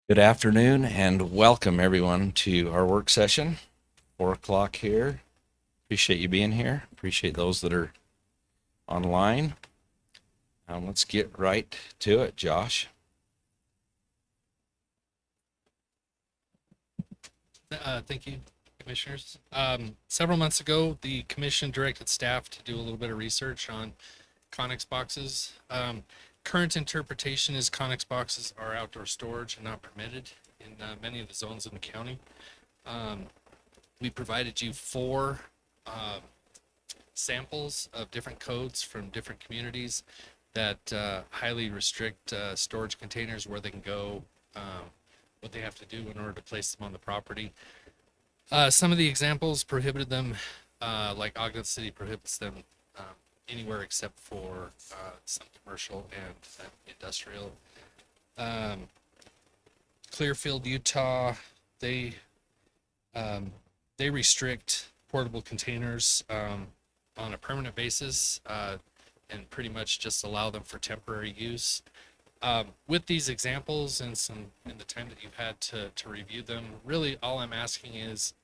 Good afternoon and welcome everyone to our work session. 4 o'clock here. Appreciate you being here. Appreciate those that are online. Let's get right to it, Josh. Thank you, commissioners. Several months ago, the commission directed staff to do a little bit of research on Conex boxes. Current interpretation is Conex boxes are outdoor storage and not permitted in many of the zones in the county. We provided you four samples of different codes from different communities that highly restrict storage containers, where they can go, what they have to do in order to place them on the property. Some of the examples prohibited them, like Ogden City prohibits them anywhere except for some commercial and industrial. Clearfield, Utah, they they restrict portable containers on a permanent basis, and pretty much just allow them for temporary use. With these examples and in the time that you've had to review them, really all I'm asking is,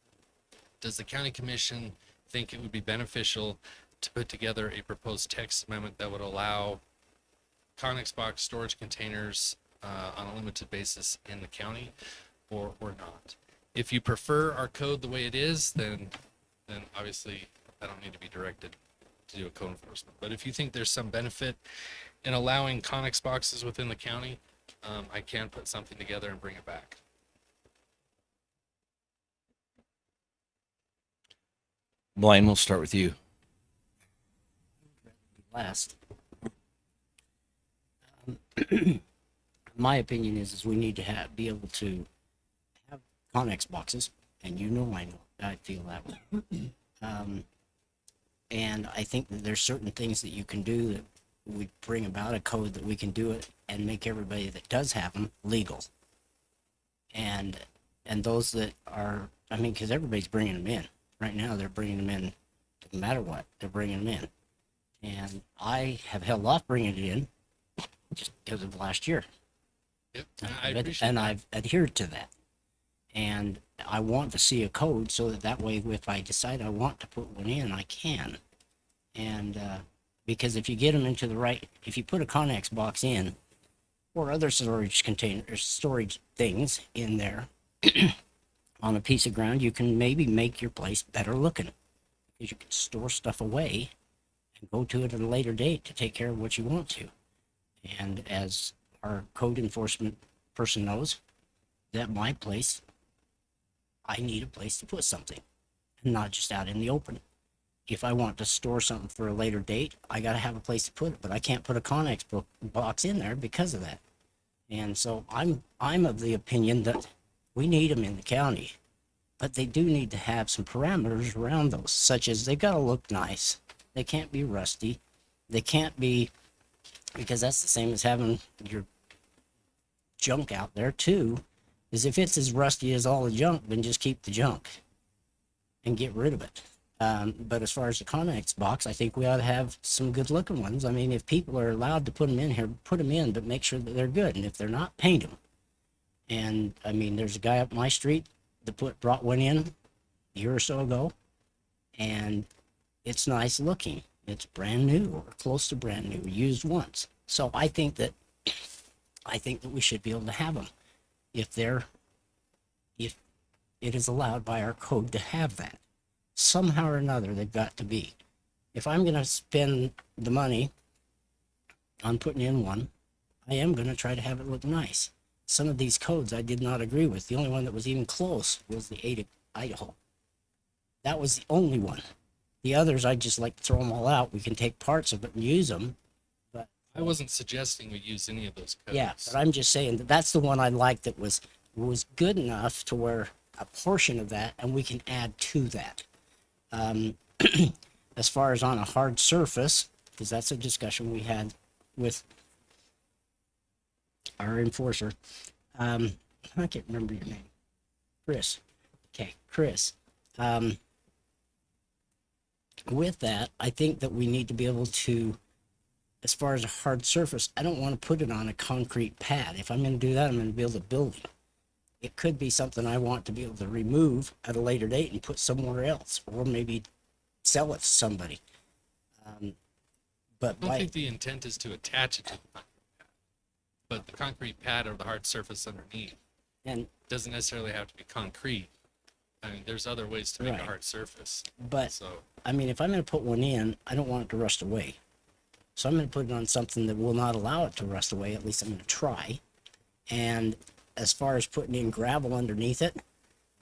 does the county commission think it would be beneficial to put together a proposed text amendment that would allow Conex box storage containers on a limited basis in the county, or not? If you prefer our code the way it is, then obviously I don't need to be directed to do a code enforcement. But if you think there's some benefit in allowing Conex boxes within the county, I can put something together and bring it back. Blaine, we'll start with you. Last. My opinion is we need to be able to have Connex boxes, and I feel that way. And I think that there's certain things that you can do that would bring about a code that we can do it and make everybody that does have them legal. And those that are, because everybody's bringing them in right now. They're bringing them in, no matter what. They're bringing them in. And I have held off bringing it in just because of last year. Yep, I appreciate that. I've adhered to that. And I want to see a code so that way, if I decide I want to put one in, I can. And because if you get them into if you put a Connex box in or other storage containers, storage things in there on a piece of ground, you can maybe make your place better looking, because you can store stuff away and go to it at a later date to take care of what you want to. And as our code enforcement person knows, that my place, I need a place to put something, and not just out in the open. If I want to store something for a later date, I got to have a place to put it, but I can't put a Connex box in there because of that. And so I'm of the opinion that we need them in the county, but they do need to have some parameters around those, such as they've got to look nice. They can't be rusty. They can't be, because that's the same as having your junk out there too, is if it's as rusty as all the junk, then just keep the junk and get rid of it. But as far as the Connex box, I think we ought to have some good looking ones. If people are allowed to put them in here, put them in, but make sure that they're good. And if they're not, paint them. And there's a guy up my street that brought one in a year or so ago, and it's nice looking. It's brand new or close to brand new, used once. So I think that we should be able to have them if it is allowed by our code to have that. Somehow or another, they've got to be. If I'm going to spend the money on putting in one, I am going to try to have it look nice. Some of these codes I did not agree with. The only one that was even close was the Ada, Idaho. That was the only one. The others, I just like to throw them all out. We can take parts of it and use them. But I wasn't suggesting we use any of those codes. yeah, but I'm just saying that's the one I liked that was good enough to where a portion of that, and we can add to that. As far as on a hard surface, because that's a discussion we had with our enforcer. I can't remember your name. Chris. Okay, Chris. With that, I think that we need to be able to, as far as a hard surface, I don't want to put it on a concrete pad. If I'm going to do that, I'm going to build a building. it could be something I want to be able to remove at a later date and put somewhere else, or maybe sell it to somebody. But I don't by, think the intent is to attach it to the concrete pad, but the concrete pad or the hard surface underneath and doesn't necessarily have to be concrete. I mean, there's other ways to make Right. a hard surface. but So I mean, if I'm going to put one in, I don't want it to rust away. So I'm going to put it on something that will not allow it to rust away. At least I'm going to try. And as far as putting in gravel underneath it,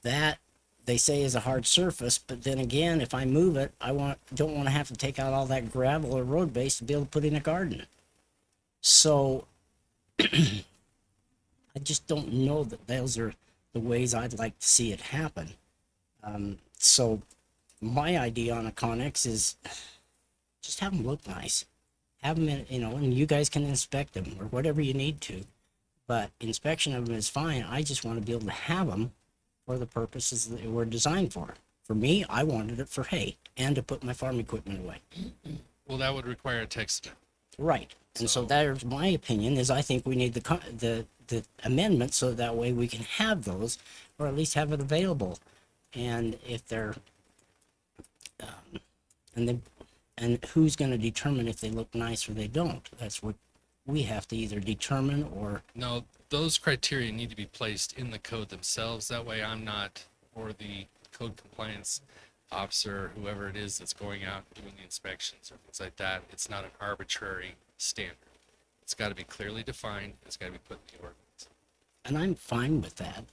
that they say is a hard surface. But then again, if I move it, don't want to have to take out all that gravel or road base to be able to put in a garden. So I just don't know that those are the ways I'd like to see it happen. So my idea on a Connex is just have them look nice. Have them in, and you guys can inspect them or whatever you need to. But inspection of them is fine. I just want to be able to have them for the purposes that they were designed for. For me, I wanted it for hay and to put my farm equipment away. well, that would require a text amendment. Right. And so So- there's my opinion is I think we need the amendment so that way we can have those or at least have it available. And if they're, and who's going to determine if they look nice or they don't? That's what we have to either determine or, No, those criteria need to be placed in the code themselves. That way I'm not, or the code compliance officer, whoever it is that's going out and doing the inspections or things like that, it's not an arbitrary standard. It's got to be clearly defined. It's got to be put in the ordinance. and I'm fine with that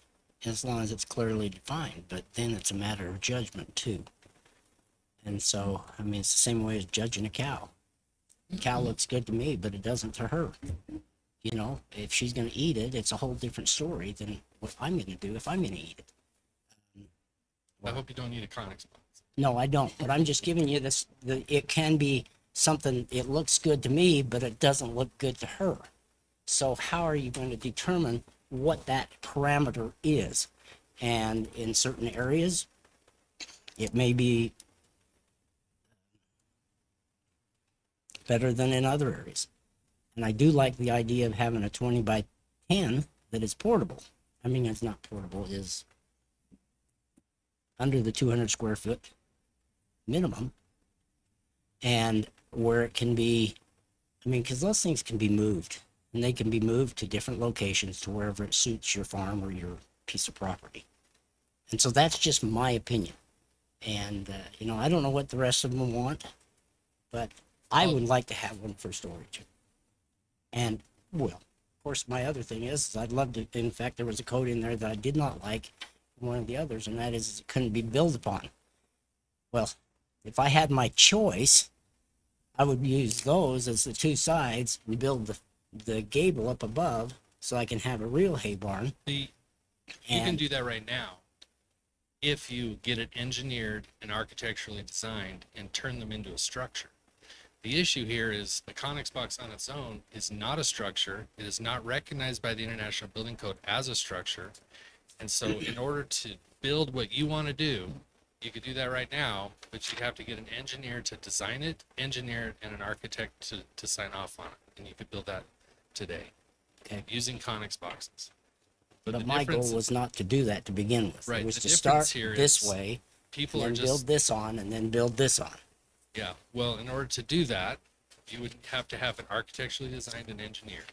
as long as it's clearly defined, but then it's a matter of judgment too. And so, I mean, it's the same way as judging a cow. A cow looks good to me, but it doesn't to her. You know, if she's going to eat it, it's a whole different story than what I'm going to do if I'm going to eat it. I hope you don't need a Connex box. No, I don't. But I'm just giving you this. It can be something. It looks good to me, but it doesn't look good to her. So how are you going to determine what that parameter is? And in certain areas, it may be better than in other areas. And I do like the idea of having a 20 by 10 that is portable. I mean, it's not portable, is under the 200 square foot minimum. And where it can be, I mean, because those things can be moved. And they can be moved to different locations to wherever it suits your farm or your piece of property. And so that's just my opinion. And, I don't know what the rest of them want, but I would like to have one for storage. And, well, of course, my other thing is I'd love to, in fact, there was a code in there that I did not like, one of the others, and that is it couldn't be built upon. Well, if I had my choice, I would use those as the two sides and build the gable up above so I can have a real hay barn. You can And do that right now if you get it engineered and architecturally designed and turn them into a structure. The issue here is the Connex box on its own is not a structure. It is not recognized by the International Building Code as a structure. And so in order to build what you want to do, you could do that right now, but you'd have to get an engineer to design it, engineer it, and an architect to sign off on it. And you could build that today okay. using Connex boxes. But the my goal difference- was not to do that to begin with. Right, It was the to difference start here this is way, people and are then build just, this on, and then build this on. yeah, well, in order to do that, you would have to have it architecturally designed and engineered.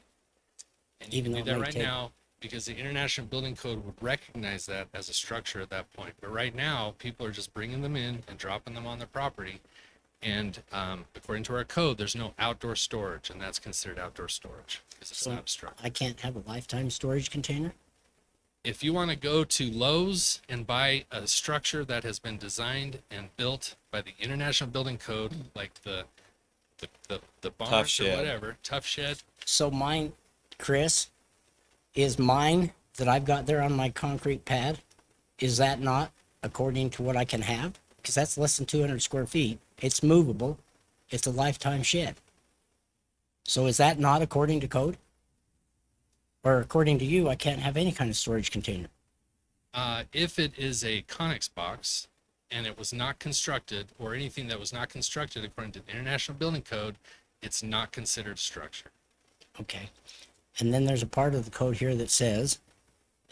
And you Even can do though it that may right take- now because the International Building Code would recognize that as a structure at that point. But right now, people are just bringing them in and dropping them on their property. And according to our code, there's no outdoor storage, and that's considered outdoor storage because it's So not a structure. I can't have a lifetime storage container? If you want to go to Lowe's and buy a structure that has been designed and built by the International Building Code, like the barns or Shed. whatever, Tough Shed, So mine, Chris, is mine that I've got there on my concrete pad, is that not according to what I can have? Because that's less than 200 square feet. It's movable. It's a lifetime shed. So is that not according to code? Or according to you, I can't have any kind of storage container? if it is a Connex box and it was not constructed, or anything that was not constructed according to the International Building Code, it's not considered structure. Okay. And then there's a part of the code here that says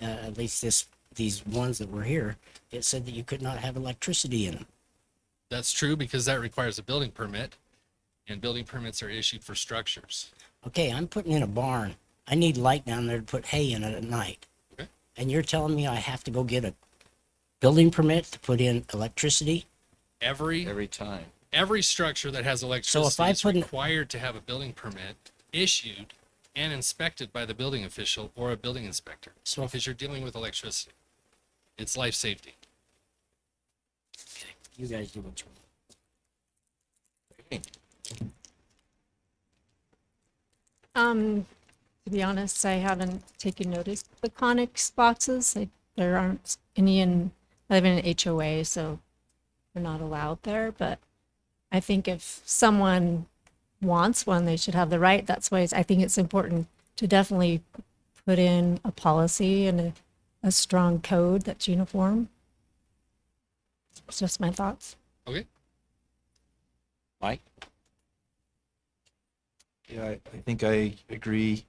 at least these ones that were here, it said that you could not have electricity in them. That's true because that requires a building permit, and building permits are issued for structures. Okay, I'm putting in a barn. I need light down there to put hay in it at night. Okay. And you're telling me I have to go get a building permit to put in electricity? Every time. structure that has So electricity if I is put in- required to have a building permit issued and inspected by the building official or a building inspector. So if- because you're dealing with electricity. It's life safety. You guys do what you want. To be honest, I haven't taken notice of the Conex boxes. There aren't any in, I live in an HOA, so they're not allowed there. But I think if someone wants one, they should have the right. That's why I think it's important to definitely put in a policy and a strong code that's uniform. It's just my thoughts. Okay. Mike? Yeah, I think I agree.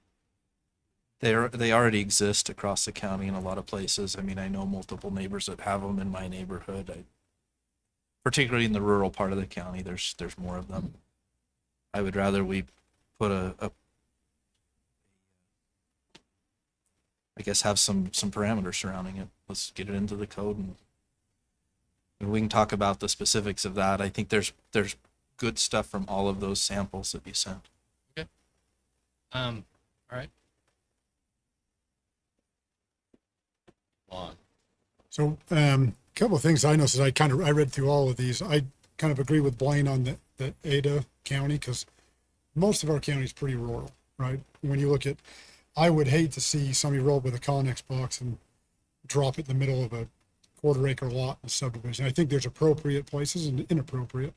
They already exist across the county in a lot of places. I mean, I know multiple neighbors that have them in my neighborhood. Particularly in the rural part of the county, there's more of them. I would rather we put I guess have some parameters surrounding it. Let's get it into the code and we can talk about the specifics of that. I think there's good stuff from all of those samples that you sent. All right. Lon. So, a couple of things I noticed. I read through all of these. I kind of agree with Blaine on the Ada County because most of our county is pretty rural, right? When you look at, I would hate to see somebody roll with a Connex box and drop it in the middle of a quarter-acre lot in a subdivision. I think there's appropriate places and inappropriate.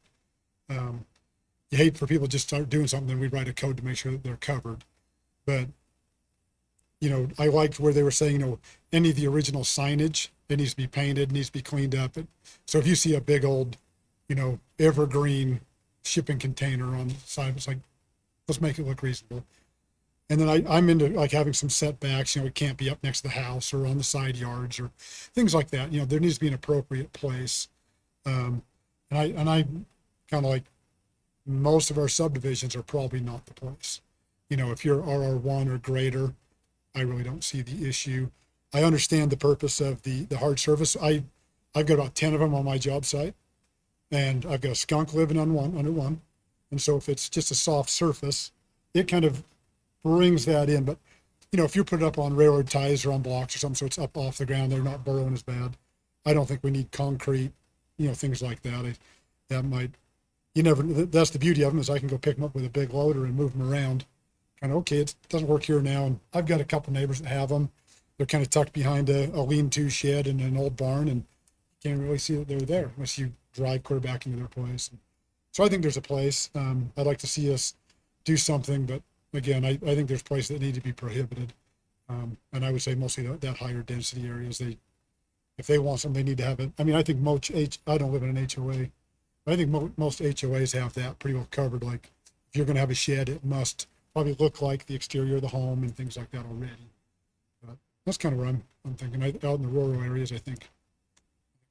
You hate for people to just start doing something, then we write a code to make sure that they're covered. But I liked where they were saying, any of the original signage, it needs to be painted, needs to be cleaned up. So if you see a big old, evergreen shipping container on the side, it's like, let's make it look reasonable. And then I'm into like having some setbacks, it can't be up next to the house or on the side yards or things like that. There needs to be an appropriate place. And I kind of like most of our subdivisions are probably not the place. If you're RR1 or greater, I really don't see the issue. I understand the purpose of the hard surface. I've got about 10 of them on my job site, and I've got a skunk living on under one. And so if it's just a soft surface, it kind of brings that in. But, if you put it up on railroad ties or on blocks or something, so it's up off the ground, they're not burrowing as bad. I don't think we need concrete, things like that. That might, that's the beauty of them is I can go pick them up with a big loader and move them around. Kind of, okay, it doesn't work here now. And I've got a couple neighbors that have them. They're kind of tucked behind a lean-to shed in an old barn, and you can't really see that they're there unless you drive clear back into their place. So I think there's a place. I'd like to see us do something, but again, I think there's places that need to be prohibited. And I would say mostly that higher density areas, if they want something, they need to have it. I mean, I think I don't live in an HOA, but I think most HOAs have that pretty well covered. Like if you're going to have a shed, it must probably look like the exterior of the home and things like that already. But that's kind of where I'm thinking. Out in the rural areas, I think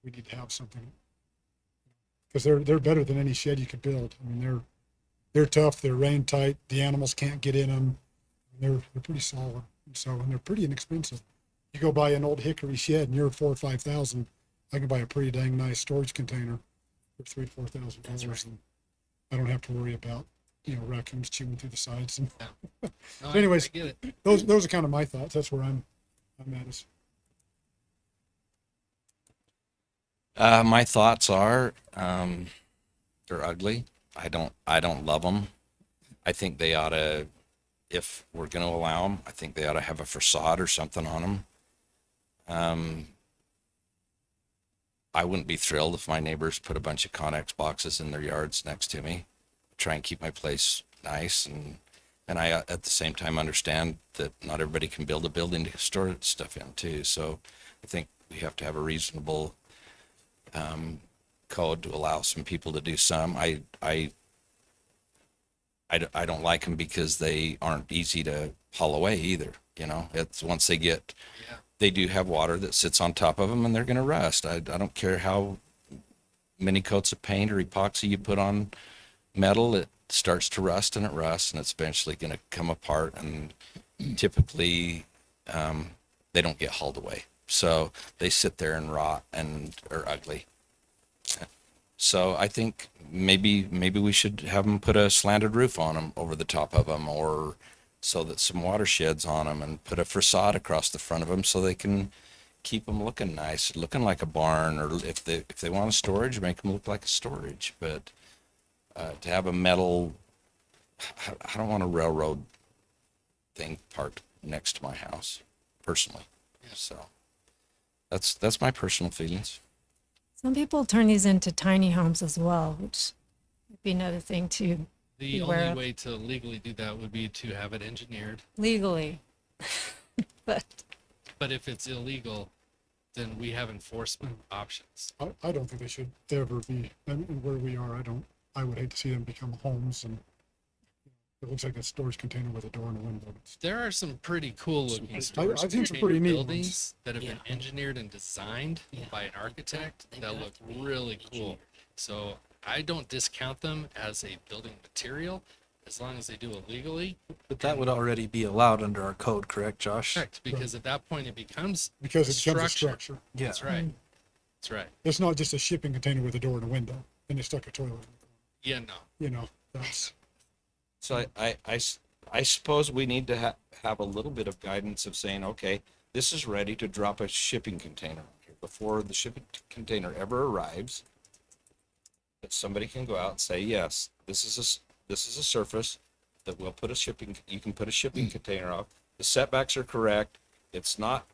we need to have something because they're better than any shed you could build. I mean, they're tough. They're rain tight. The animals can't get in them. They're pretty solid. And they're pretty inexpensive. You go buy an old hickory shed and you're $4,000 or $5,000. I can buy a pretty dang nice storage container for $3,000 or $4,000. That's right. And I don't have to worry about raccoons chewing through the sides. And No, anyways, I get it. those are kind of my thoughts. That's where I'm at. My thoughts are, they're ugly. I don't love them. I think they ought to, if we're going to allow them, I think they ought to have a facade or something on them. I wouldn't be thrilled if my neighbors put a bunch of Connex boxes in their yards next to me. Try and keep my place nice, and I at the same time understand that not everybody can build a building to store stuff in too. So I think we have to have a reasonable code to allow some people to do some. I don't like them because they aren't easy to haul away either. It's once they get Yeah. they do have water that sits on top of them, and they're going to rust. I don't care how many coats of paint or epoxy you put on metal, it starts to rust and it rusts, and it's eventually going to come apart. And typically, they don't get hauled away, so they sit there and rot and are ugly. So I think maybe we should have them put a slanted roof on them over the top of them, or so that some water sheds on them, and put a facade across the front of them so they can keep them looking nice, looking like a barn. Or if they want a storage, make them look like a storage. But to have a metal, I don't want a railroad thing parked next to my house, personally. So that's my personal feelings. Some people turn these into tiny homes as well, which would be another thing to The Beware only of- way to legally do that would be to have it engineered. legally. But But if it's illegal, then we have enforcement options. I don't think they should ever be, I mean, where we are, I would hate to see them become homes and it looks like a storage container with a door and a window. There are some pretty cool looking I've storage seen some container pretty neat buildings ones. that have been Yeah. engineered and designed Yeah. by an architect They've that got look to be really cool. engineered. So I don't discount them as a building material as long as they do it legally. But that would already be allowed under our code, correct, Josh? Correct, because at that point it becomes Because it becomes a Structure. structure. Yeah. that's right. That's right. It's not just a shipping container with a door and a window and they stuck a toilet in it. Yeah, no. You know, that's, So I suppose we need to have a little bit of guidance of saying, okay, this is ready to drop a shipping container on here. Before the shipping container ever arrives, that somebody can go out and say, yes, this is a surface that we'll put you can put a shipping container up. The setbacks are correct. It's not,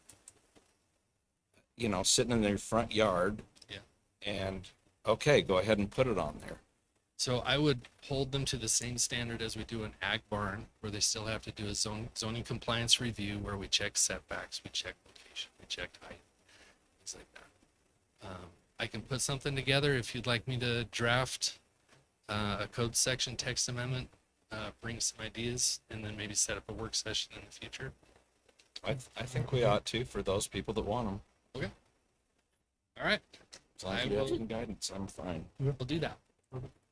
sitting in their front yard. Yeah. And okay, go ahead and put it on there. So I would hold them to the same standard as we do an ag barn, where they still have to do a zoning compliance review, where we check setbacks, we check location, we check height, things like that. I can put something together if you'd like me to draft a code section text amendment, bring some ideas, and then maybe set up a work session in the future. I think we ought to, for those people that want them. Okay. All right, As long as I we have will- some guidance, I'm fine. we'll do that.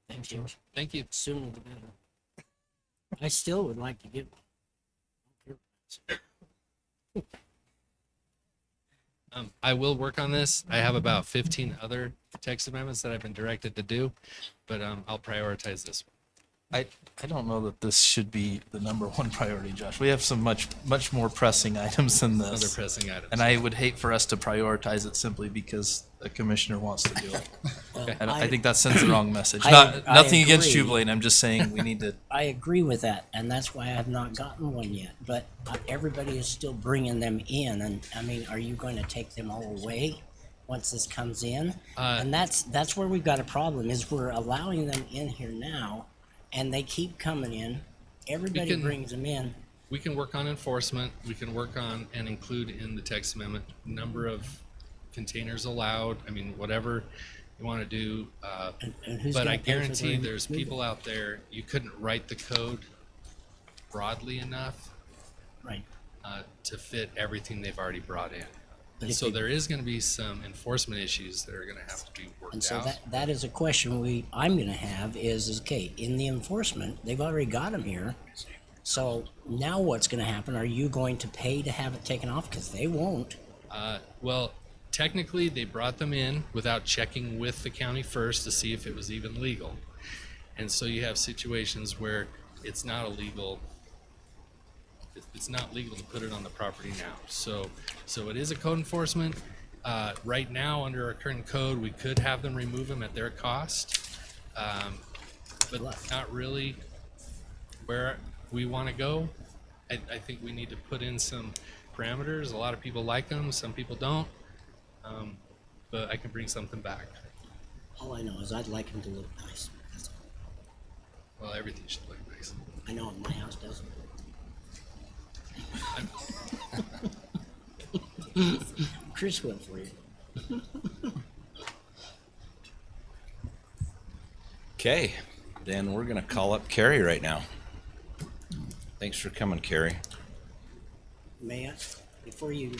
Thank you. Josh. Thank you. Sooner the better. I still would like to get one. I will work on this. I have about 15 other text amendments that I've been directed to do, but I'll prioritize this one. I don't know that this should be the number one priority, Josh. We have some much more pressing items than Other this. pressing items. And I would hate for us to prioritize it simply because a commissioner wants to do it. Well, I think that sends the wrong message. I Nothing against you, agree. Blaine. I'm just saying we need to. I agree with that, and that's why I have not gotten one yet. But everybody is still bringing them in, and I mean, are you going to take them all away once this comes in? And that's where we've got a problem. Is we're allowing them in here now, and they keep coming in. Everybody can- brings them in. We can work on enforcement. We can work on and include in the text amendment number of containers allowed. I mean, whatever you want to do. And who's But gonna I pay for guarantee the there's removal? people out there, you couldn't write the code broadly enough Right. to fit everything they've already brought in. But if So they- there is going to be some enforcement issues that are going to have to be worked And so out. that is a question I'm gonna have is okay, in the enforcement, they've already got them here. So now what's gonna happen? Are you going to pay to have it taken off? Cause they won't. Well, technically, they brought them in without checking with the county first to see if it was even legal. And so you have situations where it's not illegal. It's not legal to put it on the property now. So it is a code enforcement. Right now, under our current code, we could have them remove them at their cost. But not really where we want to go. I think we need to put in some parameters. A lot of people like them, some people don't. But I can bring something back. All I know is I'd like them to look nice. That's all. Well, everything should look nice. I know my house doesn't. Chris will for you. Okay, then we're gonna call up Carrie right now. Thanks for coming, Carrie. May I, before you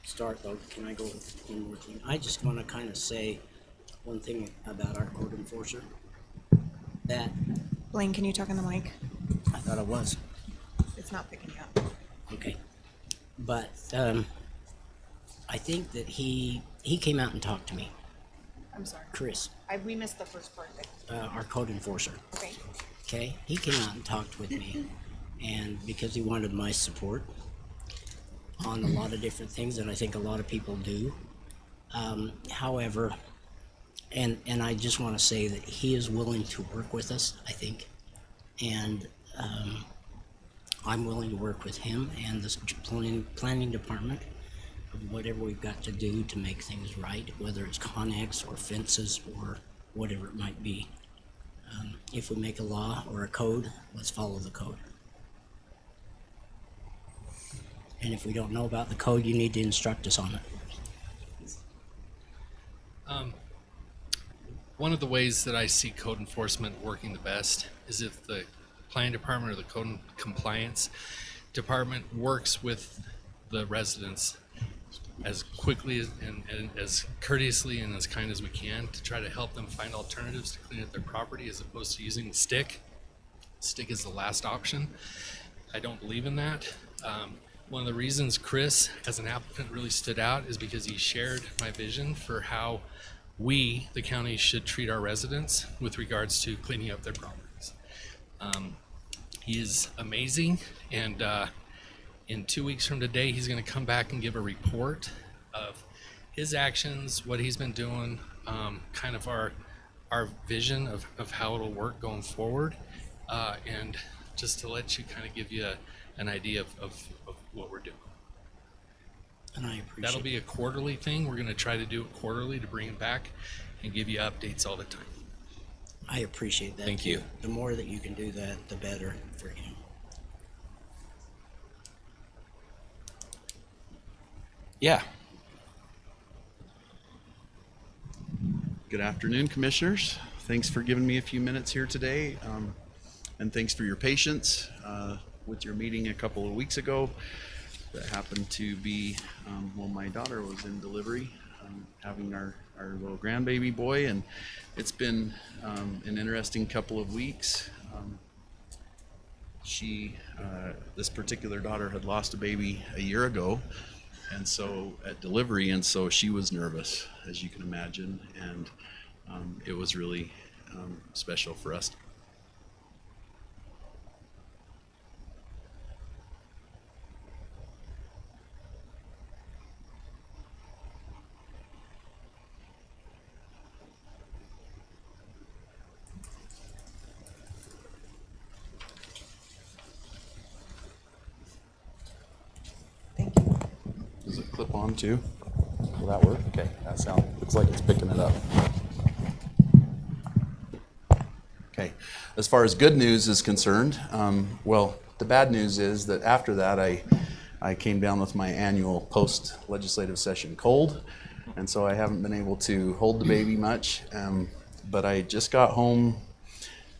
start though, can I go with one more thing? I just want to kind of say one thing about our code enforcer. That Blaine, can you talk on the mic? I thought it was. It's not picking up. Okay. But I think that he came out and talked to me, I'm sorry. Chris, We missed the first part. our code enforcer. Okay. Okay, he came out and talked with me, and because he wanted my support on a lot of different things, and I think a lot of people do. However, and I just want to say that he is willing to work with us, I think, and I'm willing to work with him and the planning department of whatever we've got to do to make things right, whether it's Connex or fences or whatever it might be. If we make a law or a code, let's follow the code. And if we don't know about the code, you need to instruct us on it. One of the ways that I see code enforcement working the best is if the planning department or the code and compliance department works with the residents as quickly and as courteously and as kind as we can to try to help them find alternatives to clean up their property as opposed to using the stick. Stick is the last option. I don't believe in that. One of the reasons Chris, as an applicant, really stood out is because he shared my vision for how we, the county, should treat our residents with regards to cleaning up their properties. He is amazing, and in 2 weeks from today, he's going to come back and give a report of his actions, what he's been doing, kind of our vision of how it'll work going forward, and just to let you kind of give you an idea of what we're doing. And I appreciate That'll be a quarterly thing. We're going to try to do it quarterly to bring it back and give you updates all the time. I appreciate that. Thank too. you. The more that you can do that, the better for him. Yeah. Good afternoon, Commissioners. Thanks for giving me a few minutes here today, and thanks for your patience with your meeting a couple of weeks ago. That happened to be while my daughter was in delivery, having our little grandbaby boy, and it's been an interesting couple of weeks. This particular daughter had lost a baby a year ago, and so at delivery, and so she was nervous, as you can imagine, and it was really special for us. Thank you. Does it clip on too? Will that work? Okay, looks like it's picking it up. Okay, as far as good news is concerned, well, the bad news is that after that, I came down with my annual post-legislative session cold, and so I haven't been able to hold the baby much, but I just got home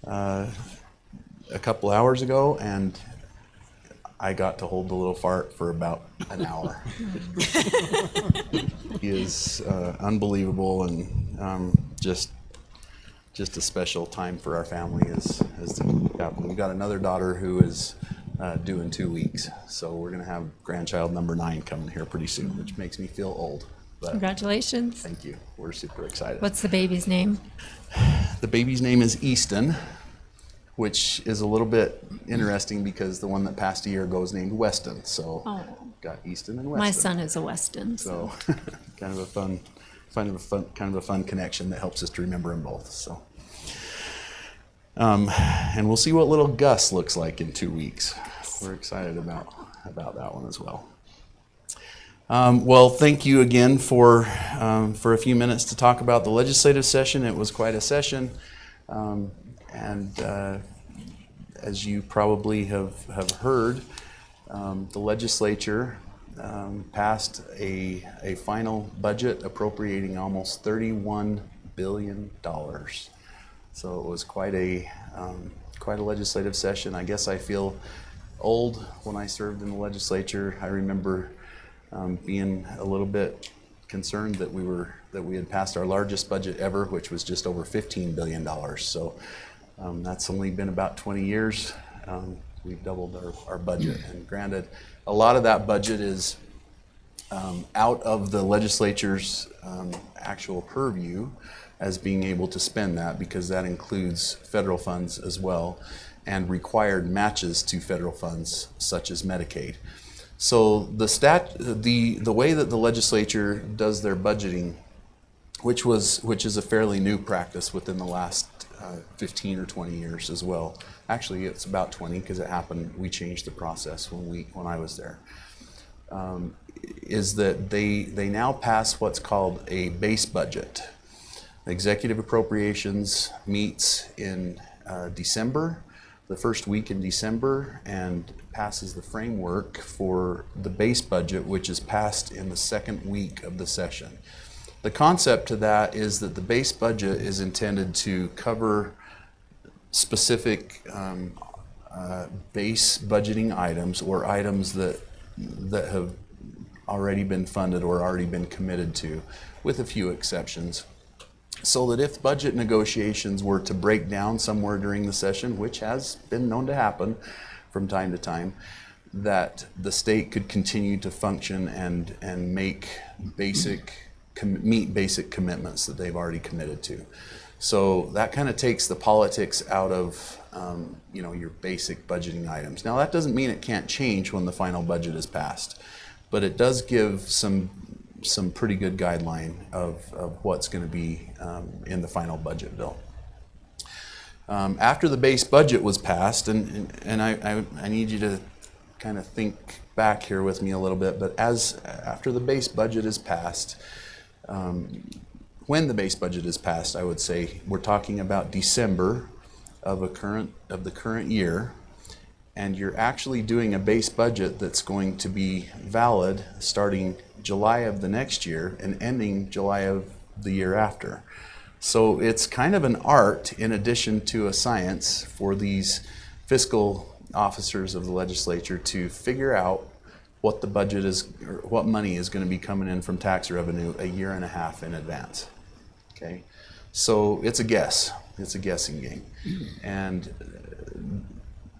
a couple hours ago, and I got to hold the little fart for about an hour. He is unbelievable, and just a special time for our family as we've got another daughter who is due in 2 weeks, so we're gonna have grandchild number 9 coming here pretty soon, which makes me feel old. But Congratulations. thank you. We're super excited. What's the baby's name? The baby's name is Easton, which is a little bit interesting because the one that passed a year ago is named Weston. So Oh. got Easton and Weston. My son is a Weston. So kind of a fun connection that helps us to remember them both. So, and we'll see what little Gus looks like in 2 weeks. We're excited about that one as well. Well, thank you again for a few minutes to talk about the legislative session. It was quite a session, and as you probably have heard, the legislature passed a final budget appropriating almost $31 billion. So it was quite a legislative session. I guess I feel old when I served in the legislature. I remember being a little bit concerned that we had passed our largest budget ever, which was just over $15 billion. So that's only been about 20 years. We've doubled our budget, and granted, a lot of that budget is out of the legislature's actual purview as being able to spend that, because that includes federal funds as well and required matches to federal funds such as Medicaid. So the way that the legislature does their budgeting, which is a fairly new practice within the last 15 or 20 years as well. Actually, it's about 20 because it happened. We changed the process when I was there. Is that they now pass what's called a base budget. Executive Appropriations meets in December, the first week in December, and passes the framework for the base budget, which is passed in the second week of the session. The concept to that is that the base budget is intended to cover specific base budgeting items, or items that have already been funded or already been committed to, with a few exceptions. So that if budget negotiations were to break down somewhere during the session, which has been known to happen from time to time, that the state could continue to function and meet basic commitments that they've already committed to. So that kind of takes the politics out of your basic budgeting items. Now that doesn't mean it can't change when the final budget is passed, but it does give some pretty good guideline of what's going to be in the final budget bill. After the base budget was passed, and I need you to kind of think back here with me a little bit, but after the base budget is passed, when the base budget is passed, I would say we're talking about December of the current year, and you're actually doing a base budget that's going to be valid starting July of the next year and ending July of the year after. So it's kind of an art in addition to a science for these fiscal officers of the legislature to figure out what the budget is, or what money is going to be coming in from tax revenue a year and a half in advance. Okay, so it's a guess. It's a guessing game, and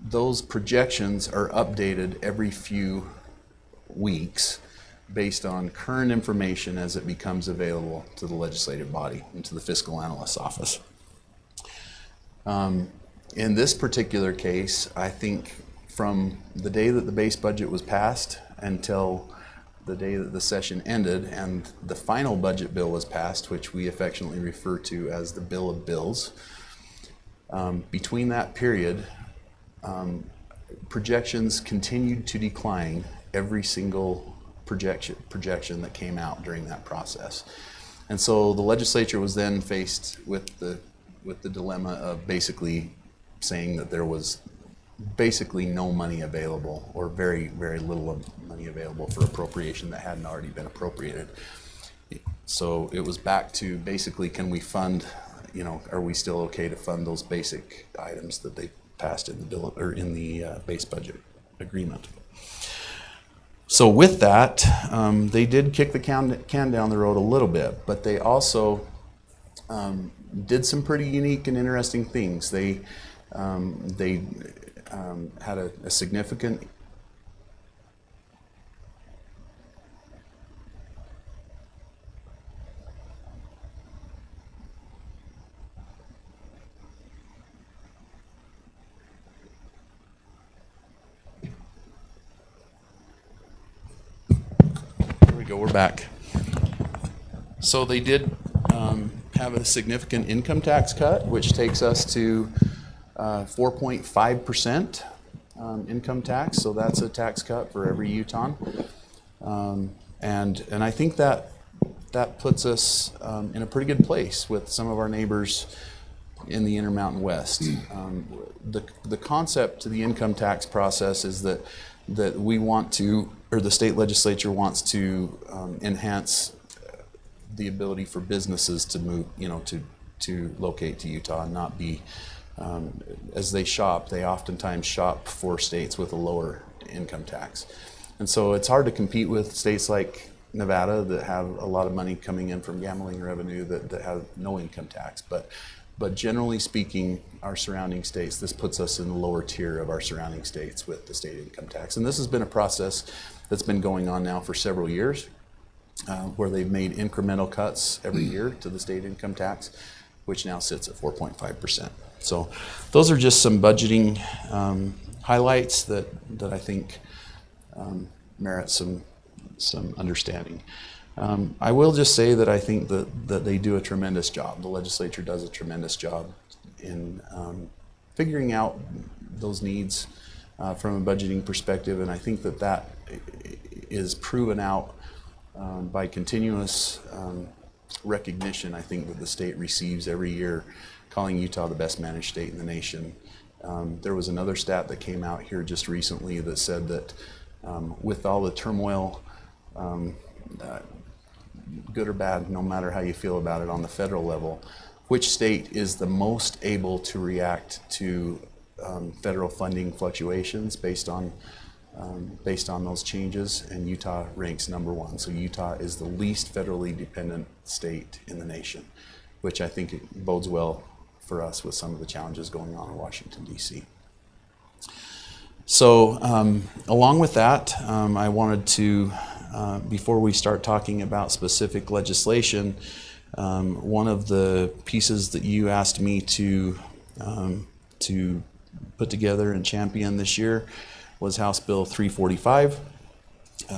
those projections are updated every few weeks based on current information as it becomes available to the legislative body and to the fiscal analyst's office. In this particular case, I think from the day that the base budget was passed until the day that the session ended and the final budget bill was passed, which we affectionately refer to as the Bill of Bills, between that period, projections continued to decline every single projection that came out during that process. And so the legislature was then faced with the dilemma of basically saying that there was basically no money available, or very, very little money available for appropriation that hadn't already been appropriated. So it was back to basically, can we fund, are we still okay to fund those basic items that they passed in the bill, or in the base budget agreement. So with that, they did kick the can down the road a little bit, but they also did some pretty unique and interesting things. They had a significant we're back. So they did have a significant income tax cut, which takes us to 4.5% income tax. So that's a tax cut for every Utahn, and I think that puts us in a pretty good place with some of our neighbors in the Intermountain West. The concept to the income tax process is that we want to, or the state legislature wants to enhance the ability for businesses to move, to locate to Utah and not be, as they shop, they oftentimes shop for states with a lower income tax. And so it's hard to compete with states like Nevada that have a lot of money coming in from gambling revenue that have no income tax. But generally speaking, our surrounding states, this puts us in the lower tier of our surrounding states with the state income tax. And this has been a process that's been going on now for several years, where they've made incremental cuts every year to the state income tax, which now sits at 4.5%. So those are just some budgeting highlights that I think merit some understanding. I will just say that I think that they do a tremendous job. The legislature does a tremendous job in figuring out those needs from a budgeting perspective, and I think that is proven out by continuous recognition, I think, that the state receives every year, calling Utah the best managed state in the nation. There was another stat that came out here just recently that said that with all the turmoil, good or bad, no matter how you feel about it on the federal level, which state is the most able to react to federal funding fluctuations based on those changes, and Utah ranks #1. So Utah is the least federally dependent state in the nation, which I think it bodes well for us with some of the challenges going on in Washington, D.C. So along with that, I wanted to, before we start talking about specific legislation, one of the pieces that you asked me to put together and champion this year was House Bill 345,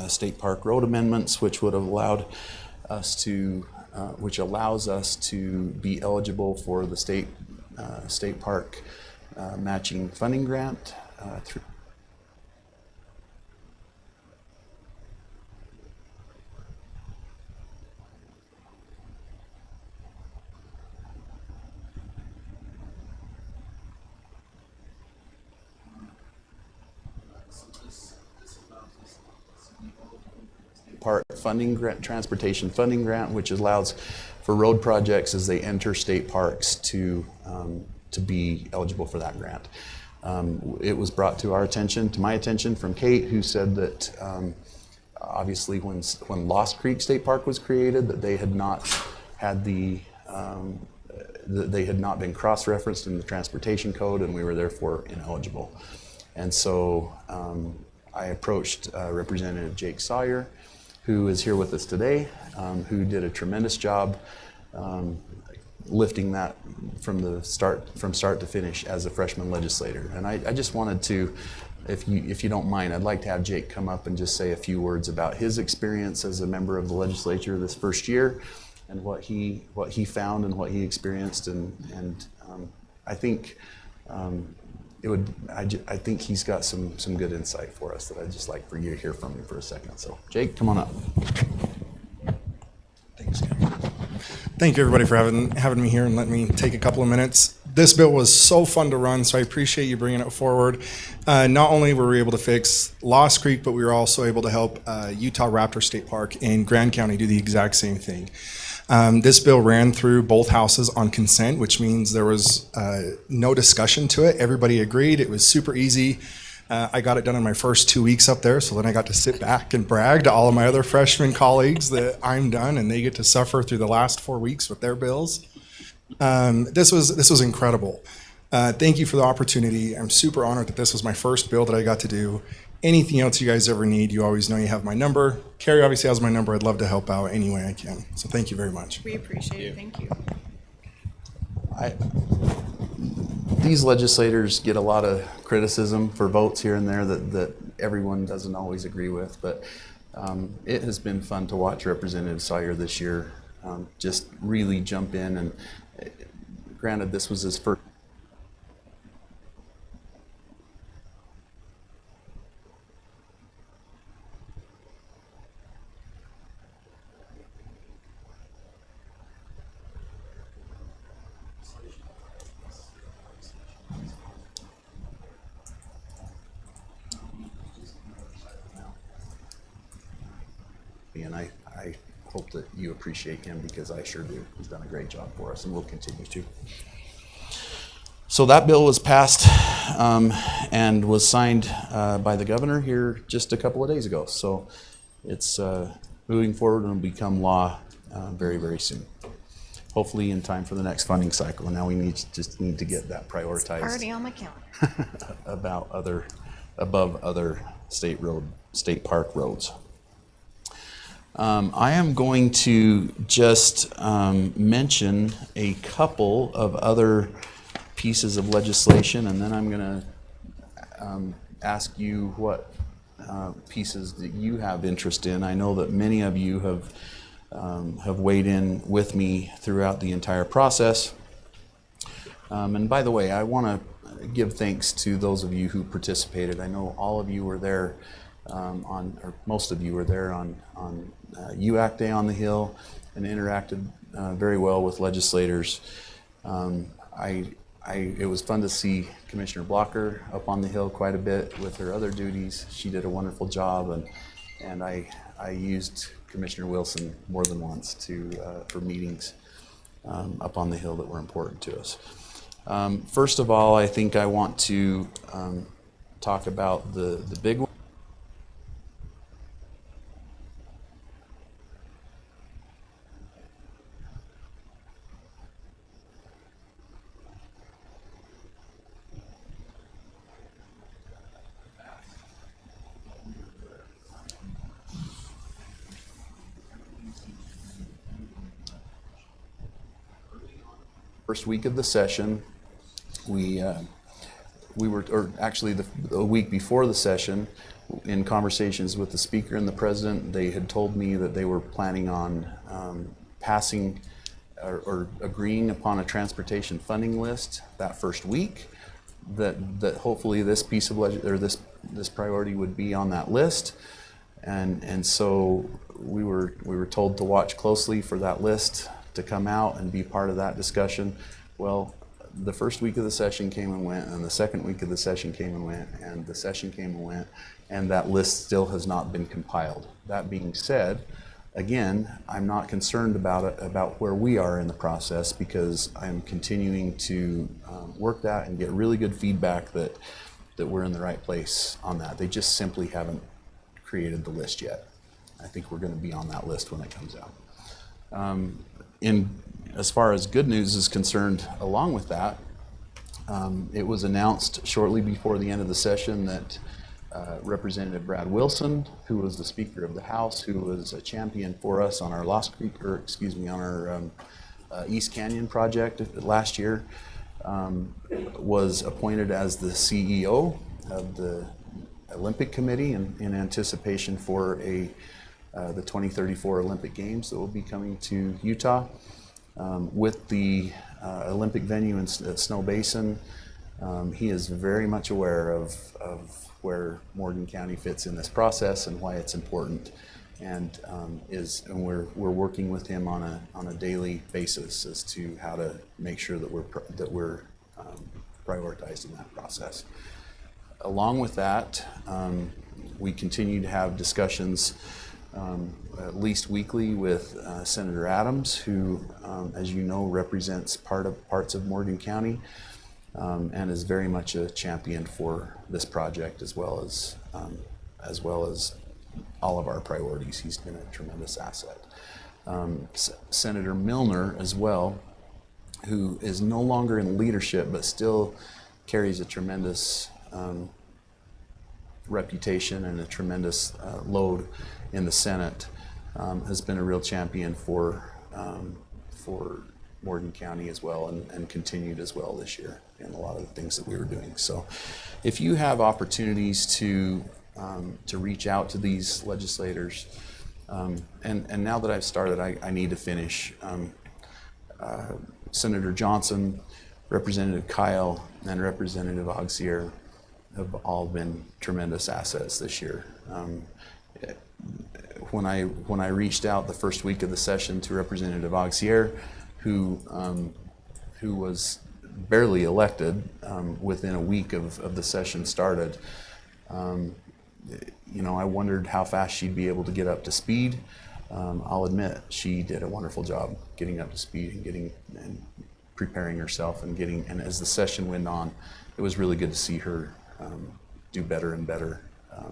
State Park Road Amendments, which would have allowed us to, which allows us to be eligible for the state park matching funding grant through. Park funding grant, transportation funding grant, which allows for road projects as they enter state parks to be eligible for that grant. It was brought to our attention, to my attention, from Kate, who said that obviously when Lost Creek State Park was created, that they had not had they had not been cross-referenced in the transportation code, and we were therefore ineligible. And so I approached Representative Jake Sawyer, who is here with us today, who did a tremendous job lifting that from start to finish as a freshman legislator. And I just wanted to, if you don't mind, I'd like to have Jake come up and just say a few words about his experience as a member of the legislature this first year, and what he found and what he experienced, and I think I think he's got some good insight for us that I'd just like for you to hear from him for a second. So Jake, come on up. Thanks, Ken. Thank you, everybody, for having me here and letting me take a couple of minutes. This bill was so fun to run, so I appreciate you bringing it forward. Not only were we able to fix Lost Creek, but we were also able to help Utah Raptor State Park in Grand County do the exact same thing. This bill ran through both houses on consent, which means there was no discussion to it. Everybody agreed. It was super easy. I got it done in my first 2 weeks up there, so then I got to sit back and brag to all of my other freshman colleagues that I'm done, and they get to suffer through the last 4 weeks with their bills. This was incredible. Thank you for the opportunity. I'm super honored that this was my first bill that I got to do. Anything else you guys ever need, you always know you have my number. Carrie obviously has my number. I'd love to help out any way I can. So thank you very much. We appreciate it. Thank you. These legislators get a lot of criticism for votes here and there that everyone doesn't always agree with, but it has been fun to watch Representative Sawyer this year just really jump in, and granted this was his first. And I hope that you appreciate him, because I sure do. He's done a great job for us, and will continue to. So that bill was passed and was signed by the governor here just a couple of days ago. So it's moving forward and will become law very, very soon. Hopefully in time for the next funding cycle. And now we just need to get that prioritized Already on my calendar. above other state park roads. I am going to just mention a couple of other pieces of legislation, and then I'm going to ask you what pieces that you have interest in. I know that many of you have weighed in with me throughout the entire process. And by the way, I want to give thanks to those of you who participated. I know all of you were there or most of you were there on UAC Day on the Hill and interacted very well with legislators. It was fun to see Commissioner Blocker up on the Hill quite a bit with her other duties. She did a wonderful job, and I used Commissioner Wilson more than once for meetings up on the Hill that were important to us. First of all, I think I want to talk about the big one. First week of the session, we were, or actually the week before the session, in conversations with the speaker and the president, they had told me that they were planning on passing or agreeing upon a transportation funding list that first week. That hopefully this piece of this priority would be on that list, and so we were told to watch closely for that list to come out and be part of that discussion. Well, the first week of the session came and went, and the second week of the session came and went, and the session came and went, and that list still has not been compiled. That being said, again, I'm not concerned about where we are in the process, because I'm continuing to work that and get really good feedback that we're in the right place on that. They just simply haven't created the list yet. I think we're going to be on that list when it comes out. As far as good news is concerned, along with that, it was announced shortly before the end of the session that Representative Brad Wilson, who was the Speaker of the House, who was a champion for us on our on our East Canyon project last year, was appointed as the CEO of the Olympic Committee in anticipation for the 2034 Olympic Games that will be coming to Utah. With the Olympic venue at Snow Basin, he is very much aware of where Morgan County fits in this process and why it's important, and we're working with him on a daily basis as to how to make sure that we're prioritized in that process. Along with that, we continue to have discussions at least weekly with Senator Adams, who, as you know, represents parts of Morgan County, and is very much a champion for this project, as well as all of our priorities. He's been a tremendous asset. Senator Milner as well, who is no longer in leadership but still carries a tremendous reputation and a tremendous load in the Senate, has been a real champion for Morgan County as well, and continued as well this year in a lot of the things that we were doing. So if you have opportunities to reach out to these legislators, and now that I've started, I need to finish. Senator Johnson, Representative Kyle, and Representative Auxier have all been tremendous assets this year. When I reached out the first week of the session to Representative Auxier, who was barely elected within a week of the session started, I wondered how fast she'd be able to get up to speed. I'll admit she did a wonderful job getting up to speed and preparing herself and as the session went on, it was really good to see her do better and better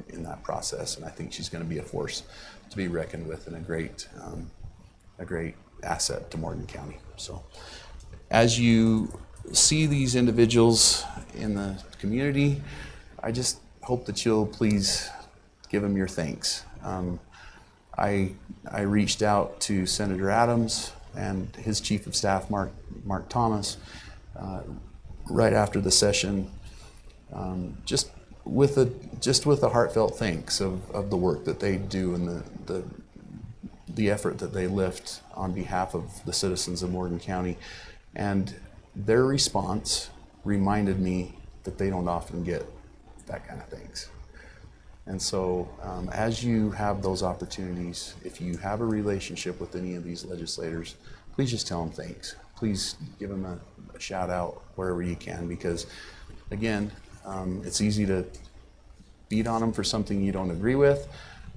in that process. And I think she's going to be a force to be reckoned with and a great asset to Morgan County. So as you see these individuals in the community, I just hope that you'll please give them your thanks. I reached out to Senator Adams and his chief of staff, Mark Thomas, right after the session, just with a heartfelt thanks of the work that they do and the effort that they lift on behalf of the citizens of Morgan County. And their response reminded me that they don't often get that kind of things. And so as you have those opportunities, if you have a relationship with any of these legislators, please just tell them thanks. Please give them a shout out wherever you can, because again, it's easy to beat on them for something you don't agree with,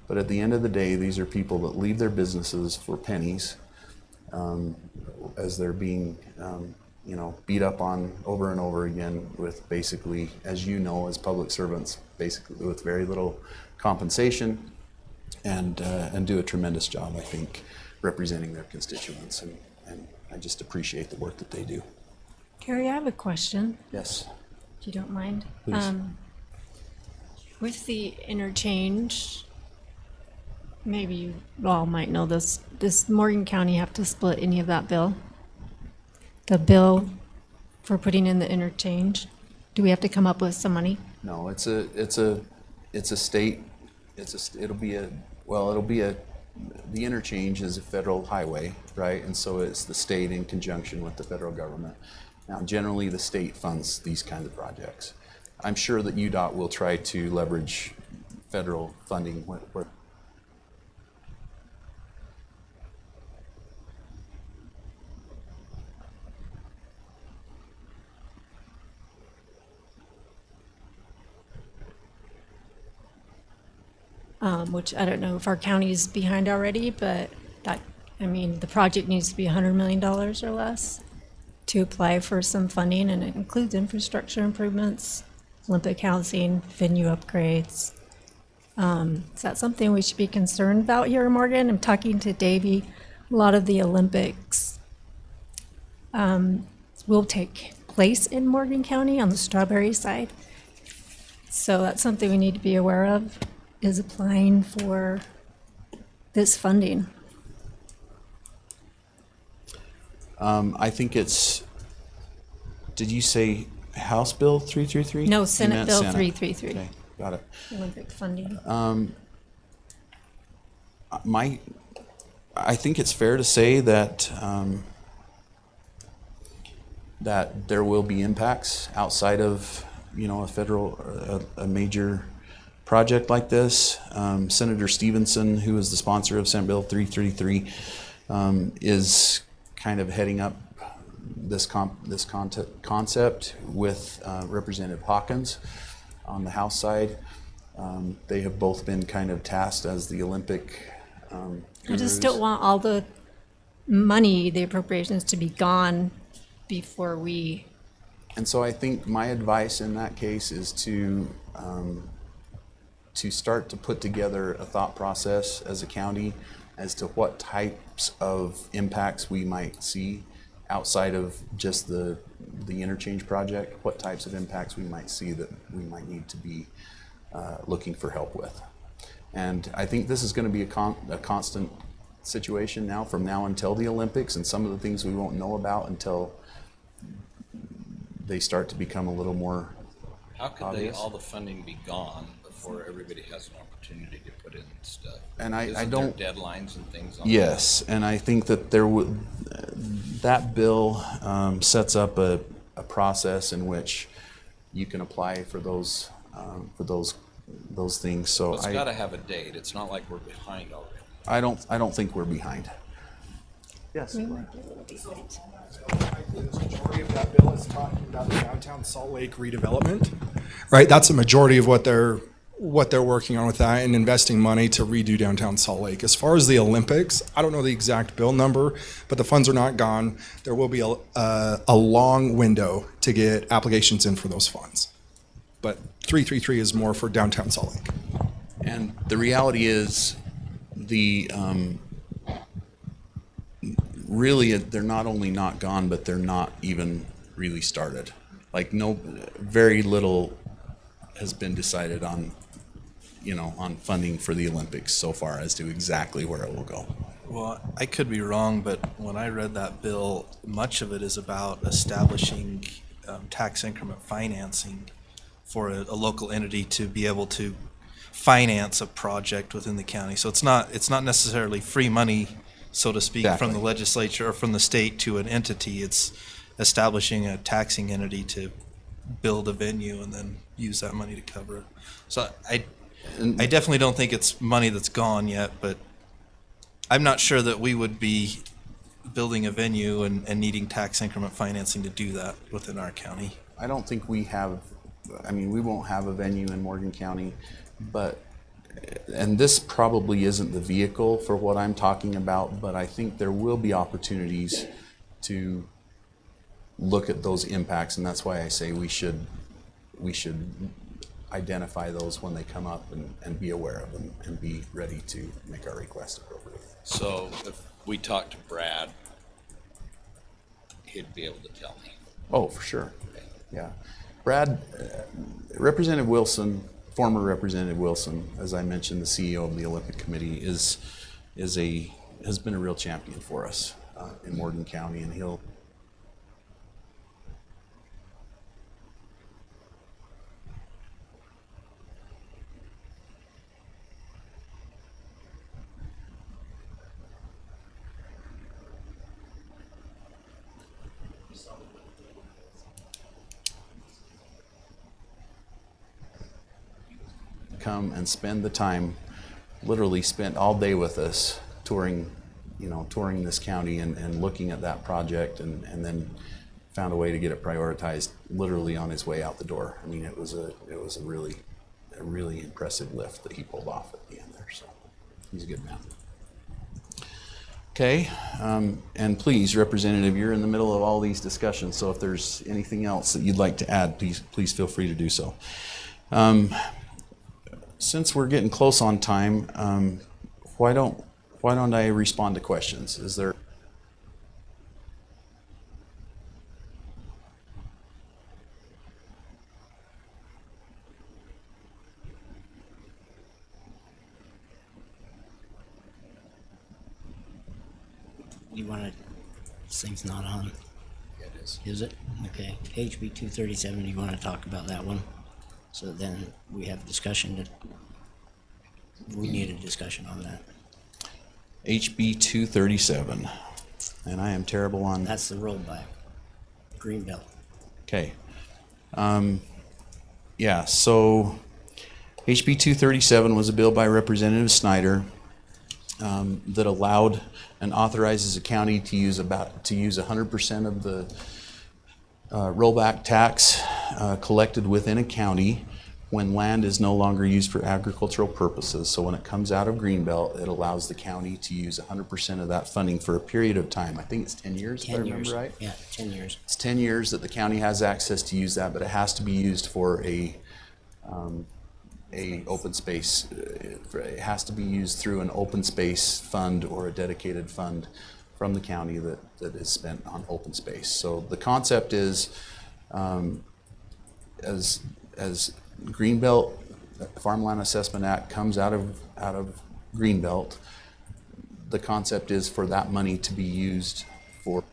but at the end of the day, these are people that leave their businesses for pennies as they're being beat up on over and over again with basically, as you know, as public servants, basically with very little compensation, and do a tremendous job, I think, representing their constituents. And I just appreciate the work that they do. Carrie, I have a question, Yes. if you don't mind. Please. With the interchange, maybe you all might know this, does Morgan County have to split any of that bill? The bill for putting in the interchange? Do we have to come up with some money? No, it's a state, the interchange is a federal highway, right? And so it's the state in conjunction with the federal government. Now, generally, the state funds these kinds of projects. I'm sure that UDOT will try to leverage federal funding where which I don't know if our county's behind already, but the project needs to be $100 million or less to apply for some funding, and it includes infrastructure improvements, Olympic housing, venue upgrades. Is that something we should be concerned about here in Morgan? I'm talking to Davey. A lot of the Olympics will take place in Morgan County on the Strawberry side. So that's something we need to be aware of, is applying for this funding. I think it's, did you say House Bill 333? No, You Senate meant Bill Senate. 333, Okay, got it. Olympic funding. I think it's fair to say that that there will be impacts outside of a federal a major project like this. Senator Stevenson, who is the sponsor of Senate Bill 333, is kind of heading up this concept with Representative Hawkins on the House side. They have both been kind of tasked as the Olympic I just gurus. don't want all the money, the appropriations, to be gone before we. And so I think my advice in that case is to start to put together a thought process as a county as to what types of impacts we might see outside of just the interchange project, what types of impacts we might see that we might need to be looking for help with. And I think this is going to be a constant situation now from now until the Olympics, and some of the things we won't know about until they start to become a little more How could obvious. all the funding be gone before everybody has an opportunity to put in stuff? And I Isn't don't- there deadlines and things on Yes, and I think that that bill sets up a process in which you can apply for those things. So Well, it's got to have a date. It's not like we're behind already. I don't think we're behind. Yes. The majority of that bill is talking about the downtown Salt Lake redevelopment, right? That's a majority of what they're what they're working on with that and investing money to redo downtown Salt Lake. As far as the Olympics, I don't know the exact bill number, but the funds are not gone. There will be a long window to get applications in for those funds. But 333 is more for downtown Salt Lake. And the reality is, really, they're not only not gone, but they're not even really started. Like very little has been decided on, on funding for the Olympics so far as to exactly where it will go. Well, I could be wrong, but when I read that bill, much of it is about establishing tax increment financing for a local entity to be able to finance a project within the county. So it's not necessarily free money, so to speak, Exactly. from the legislature or from the state to an entity. It's establishing a taxing entity to build a venue and then use that money to cover it. So I definitely don't think it's money that's gone yet, but I'm not sure that we would be building a venue and needing tax increment financing to do that within our county. I don't think we won't have a venue in Morgan County, and this probably isn't the vehicle for what I'm talking about, but I think there will be opportunities to look at those impacts, and that's why I say we should identify those when they come up and be aware of them and be ready to make our request appropriately. So if we talk to Brad, he'd be able to tell me. Oh, for sure. Yeah. Brad, Representative Wilson, former Representative Wilson, as I mentioned, the CEO of the Olympic Committee, has been a real champion for us in Morgan County, and he'll come and spend the time, literally spent all day with us touring this county and looking at that project, and then found a way to get it prioritized literally on his way out the door. I mean, it was a really impressive lift that he pulled off at the end there. So he's a good man. Okay, and please, Representative, you're in the middle of all these discussions, so if there's anything else that you'd like to add, please feel free to do so. Since we're getting close on time, why don't I respond to questions? Is there? You want to, this thing's not on. Yeah, it is. Is it? Okay. HB 237, you want to talk about that one? So then we have discussion we need a discussion on that. HB 237, and I am terrible on. That's the rollback. Greenbelt. Okay. Yeah, so HB 237 was a bill by Representative Snyder that allowed and authorizes a county to use 100% of the rollback tax collected within a county when land is no longer used for agricultural purposes. So when it comes out of Greenbelt, it allows the county to use 100% of that funding for a period of time. I think it's 10 years, if I 10 remember years. right. Yeah, 10 years. It's 10 years that the county has access to use that, but it has to be used for a open space. It has to be used through an open space fund or a dedicated fund from the county that is spent on open space. So the concept is, as Greenbelt Farmland Assessment Act comes out of Greenbelt, the concept is for that money to be used for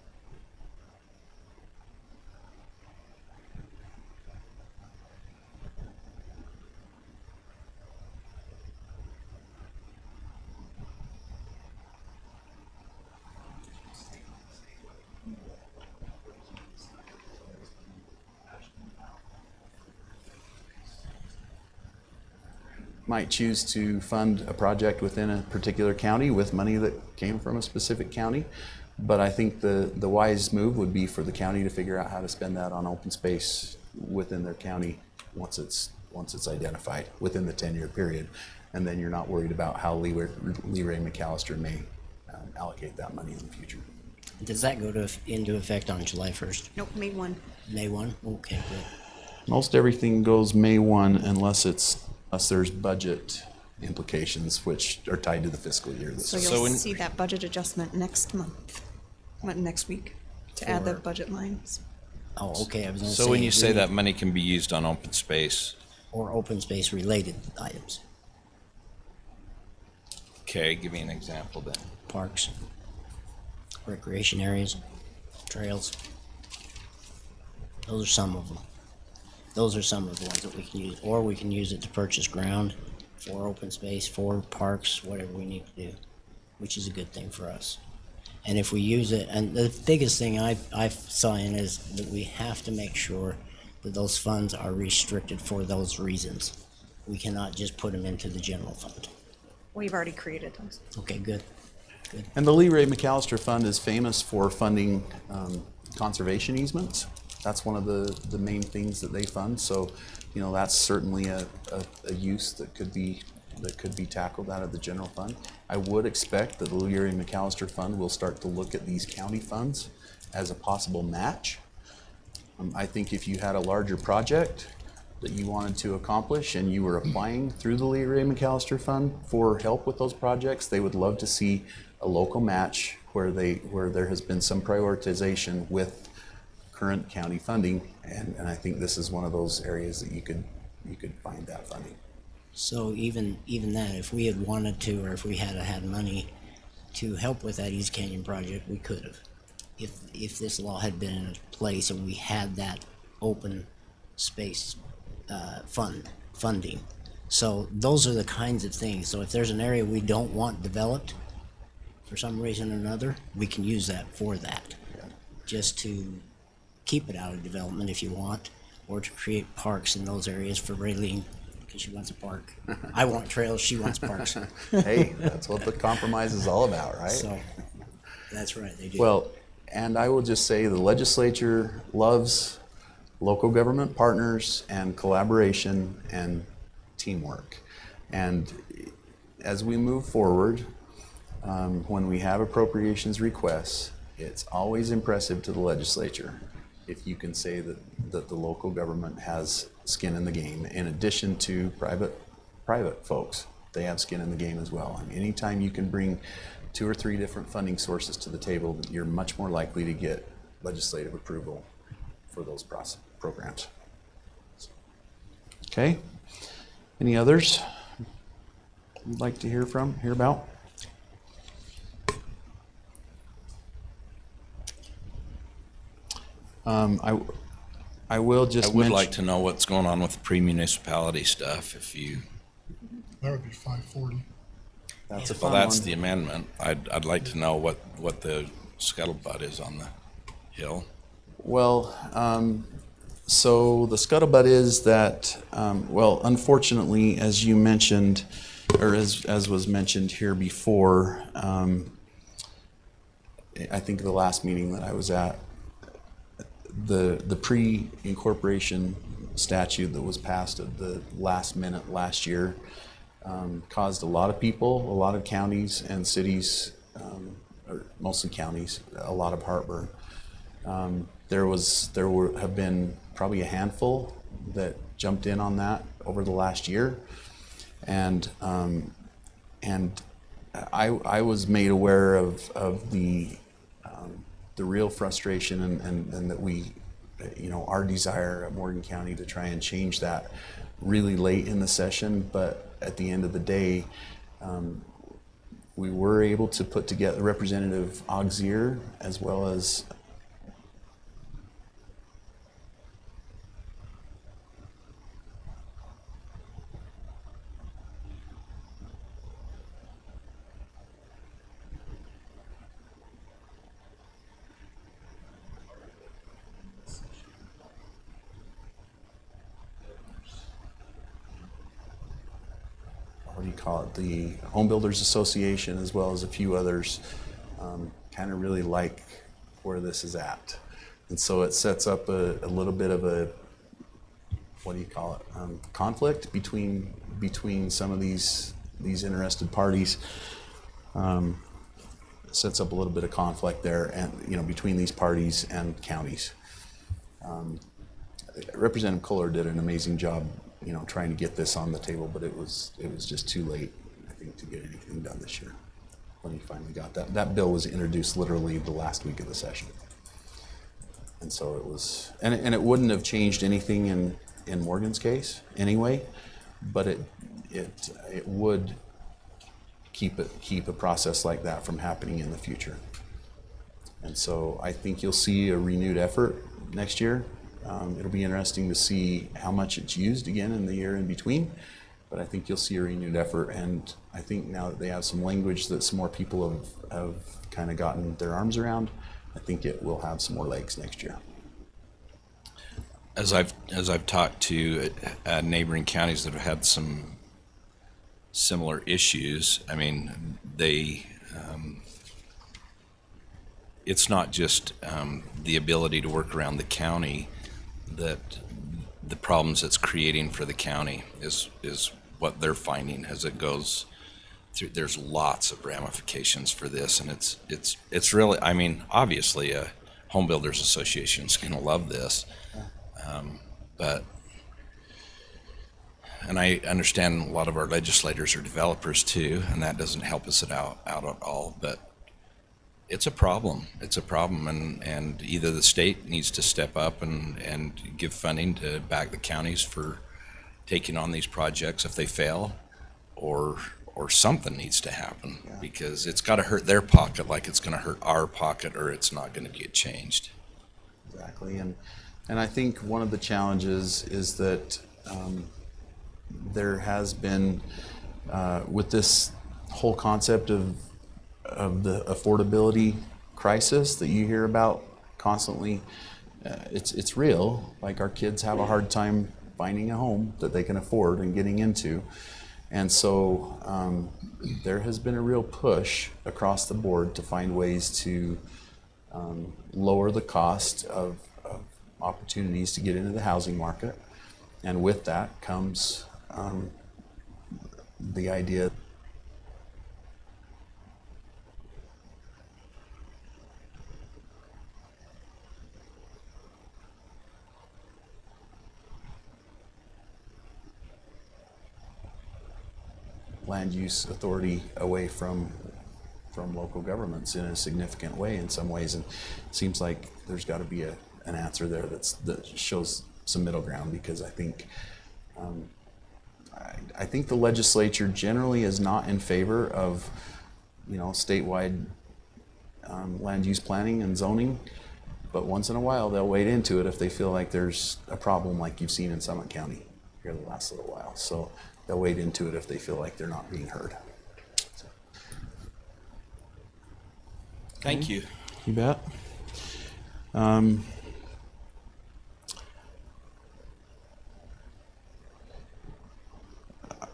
might choose to fund a project within a particular county with money that came from a specific county. But I think the wise move would be for the county to figure out how to spend that on open space within their county once it's once it's identified within the 10-year period. And then you're not worried about how Lee Ray McAllister may allocate that money in the future. Does that go into effect on July 1st? Nope, May 1. May 1? Okay, good. Most everything goes May 1 unless there's budget implications which are tied to the fiscal year. So So you'll in- see that budget adjustment next month, next week, to add the For- budget lines. Oh, okay, I was gonna say. So when you say agree. that money can be used on open space, Or open space related items, okay, give me an example then. parks, recreation areas, trails. Those are some of them. Those are some of the ones that we can use, or we can use it to purchase ground for open space, for parks, whatever we need to do, which is a good thing for us. And if we use it, and the biggest thing I saw in is that we have to make sure that those funds are restricted for those reasons. We cannot just put them into the general fund. We've already created those. Okay, good. Good. And the Lee Ray McAllister Fund is famous for funding conservation easements. That's one of the main things that they fund. So, you know, that's certainly a use that could be tackled out of the general fund. I would expect that the Lee Ray McAllister Fund will start to look at these county funds as a possible match. I think if you had a larger project that you wanted to accomplish and you were applying through the Lee Ray McAllister Fund for help with those projects, they would love to see a local match where there has been some prioritization with current county funding, and I think this is one of those areas that you could find that funding. So even that, if we had wanted to, or if we had money to help with that East Canyon project, we could have. If this law had been in place and we had that open space funding. So those are the kinds of things. So if there's an area we don't want developed for some reason or another, we can use that for that. Just to keep it out of development if you want, or to create parks in those areas for Raylene, because she wants a park. I want trails, she wants parks. Hey, that's what the compromise is all about, right? So, that's right, they do. Well, and I will just say the legislature loves local government partners and collaboration and teamwork. And as we move forward, when we have appropriations requests, it's always impressive to the legislature if you can say that the local government has skin in the game, in addition to private folks. They have skin in the game as well. I mean, anytime you can bring 2 or 3 different funding sources to the table, you're much more likely to get legislative approval for those programs. Okay. Any others you'd like to hear about? I will just I would mention, like to know what's going on with the pre-municipality stuff, if you, That would be 540. that's a well, fun that's one. the amendment. I'd like to know what the scuttlebutt is on the Hill. Well, so the scuttlebutt is that, well, unfortunately, as you mentioned, or as was mentioned here before, I think the last meeting that I was at, the pre-incorporation statute that was passed at the last minute last year caused a lot of people, a lot of counties and cities, or mostly counties, a lot of heartburn. There have been probably a handful that jumped in on that over the last year, and I was made aware of the real frustration and that we, our desire at Morgan County to try and change that really late in the session, but at the end of the day, we were able to put together Representative Auxier as well as what do you call it, the Home Builders Association, as well as a few others, kind of really like where this is at. And so it sets up a little bit of a what do you call it, conflict between some of these interested parties. Sets up a little bit of conflict there, and between these parties and counties. Representative Kohler did an amazing job, trying to get this on the table, but it was just too late, I think, to get anything done this year. When he finally got that, that bill was introduced literally the last week of the session, and so it was, and it wouldn't have changed anything in Morgan's case anyway, but it would keep a process like that from happening in the future. And so I think you'll see a renewed effort next year. It'll be interesting to see how much it's used again in the year in between, but I think you'll see a renewed effort. And I think now that they have some language that some more people have kind of gotten their arms around, I think it will have some more legs next year. As I've talked to neighboring counties that have had some similar issues, I mean, it's not just the ability to work around the county, that the problems it's creating for the county is what they're finding as it goes through. There's lots of ramifications for this, and it's really, I mean, obviously a home builders association is going to love this, but. And I understand a lot of our legislators are developers too, and that doesn't help us out at all. But it's a problem. It's a problem, and either the state needs to step up and give funding to back the counties for taking on these projects if they fail, or something needs to happen, because it's got to hurt their pocket like it's going to hurt our pocket, or it's not going to get changed. Exactly, and I think one of the challenges is that. There has been, with this whole concept of the affordability crisis that you hear about constantly, it's real. Like, our kids have a hard time finding a home that they can afford and getting into. And so there has been a real push across the board to find ways to lower the cost of opportunities to get into the housing market. And with that comes the idea land use authority away from local governments in a significant way in some ways, and it seems like there's got to be an answer there that shows some middle ground, because I think the legislature generally is not in favor of statewide land use planning and zoning, but once in a while they'll wade into it if they feel like there's a problem, like you've seen in Summit County here the last little while. So they'll wade into it if they feel like they're not being heard. So. Thank you. You bet.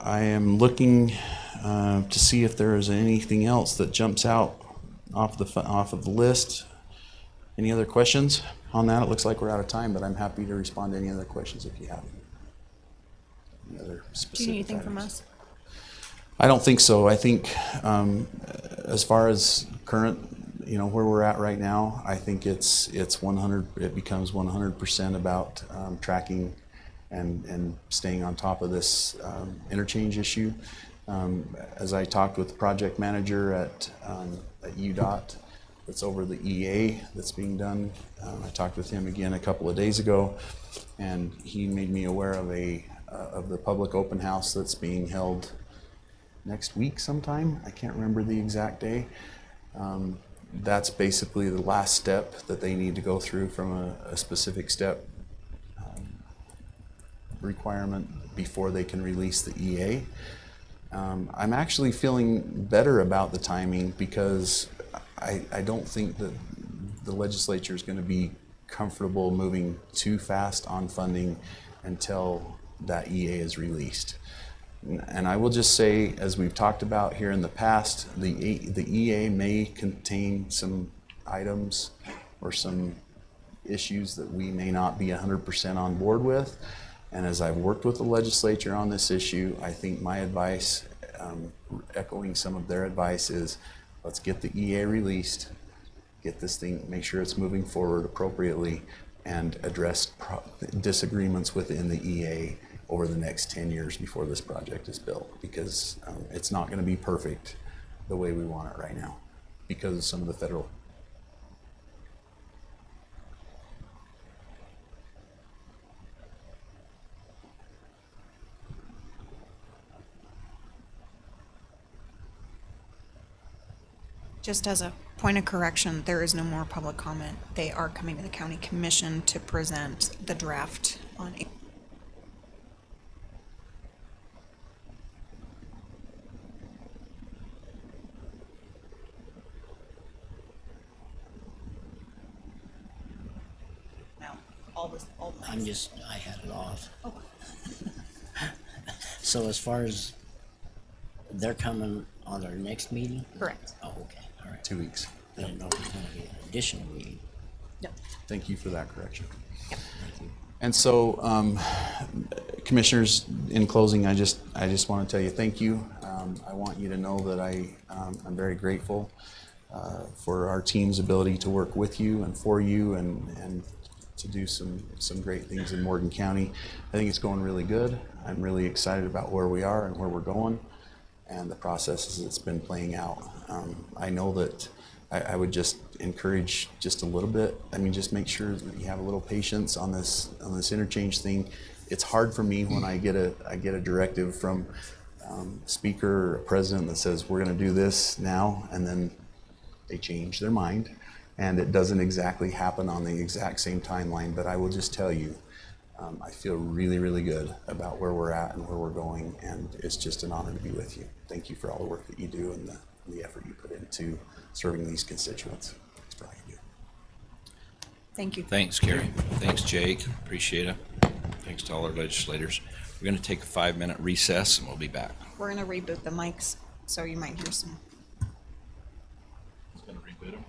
I am looking to see if there is anything else that jumps out off of the list. Any other questions on that? It looks like we're out of time, but I'm happy to respond to any other questions if you have any other specific Do you need anything from items. us? I don't think so. I think as far as current, where we're at right now, I think it's 100. It becomes 100% about tracking and staying on top of this interchange issue. As I talked with the project manager at UDOT, that's over the EA that's being done. I talked with him again a couple of days ago, and he made me aware of the public open house that's being held next week sometime. I can't remember the exact day. That's basically the last step that they need to go through from a specific step requirement before they can release the EA. I'm actually feeling better about the timing, because I don't think that the legislature is going to be comfortable moving too fast on funding until that EA is released. And I will just say, as we've talked about here in the past, the EA may contain some items or some issues that we may not be 100% on board with. And as I've worked with the legislature on this issue, I think my advice, echoing some of their advice, is let's get the EA released, get this thing, make sure it's moving forward appropriately, and address disagreements within the EA over the next 10 years before this project is built, because it's not going to be perfect the way we want it right now because of some of the federal. Just as a point of correction, there is no more public comment. They are coming to the county commission to present the draft on April. Now, all this. I had it off. So as far as they're coming on our next meeting? Correct. Oh, okay, all right. 2 weeks. I didn't know if it was gonna be an additional meeting. Yep. Thank you for that correction. Thank you. And so, commissioners, in closing, I just want to tell you thank you. I want you to know that I'm very grateful for our team's ability to work with you and for you and to do some great things in Morgan County. I think it's going really good. I'm really excited about where we are and where we're going and the processes that's been playing out. I know that I would just encourage just a little bit. I mean, just make sure that you have a little patience on this interchange thing. It's hard for me when I get a directive from speaker or a president that says we're going to do this now, and then they change their mind, and it doesn't exactly happen on the exact same timeline. But I will just tell you, I feel really, really good about where we're at and where we're going, and it's just an honor to be with you. Thank you for all the work that you do and the effort you put into serving these constituents. Thanks for all you do. Thank you. Thanks, Carrie. Thanks, Jake. Appreciate it. Thanks to all our legislators. We're going to take a 5-minute recess and we'll be back. We're gonna reboot the mics, so you might hear some. Going to reboot them.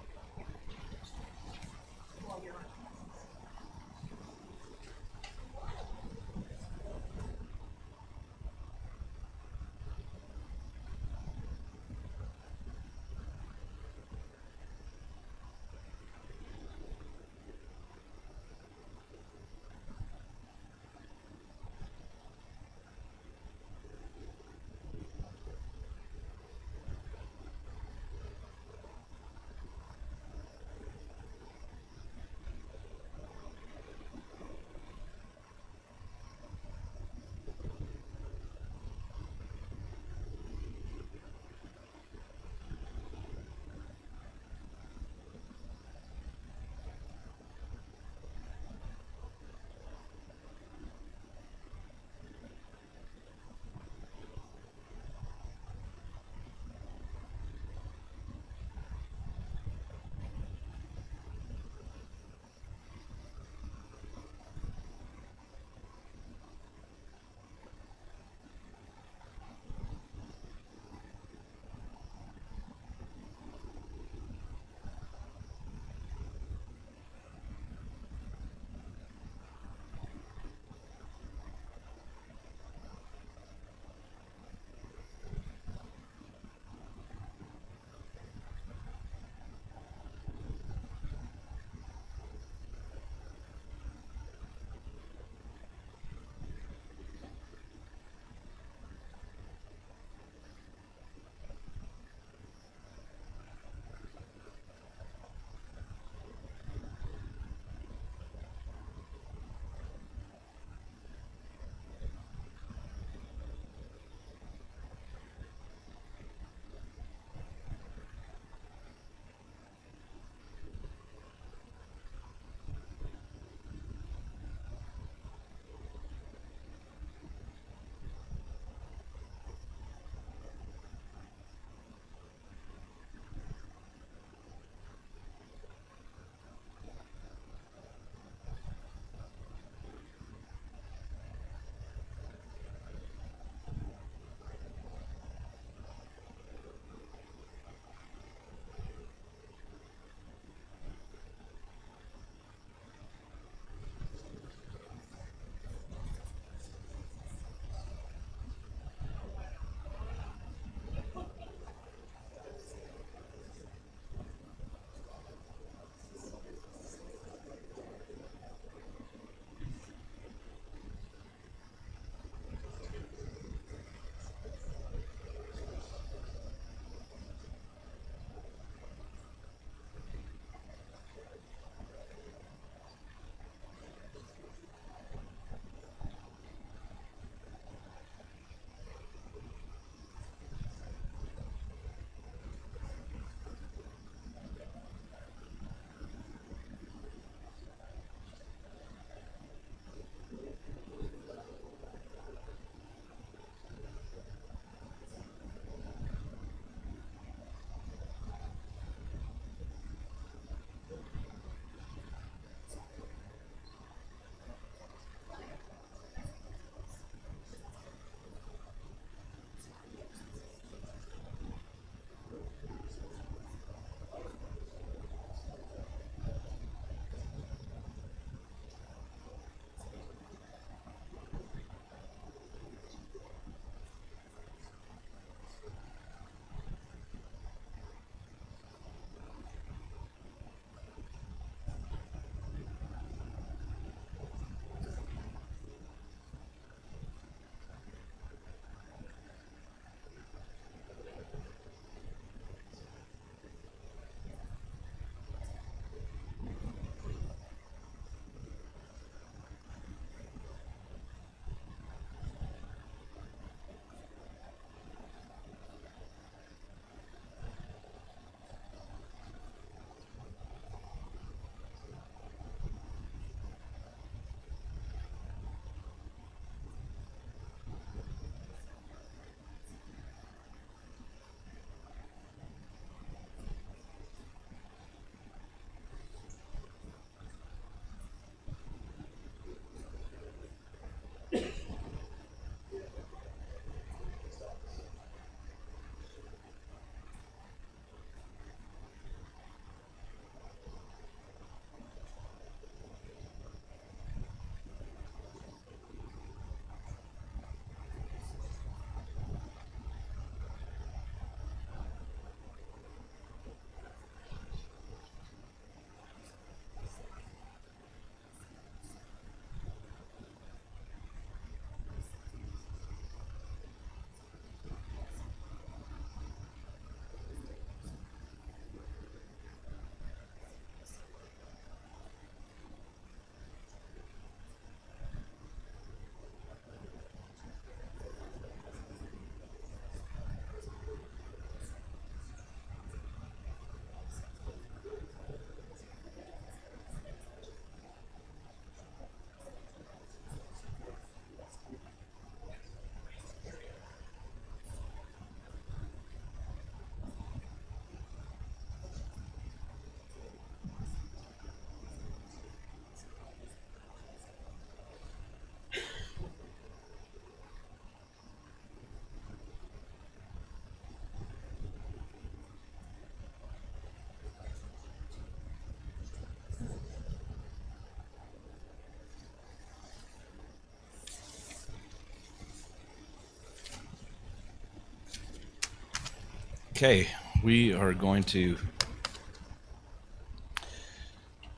Okay, we are going to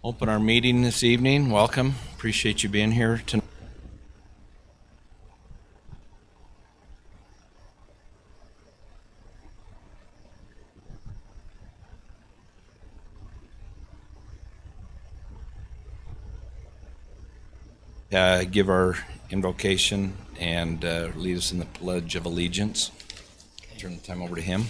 open our meeting this evening. Welcome. Appreciate you being here tonight. Give our invocation and lead us in the Pledge of Allegiance. Turn the time over to him.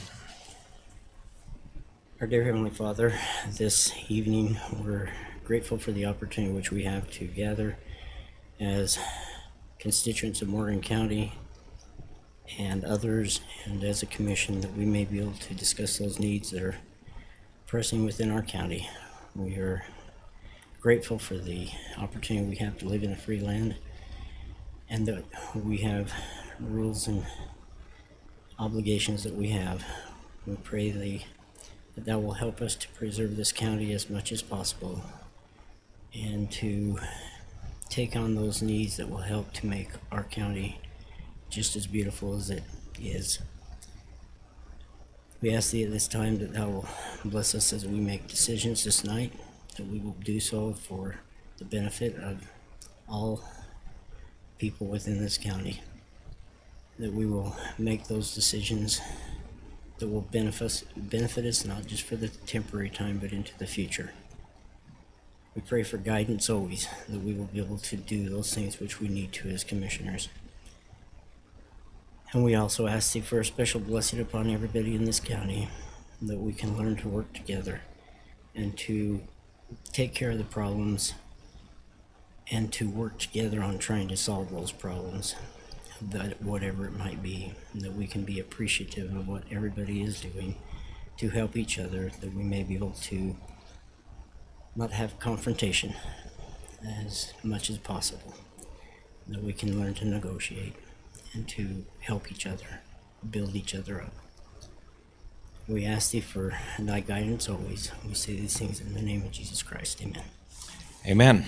Our dear Heavenly Father, this evening we're grateful for the opportunity which we have to gather as constituents of Morgan County and others, and as a commission, that we may be able to discuss those needs that are pressing within our county. We are grateful for the opportunity we have to live in a free land, and that we have rules and obligations that we have. We pray that will help us to preserve this county as much as possible, and to take on those needs that will help to make our county just as beautiful as it is. We ask thee at this time that thou will bless us as we make decisions this night, that we will do so for the benefit of all people within this county, that we will make those decisions that will benefit us not just for the temporary time but into the future. We pray for guidance always, that we will be able to do those things which we need to as commissioners. And we also ask thee for a special blessing upon everybody in this county, that we can learn to work together and to take care of the problems and to work together on trying to solve those problems, that whatever it might be, that we can be appreciative of what everybody is doing to help each other, that we may be able to not have confrontation as much as possible, that we can learn to negotiate and to help each other, build each other up. We ask thee for thy guidance always. We say these things in the name of Jesus Christ. Amen. Amen.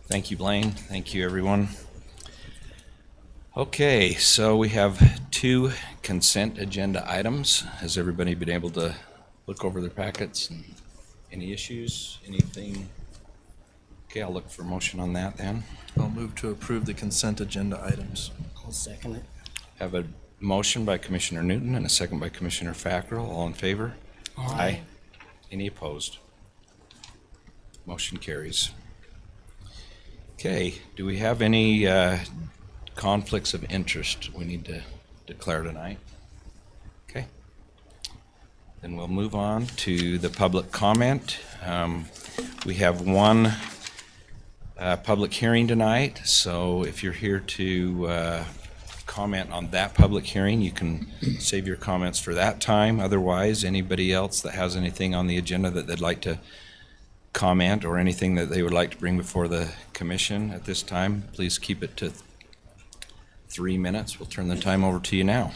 Thank you, Blaine. Thank you, everyone. Okay, so we have 2 consent agenda items. Has everybody been able to look over their packets? Any issues? Anything? Okay, I'll look for motion on that then. I'll move to approve the consent agenda items. I'll second it. Have a motion by Commissioner Newton and a second by Commissioner Fackrell. All in favor? Aye. Any opposed? Motion carries. Okay, do we have any conflicts of interest we need to declare tonight? Okay. Then we'll move on to the public comment. We have one public hearing tonight, so if you're here to comment on that public hearing, you can save your comments for that time. Otherwise, anybody else that has anything on the agenda that they'd like to comment or anything that they would like to bring before the commission at this time, please keep it to 3 minutes. We'll turn the time over to you now.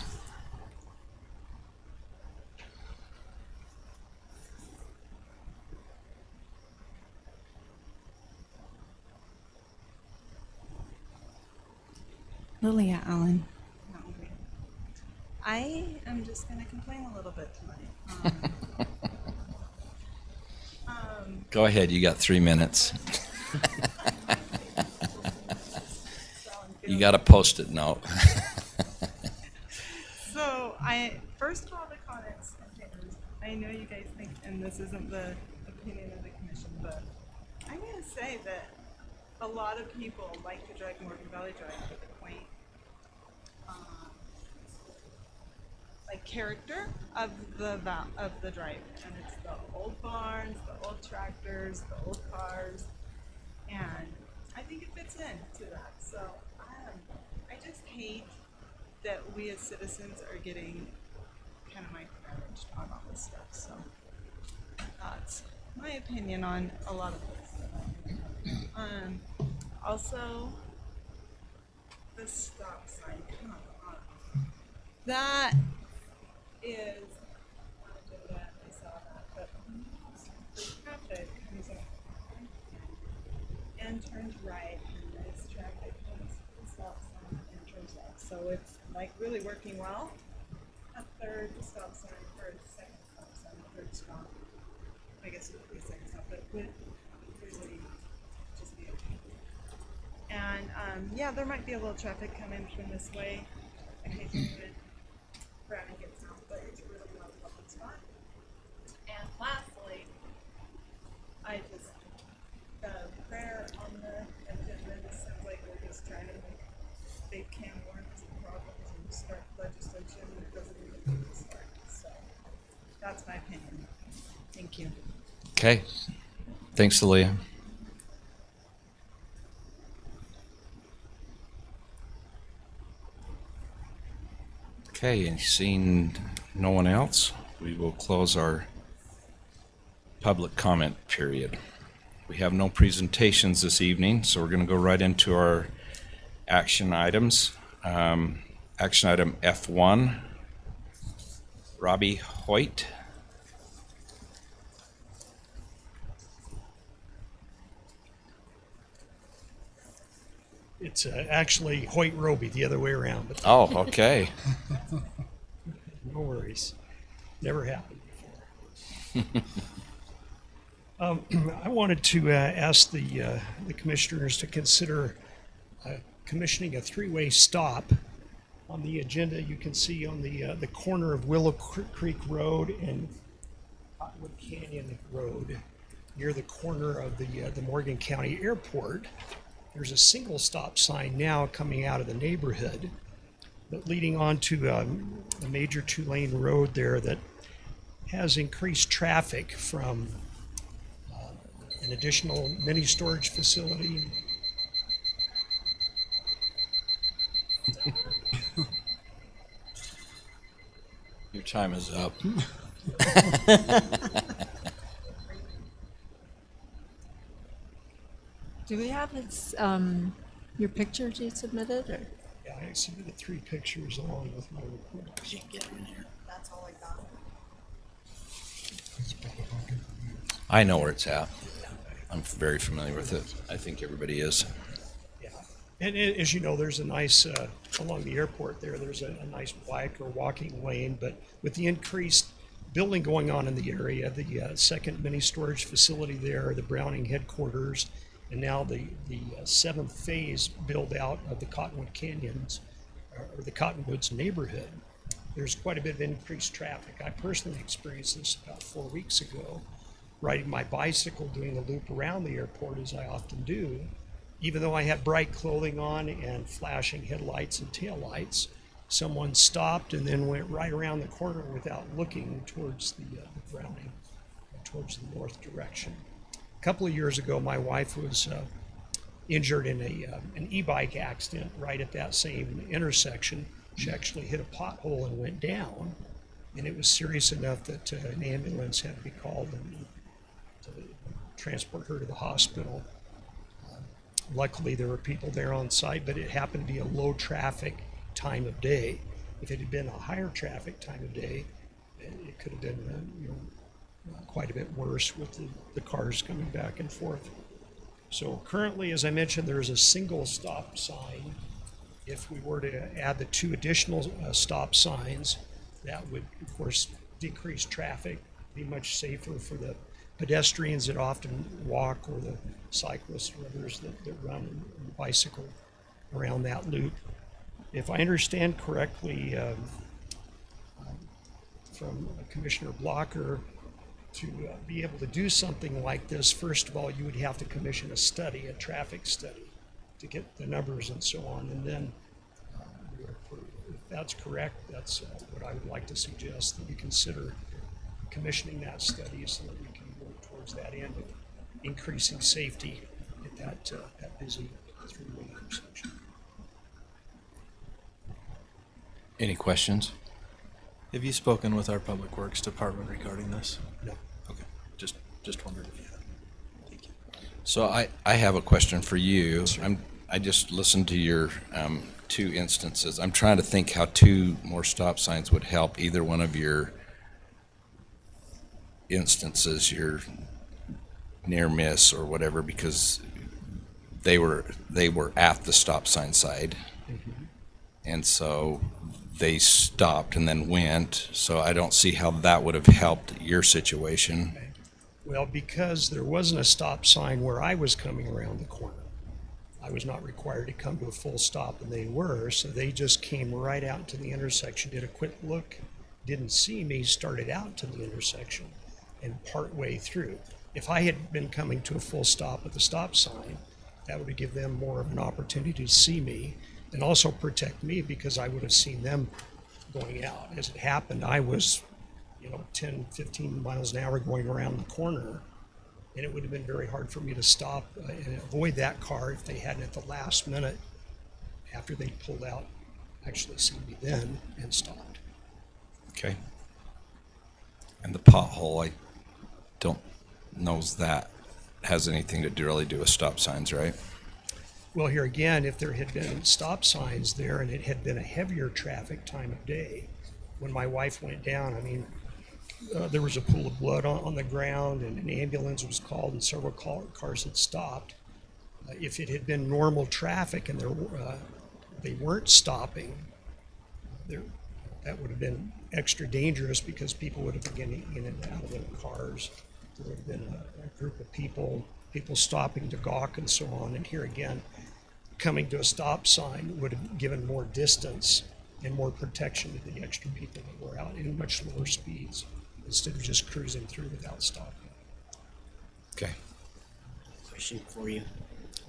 Lilia Allen. I am just going to complain a little bit tonight. Go ahead, you got 3 minutes. You got a Post-it note. So, first of all, the comments, I know you guys think, and this isn't the opinion of the commission, but I'm going to say that a lot of people like to drive Morgan Valley Drive for the quaint, character of the drive, and it's the old barns, the old tractors, the old cars, and I think it fits into that. So I just hate that we as citizens are getting kind of micromanaged on all this stuff. So that's my opinion on a lot of this. Also, the stop sign. Come on. That is. I saw that, but the traffic comes up and turns right, and this traffic comes to the stop sign and turns left. So it's like really working well. A third stop sign or a second stop sign, a third stop. I guess it would be a second stop, but it would really just be okay. And yeah, there might be a little traffic coming from this way occasionally when Browning gets out, but it's a really well public spot. And lastly, I just prayer on the agenda. This sounds like we're just trying to make big can worms and problems and start legislation that doesn't even need to start. So that's my opinion. Thank you. Okay. Thanks, Aaliyah. Okay, and seeing no one else, we will close our public comment period. We have no presentations this evening, so we're going to go right into our action items. Action item F1, Robbie Hoyt. It's actually Hoyt Roby, the other way around, but Oh, okay. no worries. Never happened before. I wanted to ask the commissioners to consider commissioning a three-way stop on the agenda. You can see on the corner of Willow Creek Road and Cottonwood Canyon Road, near the corner of the Morgan County Airport. There's a single stop sign now coming out of the neighborhood, but leading onto a major two-lane road there that has increased traffic from an additional mini storage facility. Your time is up. Do we have his, your pictures you submitted, or? Yeah, I submitted 3 pictures along with my report. That's all I got. I know where it's at. I'm very familiar with it. I think everybody is. Yeah, and as you know, there's a nice, along the airport there's a nice bike or walking lane, but with the increased building going on in the area, the second mini storage facility there, the Browning headquarters, and now the 7th phase build out of the Cottonwood Canyons, or the Cottonwoods neighborhood, there's quite a bit of increased traffic. I personally experienced this about 4 weeks ago, riding my bicycle doing the loop around the airport, as I often do. Even though I had bright clothing on and flashing headlights and taillights, someone stopped and then went right around the corner without looking towards the Browning, towards the north direction. A couple of years ago, my wife was injured in an e-bike accident right at that same intersection. She actually hit a pothole and went down, and it was serious enough that an ambulance had to be called and to transport her to the hospital. Luckily, there were people there on site, but it happened to be a low traffic time of day. If it had been a higher traffic time of day, it could have been quite a bit worse with the cars coming back and forth. So currently, as I mentioned, there is a single stop sign. If we were to add the 2 additional stop signs, that would, of course, decrease traffic, be much safer for the pedestrians that often walk, or the cyclists or others that run and bicycle around that loop. If I understand correctly from Commissioner Blocker, to be able to do something like this, first of all, you would have to commission a study, a traffic study, to get the numbers and so on. And then, if that's correct, that's what I would like to suggest, that you consider commissioning that study so that we can work towards that end of increasing safety at that busy three-way intersection. Any questions? Have you spoken with our Public Works Department regarding this? No. Okay, just just wondered if you had. Thank you. So I have a question for you. I just listened to your 2 instances. I'm trying to think how 2 more stop signs would help either one of your instances, your near miss or whatever, because they were at the stop sign side, and so they stopped and then went. So I don't see how that would have helped your situation. Well, because there wasn't a stop sign where I was coming around the corner. I was not required to come to a full stop, and they were, so they just came right out to the intersection, did a quick look, didn't see me, started out to the intersection, and partway through. If I had been coming to a full stop at the stop sign, that would have given them more of an opportunity to see me and also protect me, because I would have seen them going out. As it happened, I was, 10, 15 miles an hour going around the corner, and it would have been very hard for me to stop and avoid that car if they hadn't at the last minute, after they pulled out, actually seen me then and stopped. Okay. And the pothole, I don't know if that has anything to really do with stop signs, right? Well, here again, if there had been stop signs there and it had been a heavier traffic time of day, when my wife went down, there was a pool of blood on the ground, and an ambulance was called, and several cars had stopped. If it had been normal traffic and they weren't stopping, that would have been extra dangerous, because people would have been getting in and out of their cars. There would have been a group of people stopping to gawk and so on. And here again, coming to a stop sign would have given more distance and more protection to the extra people that were out in much lower speeds, instead of just cruising through without stopping. Okay. Question for you.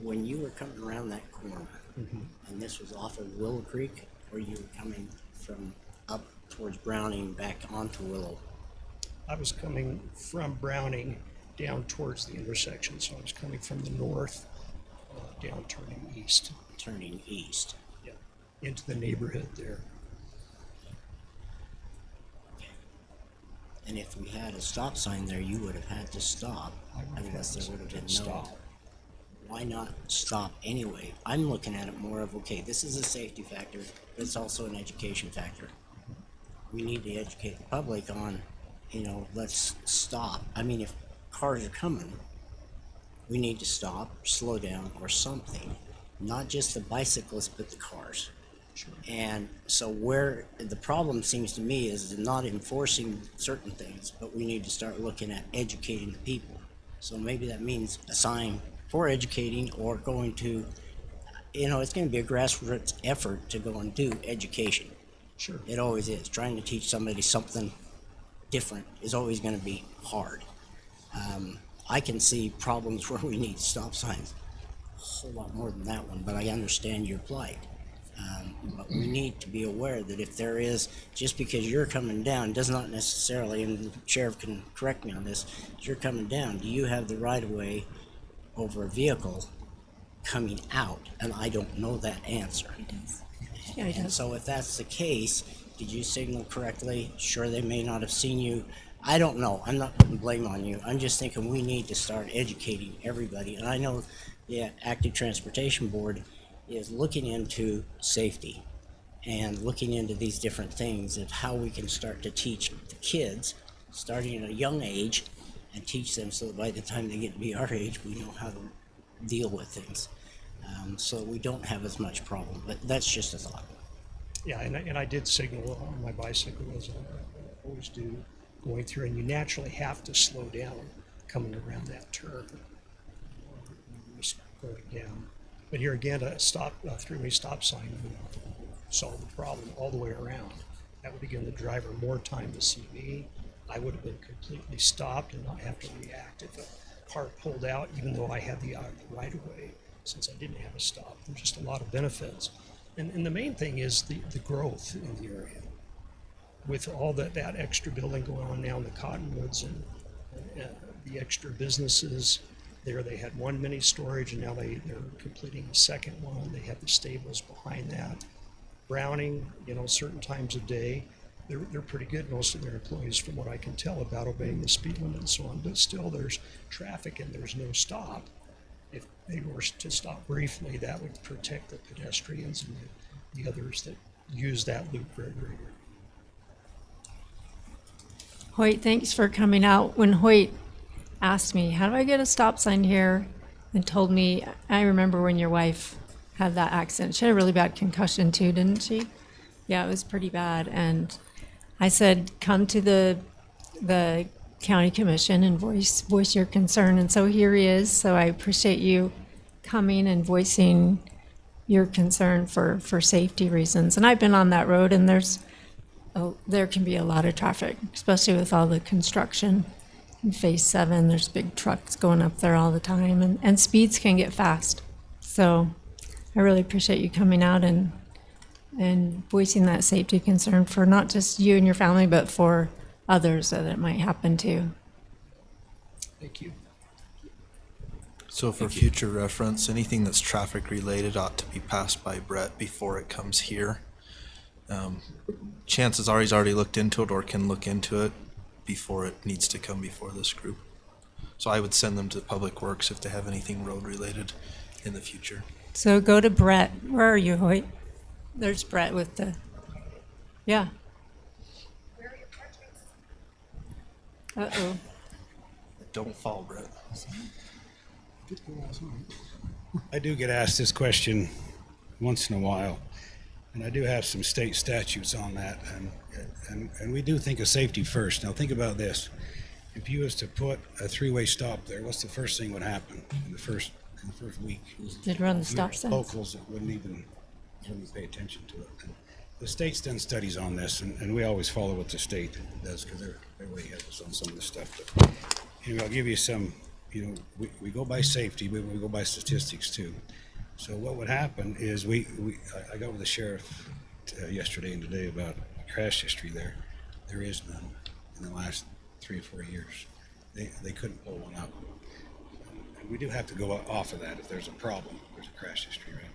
When you were coming around that corner, and this was off of Willow Creek, or you were coming from up towards Browning back onto Willow? I was coming from Browning down towards the intersection, so I was coming from the north, down turning east. Turning east. Yeah, into the neighborhood there. And if we had a stop sign there, you would have had to stop, unless there would have been no. Stop. Why not stop anyway? I'm looking at it more of, okay, this is a safety factor, but it's also an education factor. We need to educate the public on, let's stop. If cars are coming, we need to stop, slow down, or something. Not just the bicyclists, but the cars. Sure. And so where the problem seems to me is not enforcing certain things, but we need to start looking at educating the people. So maybe that means a sign for educating, or going to, it's going to be a grassroots effort to go and do education. Sure. It always is. Trying to teach somebody something different is always going to be hard. I can see problems where we need stop signs a whole lot more than that one, but I understand your plight. But we need to be aware that if there is, just because you're coming down does not necessarily, and the sheriff can correct me on this, if you're coming down, do you have the right of way over a vehicle coming out? And I don't know that answer. Yeah, he And does. so if that's the case, did you signal correctly? Sure, they may not have seen you. I don't know. I'm not putting blame on you. I'm just thinking we need to start educating everybody. And I know the Active Transportation Board is looking into safety and looking into these different things of how we can start to teach the kids, starting at a young age, and teach them so that by the time they get to be our age, we know how to deal with things. So we don't have as much problem. But that's just a thought. Yeah, and I did signal on my bicycle, as I always do, going through, and you naturally have to slow down coming around that turn. Just going down. But here again, a three-way stop sign would solve the problem all the way around. That would have given the driver more time to see me. I would have been completely stopped and not have to react if a car pulled out, even though I had the right of way, since I didn't have a stop. There's just a lot of benefits. And the main thing is the growth in the area. With all that extra building going on now in the Cottonwoods and the extra businesses there, they had one mini storage, and now they're completing the second one. They have the stables behind that. Browning, certain times of day, they're pretty good, most of their employees, from what I can tell, about obeying the speed limit and so on, but still there's traffic and there's no stop. If they were to stop briefly, that would protect the pedestrians and the others that use that loop very regularly. Hoyt, thanks for coming out. When Hoyt asked me, how do I get a stop sign here? And told me, I remember when your wife had that accident. She had a really bad concussion too, didn't she? Yeah, it was pretty bad. And I said, come to the county commission and voice your concern. And so here he is. So I appreciate you coming and voicing your concern for safety reasons. And I've been on that road, and there can be a lot of traffic, especially with all the construction. In Phase 7, there's big trucks going up there all the time, and speeds can get fast. So I really appreciate you coming out and voicing that safety concern for not just you and your family, but for others that it might happen to. Thank you. So for future reference, anything that's traffic related ought to be passed by Brett before it comes here. Chances are he's already looked into it or can look into it before it needs to come before this group. So I would send them to Public Works if they have anything road related in the future. So go to Brett. Where are you, Hoyt? There's Brett with the, yeah. Uh-oh. Don't fall, Brett. I do get asked this question once in a while, and I do have some state statutes on that, and we do think of safety first. Now think about this. If you was to put a three-way stop there, what's the first thing would happen in the first week? Did run the stop signs. Locals that wouldn't pay attention to it. And the state's done studies on this, and we always follow what the state does because they're way ahead of us on some of this stuff. But anyway, I'll give you some. We go by safety, but we go by statistics too. So what would happen is I got with the sheriff yesterday and today about crash history there. There is none in the last 3 or 4 years. They couldn't pull one up. And we do have to go off of that if there's a problem. There's a crash history, right?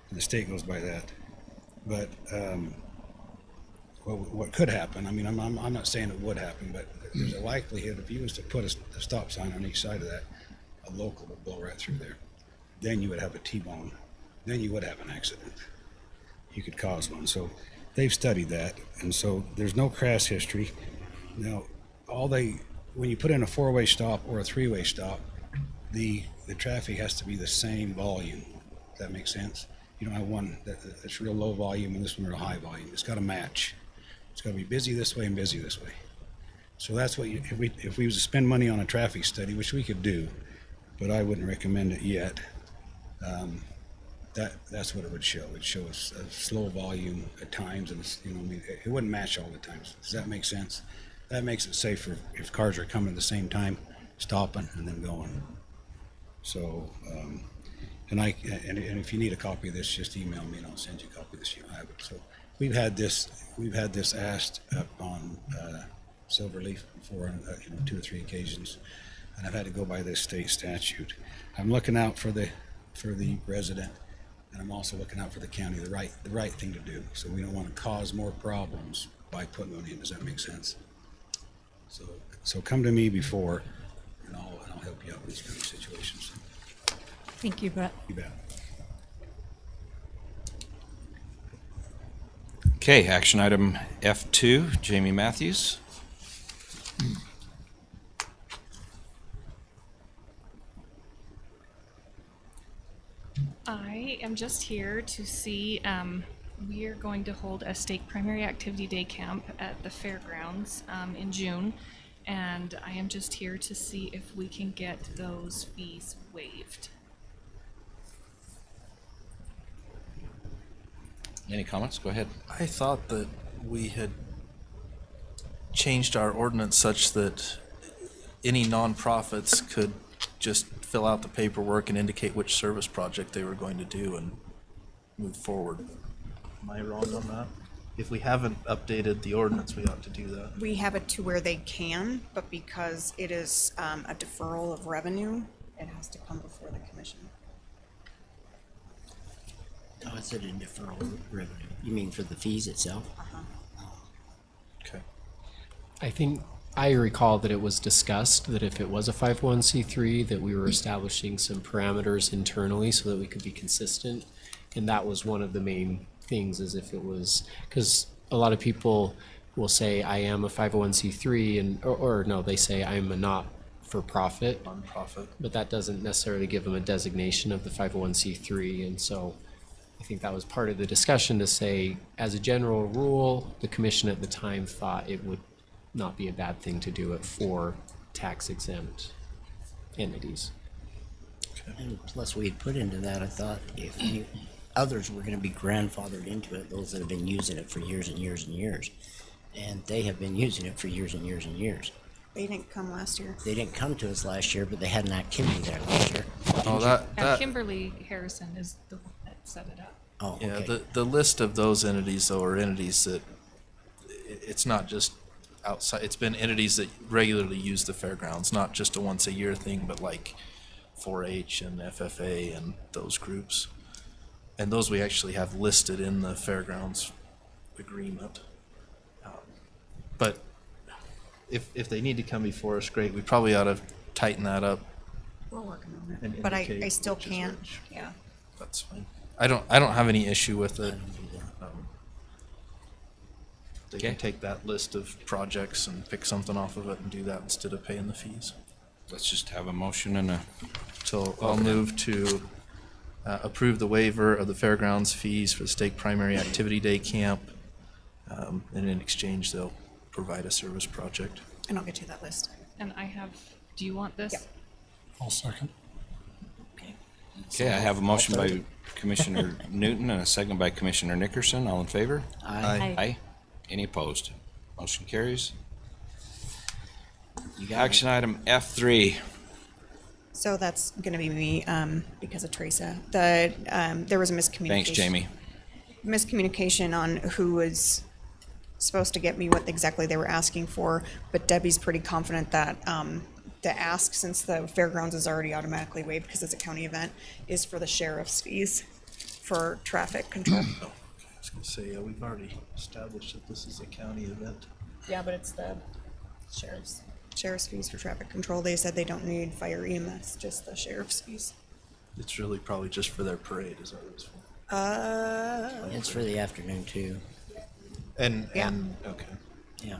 And the state goes by that. But what could happen, I mean, I'm not saying it would happen, but there's a likelihood if you was to put a stop sign on each side of that, a local would blow right through there. Then you would have a T-bone. Then you would have an accident. You could cause one. So they've studied that, and so there's no crash history. Now, when you put in a 4-way stop or a 3-way stop, the traffic has to be the same volume. Does that make sense? You don't have one that's real low volume and this one real high volume. It's got to match. It's got to be busy this way and busy this way. So that's what if we was to spend money on a traffic study, which we could do, but I wouldn't recommend it yet. That's what it would show. It would show a slow volume at times, and it wouldn't match all the times. Does that make sense? That makes it safer if cars are coming at the same time, stopping and then going. So, and if you need a copy of this, just email me and I'll send you a copy of this. You have it. So we've had this asked up on Silverleaf before on 2 or 3 occasions, and I've had to go by this state statute. I'm looking out for the resident, and I'm also looking out for the county, the right thing to do. So we don't want to cause more problems by putting one in. Does that make sense? So come to me before, and I'll help you out with these kind of situations. Thank you, Brett. You bet. Okay, action item F2, Jamie Matthews. I am just here to see, we are going to hold a state primary activity day camp at the fairgrounds in June. And I am just here to see if we can get those fees waived. Any comments? Go ahead. I thought that we had changed our ordinance such that any nonprofits could just fill out the paperwork and indicate which service project they were going to do and move forward. Am I wrong on that? If we haven't updated the ordinance, we ought to do that. We have it to where they can, but because it is a deferral of revenue, it has to come before the commission. Oh, is it a deferral revenue? You mean for the fees itself? Uh-huh. Okay. I think I recall that it was discussed that if it was a 501c3, that we were establishing some parameters internally so that we could be consistent. And that was one of the main things, is if it was, because a lot of people will say, I am a 501c3, and or no, they say I'm a not-for-profit, Nonprofit. but that doesn't necessarily give them a designation of the 501c3. And so I think that was part of the discussion, to say, as a general rule, the commission at the time thought it would not be a bad thing to do it for tax exempt entities. And plus, we had put into that, I thought, if any others were going to be grandfathered into it, those that have been using it for years and years and years. And they have been using it for years and years and years. They didn't come last year. They didn't come to us last year, but they had an activity there last year. Oh, And that Kimberly Harrison is the one that set it up. Oh, yeah. okay. The list of those entities, though, are entities that it's not just outside. It's been entities that regularly use the fairgrounds, not just a once a year thing, but like 4-H and FFA and those groups. And those we actually have listed in the fairgrounds agreement. But if they need to come before us, great. We probably ought to tighten that up. We're working on And it. But I indicate still which is can't, which. yeah. That's fine. I don't have any issue with it. They can Okay. take that list of projects and pick something off of it and do that instead of paying the fees. Let's just have a motion and a, So I'll move to approve the waiver of the fairgrounds fees for the Stake Primary Activity Day Camp. And in exchange, they'll provide a service project. And I'll get you that list. And I have, do you want this? Yep. I'll second. okay, I have a motion by Commissioner Newton and a second by Commissioner Nickerson. All in favor? Aye. Aye. Any opposed? Motion carries. You got Action item F3. So that's gonna be me, because of Teresa. There was a miscommunication. Thanks, Jamie. Miscommunication on who was supposed to get me what exactly they were asking for, but Debbie's pretty confident that, the ask, since the fairgrounds is already automatically waived because it's a county event, is for the sheriff's fees for traffic control. I was gonna say, yeah, we've already established that this is a county event. Yeah, but it's the sheriff's fees for traffic control. They said they don't need fire EMS, just the sheriff's fees. It's really probably just for their parade, is that what it's for? It's for the afternoon too. And, Yeah. okay. Yeah.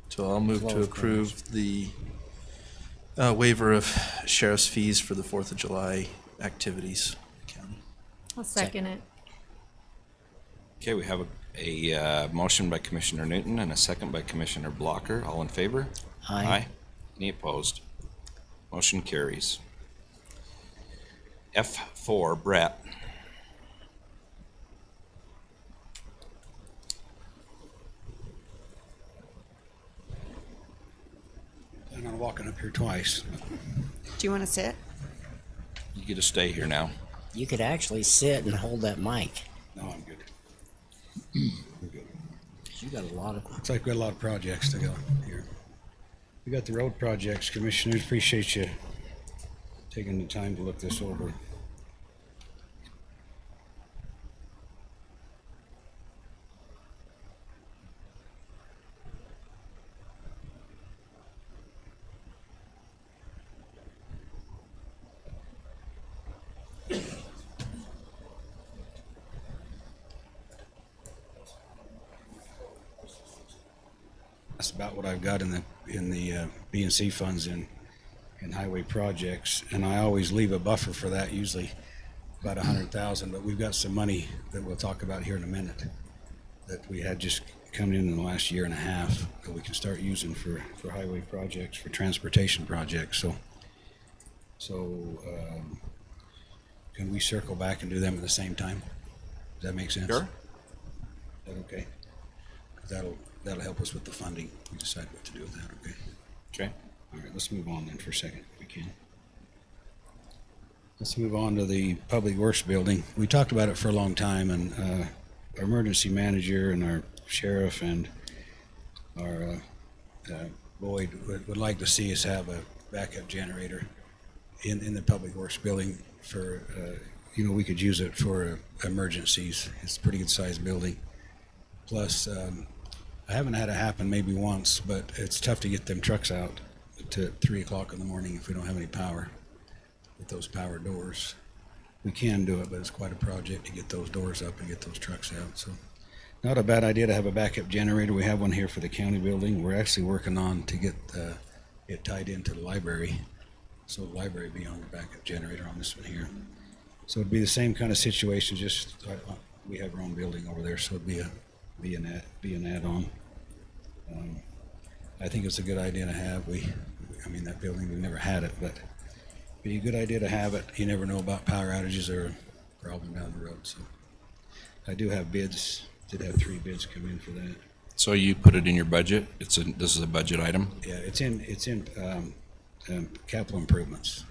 So I'll move to Flow of approve the waiver of sheriff's fees for the 4th of July activities in the county. I'll second it. Okay, we have a motion by Commissioner Newton and a second by Commissioner Blocker. All in favor? Aye. Any opposed? Motion carries. F4, Brett. I'm not walking up here twice. Do you want to sit? You get to stay here now. You could actually sit and hold that mic. No, I'm good. I'm good. You got a lot of. Looks like we got a lot of projects to go here. We got the road projects, commissioners. Appreciate you taking the time to look this over. That's about what I've got in the B&C funds in highway projects, and I always leave a buffer for that, usually about 100,000. But we've got some money that we'll talk about here in a minute that we had just come in the last year and a half that we can start using for highway projects, for transportation projects. So can we circle back and do them at the same time? Does that make sense? Sure. Is that okay? 'Cause that'll help us with the funding. We decide what to do with that, okay? Okay. All right, let's move on then for a second, if we can. Let's move on to the Public Works Building. We talked about it for a long time, and our emergency manager and our sheriff and our Boyd would like to see us have a backup generator in the Public Works Building for, we could use it for emergencies. It's a pretty good sized building. Plus, I haven't had it happen maybe once, but it's tough to get them trucks out to 3 o'clock in the morning if we don't have any power with those power doors. We can do it, but it's quite a project to get those doors up and get those trucks out. So not a bad idea to have a backup generator. We have one here for the county building. We're actually working on to get it tied into the library. So the library be on the backup generator on this one here. So it'd be the same kind of situation, just we have our own building over there, so it'd be an add-on. I think it's a good idea to have. I mean, that building, we've never had it, but it'd be a good idea to have it. You never know about power outages or a problem down the road. So I do have bids. Did have 3 bids come in for that. So you put it in your budget? This is a budget item? Yeah, it's in capital improvements.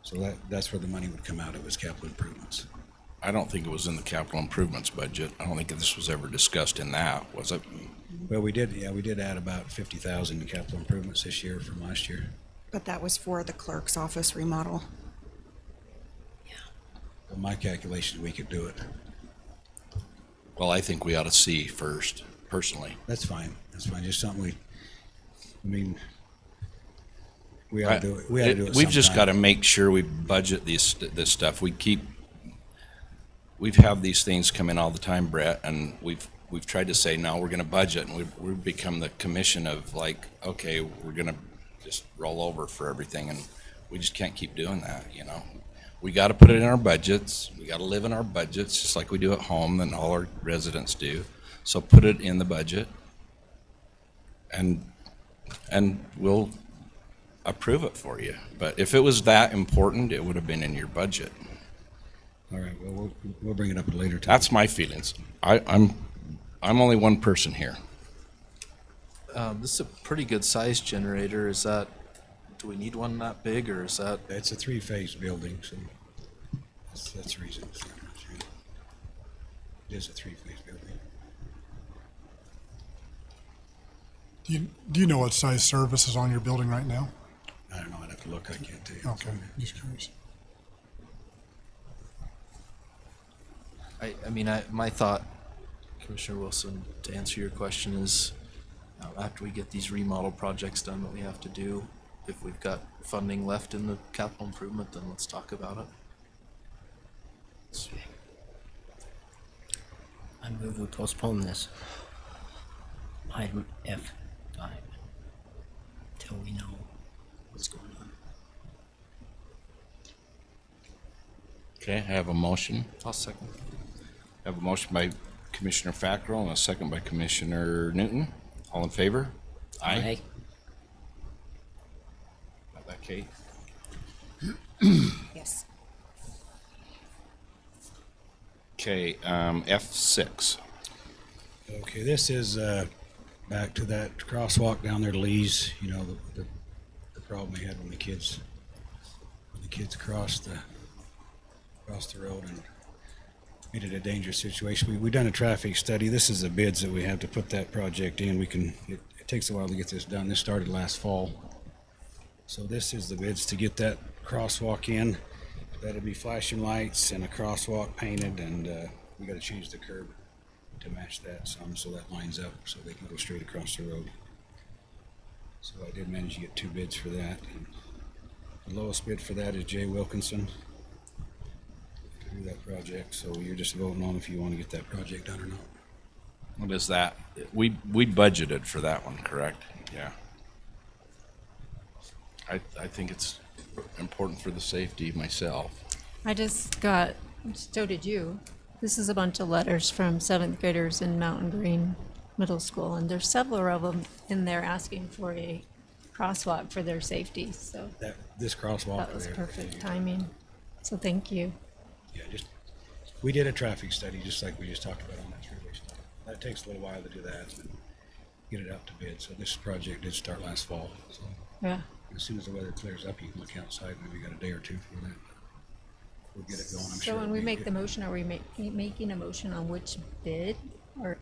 So that's where the money would come out of, is capital improvements. I don't think it was in the capital improvements budget. I don't think this was ever discussed in that, was it? Well, we did add about 50,000 in capital improvements this year from last year. But that was for the clerk's office remodel. But my calculation, we could do it. Well, I think we ought to see first, personally. That's fine. That's fine. Just something we ought to do it. We ought to do it We've just sometime. got to make sure we budget this stuff. We've had these things come in all the time, Brett, and we've tried to say, no, we're going to budget, and we've become the commission of like, okay, we're going to just roll over for everything, and we just can't keep doing that, you know. We got to put it in our budgets. We got to live in our budgets just like we do at home and all our residents do. So put it in the budget, and we'll approve it for you. But if it was that important, it would have been in your budget. All right. Well, we'll bring it up at a later time. That's my feelings. I'm only one person here. This is a pretty good sized generator. Do we need one that big, or is that? It's a 3-phase building, so that's the reason. It is a 3-phase building. Do you know what size service is on your building right now? I don't know. I'd have to look. I can't tell you. Okay, just curious. I mean, my thought, Commissioner Wilson, to answer your question is, after we get these remodel projects done that we have to do, if we've got funding left in the capital improvement, then let's talk about it. I move we postpone this item F5 till we know what's going on. Okay, I have a motion. I'll second. I have a motion by Commissioner Fackrell and a second by Commissioner Newton. All in favor? Aye. Got that, Kate? Yes. Okay, F6. Okay, this is back to that crosswalk down there to Lee's. You know, the problem we had when the kids crossed the road and made it a dangerous situation. We've done a traffic study. This is the bids that we have to put that project in. It takes a while to get this done. This started last fall. So this is the bids to get that crosswalk in. That'll be flashing lights and a crosswalk painted, and we got to change the curb to match that some, so that lines up so they can go straight across the road. So I did manage to get 2 bids for that. And the lowest bid for that is Jay Wilkinson to do that project. So you're just voting on if you want to get that project done or not. What is that? We budgeted for that one, correct? Yeah. I think it's important for the safety myself. I just got, so did you. This is a bunch of letters from 7th graders in Mountain Green Middle School, and there's several of them in there asking for a crosswalk for their safety, so This crosswalk that was there, perfect timing. So thank you. Yeah, we did a traffic study just like we just talked about on that 3-way stop. That takes a little while to do that and get it out to bid. So this project did start last fall. So Yeah. as soon as the weather clears up, you can look outside. Maybe got a day or 2 for that. We'll get it going. I'm sure. So when it'll we be make good. the motion, are we making a motion on which bid, or?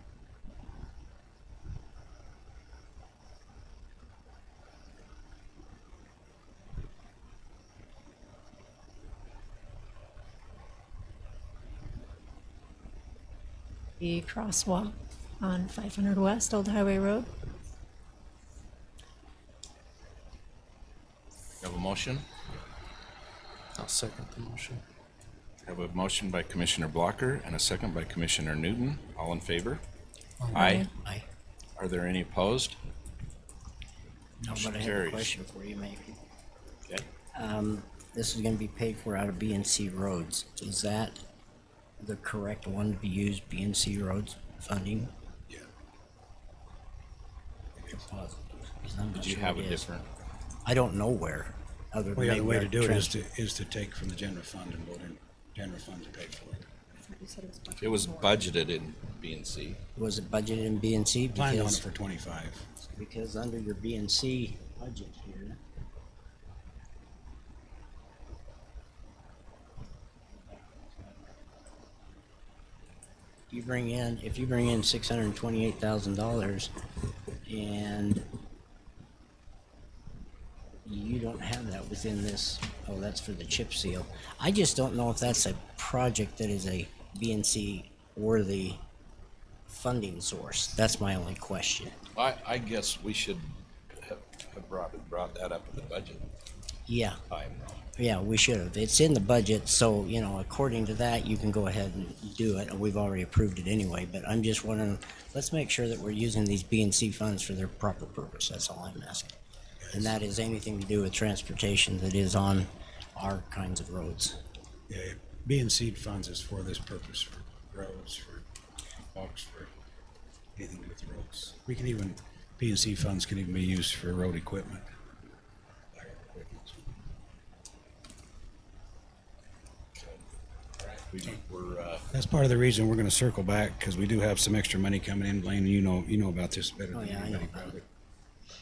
The crosswalk. on 500 West Old Highway Road. You have a motion? I'll second the motion. Have a motion by Commissioner Blocker and a second by Commissioner Newton. All in favor? Aye. I, Are there any opposed? no, Motion but I have a carries. question for you, maybe. Okay. This is gonna be paid for out of BNC roads. Is that the correct one to be used, BNC roads funding? Yeah. You're positive? 'Cause I'm not Did you sure have it a is. different? I don't know where, other than Well, yeah, the maybe way our to do it trans- is to take from the general fund and vote in general fund to pay for it. It was budgeted in B and C. Was it budgeted in BNC? Planned on it Because, for 25. because under your BNC budget here, if you bring in $628,000 and you don't have that within this, oh, that's for the chip seal. I just don't know if that's a project that is a BNC worthy funding source. That's my only question. I guess we should have brought that up in the budget Yeah, time. yeah, we should have. It's in the budget, so, you know, according to that, you can go ahead and do it. We've already approved it anyway, but I'm just wondering, let's make sure that we're using these BNC funds for their proper purpose. That's all I'm asking. And that is anything to do with transportation that is on our kinds of roads. Yeah, B and C funds is for this purpose, for roads, for walks, for anything to do with roads. We can even, B and C funds can even be used for road equipment. That's part of the reason we're gonna circle back, because we do have some extra money coming in. Blaine, you know about this better Oh, than yeah, I know anybody about probably.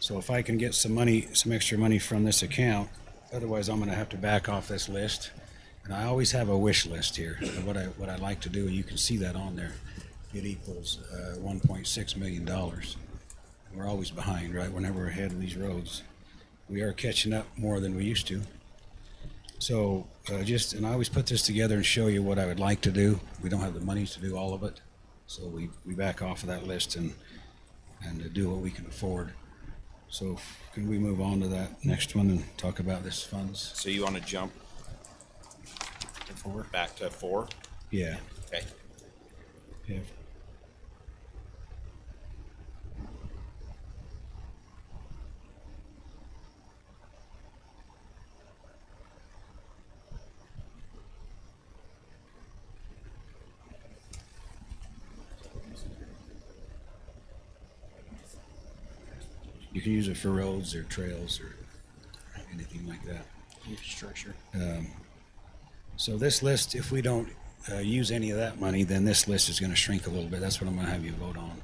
So if I can get some money, some extra money from this account, otherwise I'm gonna have to back off this list. And I always have a wish list here, of what I like to do, and you can see that on there. It equals $1.6 million. We're always behind, right? We're never ahead of these roads. We are catching up more than we used to. So and I always put this together and show you what I would like to do. We don't have the money to do all of it, so we back off of that list and do what we can afford. So can we move on to that next one and talk about this funds? So you want to jump back to 4? Yeah. Okay. Yeah. You can use it for roads or trails or anything like that. Infrastructure. So this list, if we don't use any of that money, then this list is going to shrink a little bit. That's what I'm going to have you vote on,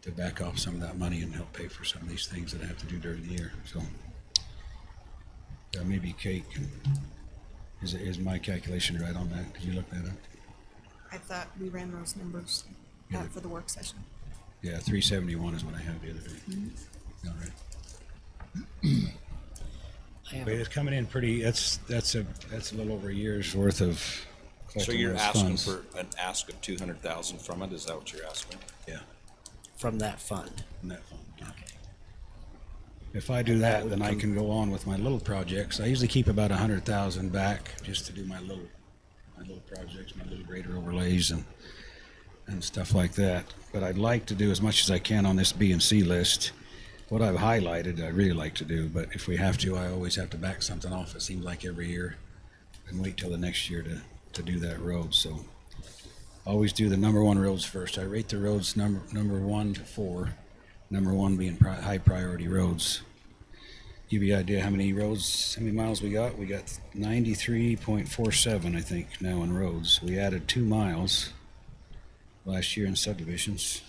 to back off some of that money and help pay for some of these things that I have to do during the year. So maybe Kate, is my calculation right on that? Did you look that up? I thought we ran those numbers for the work session. Yeah, 371 is what I have the other day. All right. But it's coming in pretty. That's a little over a year's worth of. So collecting you're those asking funds. for an ask of 200,000 from it? Is that what you're asking? Yeah, From that fund. from that fund. Yeah. Okay. If I do that, then I can go on with my little projects. I usually keep about 100,000 back just to do my little projects, my little grader overlays and stuff like that. But I'd like to do as much as I can on this B and C list. What I've highlighted, I really like to do, but if we have to, I always have to back something off, it seems like every year, and wait till the next year to do that road. So always do the number one roads first. I rate the roads number 1 to 4, number 1 being high priority roads. Give you an idea how many miles we got. We got 93.47, I think, now in roads. We added 2 miles last year in subdivisions.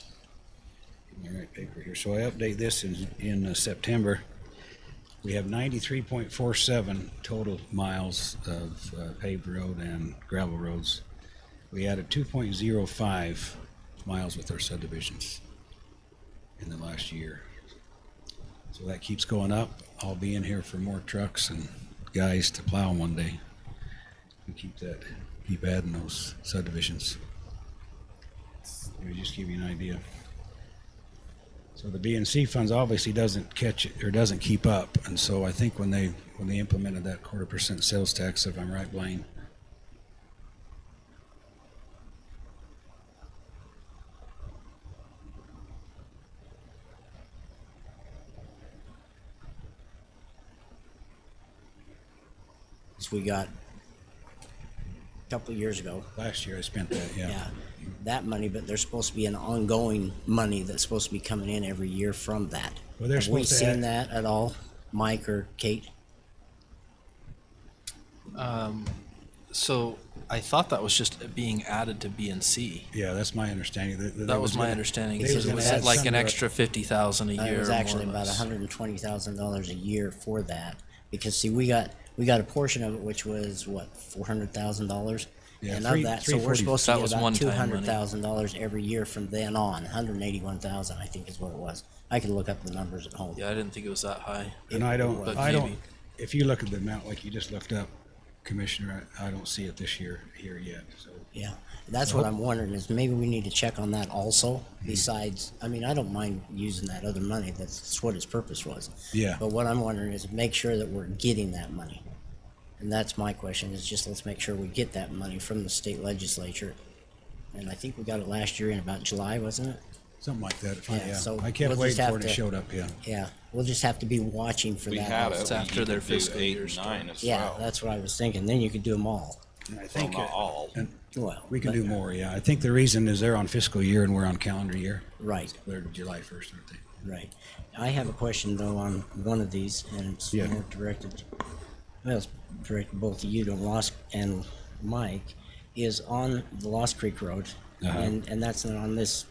All right, paper here. So I update this in September. We have 93.47 total miles of paved road and gravel roads. We added 2.05 miles with our subdivisions in the last year. So that keeps going up. I'll be in here for more trucks and guys to plow one day. We keep adding those subdivisions. Let me just give you an idea. So the BNC funds obviously doesn't catch it or doesn't keep up. And so I think when they implemented that 0.25% sales tax, if I'm right, Blaine, So we got a couple of years ago. last year I spent that, Yeah, that money, but there's supposed to be an ongoing money that's supposed to be coming in every year from that. Well, they're Have we supposed to seen that at all, Mike or Kate? So I thought that was just being added to BNC. Yeah, that's my understanding. That was my understanding. they It was was gonna add like some an to it. extra 50,000 a year. It was more actually or about less. $120,000 a year for that, because see, we got a portion of it, which was what, $400,000? Yeah, And three- of that, so we're 340. supposed to That get was about one-time money. $200,000 every year from then on. 181,000, I think, is what it was. I can look up the numbers at home. Yeah, I didn't think it was that high. And I don't, But I don't, maybe. if you look at the amount like you just looked up, Commissioner, I don't see it this year here yet, so. Yeah, that's what I'm wondering, is maybe we need to check on that also, Mm-hmm. besides, I mean, I don't mind using that other money, that's what its purpose was. Yeah. But what I'm wondering is make sure that we're getting that money. And that's my question, is just let's make sure we get that money from the state legislature. And I think we got it last year in about July, wasn't it? Something like that. Yeah, so I kept we'll just waiting have for it to to- showed up, yeah. Yeah, we'll just have to be watching for We that. had also. it. It's after You their could do fiscal 8 year and 9 as Yeah, well. that's what I was thinking, then you could do them all. And I Well, think, not all. and Well, we can but- do more, yeah. I think the reason is they're on fiscal year and we're on calendar year. Right. They're July 1st, aren't they? Right. I have a question though on one of these, and it's Yeah. more directed, well, it's directed both to you, to Lost and Mike, is on the Lost Creek Road, Uh-huh. and that's not on this.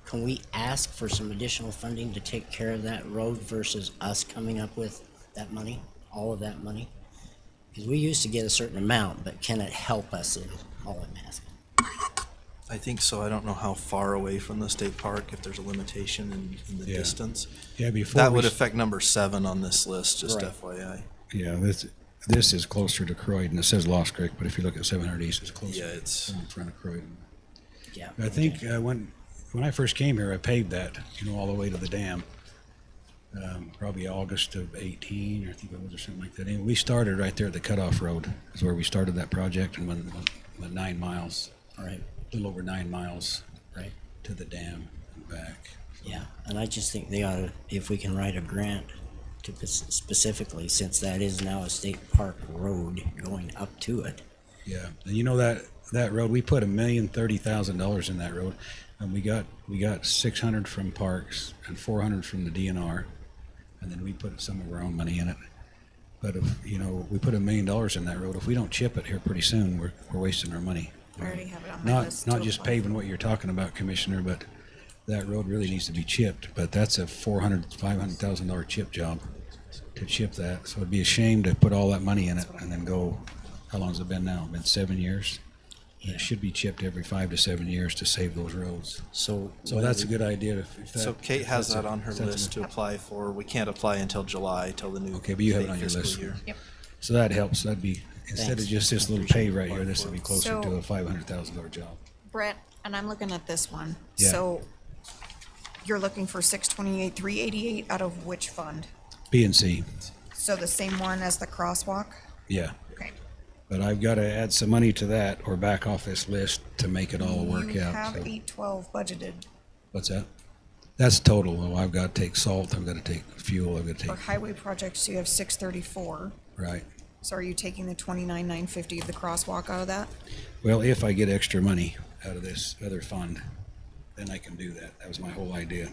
Can we ask for some additional funding to take care of that road versus us coming up with that money, all of that money? Because we used to get a certain amount, but can it help us in all I'm asking? I think so. I don't know how far away from the state park, if there's a limitation in the Yeah. distance. Yeah, before That we would s- affect number 7 on this list, just Right. FYI. Yeah, this is closer to Croydon. It says Lost Creek, but if you look at 700 East, it's closer. Yeah, it's- in front of Croydon. Yeah. I think when I first came here, I paved that, all the way to the dam. Probably August of 18, or I think it was, or something like that. And we started right there at the cutoff road, is where we started that project, and went 9 miles, Right, a little over 9 miles right. to the dam and back. Yeah, and I just think they ought to, if we can write a grant to specifically, since that is now a state park road going up to it. Yeah, and that road, we put $1,030,000 in that road, and we got 600 from parks and 400 from the DNR, and then we put some of our own money in it. But if we put $1 million in that road, if we don't chip it here pretty soon, we're wasting our money. I already have it on my list. Not to just apply. paving what you're talking about, Commissioner, but that road really needs to be chipped. But that's a $500,000 chip job to chip that. So it'd be a shame to put all that money in it and then go. How long's it been now? Been 7 years. And it should be chipped every 5 to 7 years to save those roads. So. So that's a good idea. If So Kate if has that's that on her list to apply for. We can't apply until July, till the new Okay, but you have it state on your fiscal list. year. Yep. So that helps. That'd be instead Thanks. of just this little Appreciate pay right here. This would be closer So- to a $500,000 job. Brett, and I'm looking at this one. Yeah. So you're looking for 628, 388 out of which fund? B and C. So the same one as the crosswalk? Yeah. Okay. But I've got to add some money to that or back off this list to make it all work You out. have so. 812 budgeted What's that? That's total. Though. I've got to take salt. I've got to take fuel. I've got to for take highway projects. You have 634. right. So are you taking the 29,950 of the crosswalk out of that? Well, if I get extra money out of this other fund, then I can do that. That was my whole idea.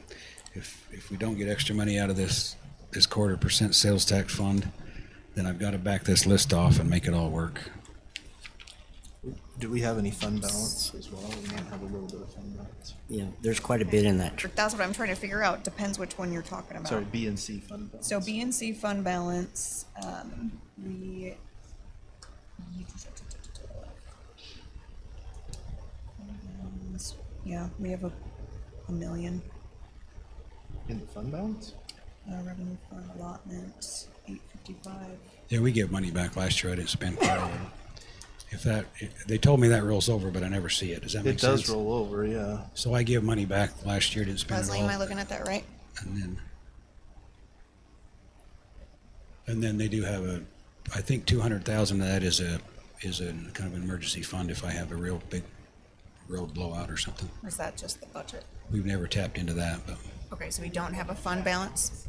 If we don't get extra money out of this 0.25% sales tax fund, then I've got to back this list off and make it all work. Do we have any fund balance as well? We might have a little bit of fund balance. Yeah, there's quite a bit in that. That's what I'm trying to figure out. Depends which one you're talking about. Sorry, B and C fund balance. So B and C fund balance, yeah, we have a million. In the fund balance? Revenue fund allotment, 855. Yeah, we give money back. Last year I didn't spend part of it. They told me that rolls over, but I never see it. Does that make It sense? does roll over, yeah. So I give money back last year, didn't spend Leslie, it all. am I looking at that right? And then they do have I think 200,000 of that is a kind of an emergency fund if I have a real big road blowout or something. Or is that just the budget? We've never tapped into that, but Okay, so we don't have a fund balance?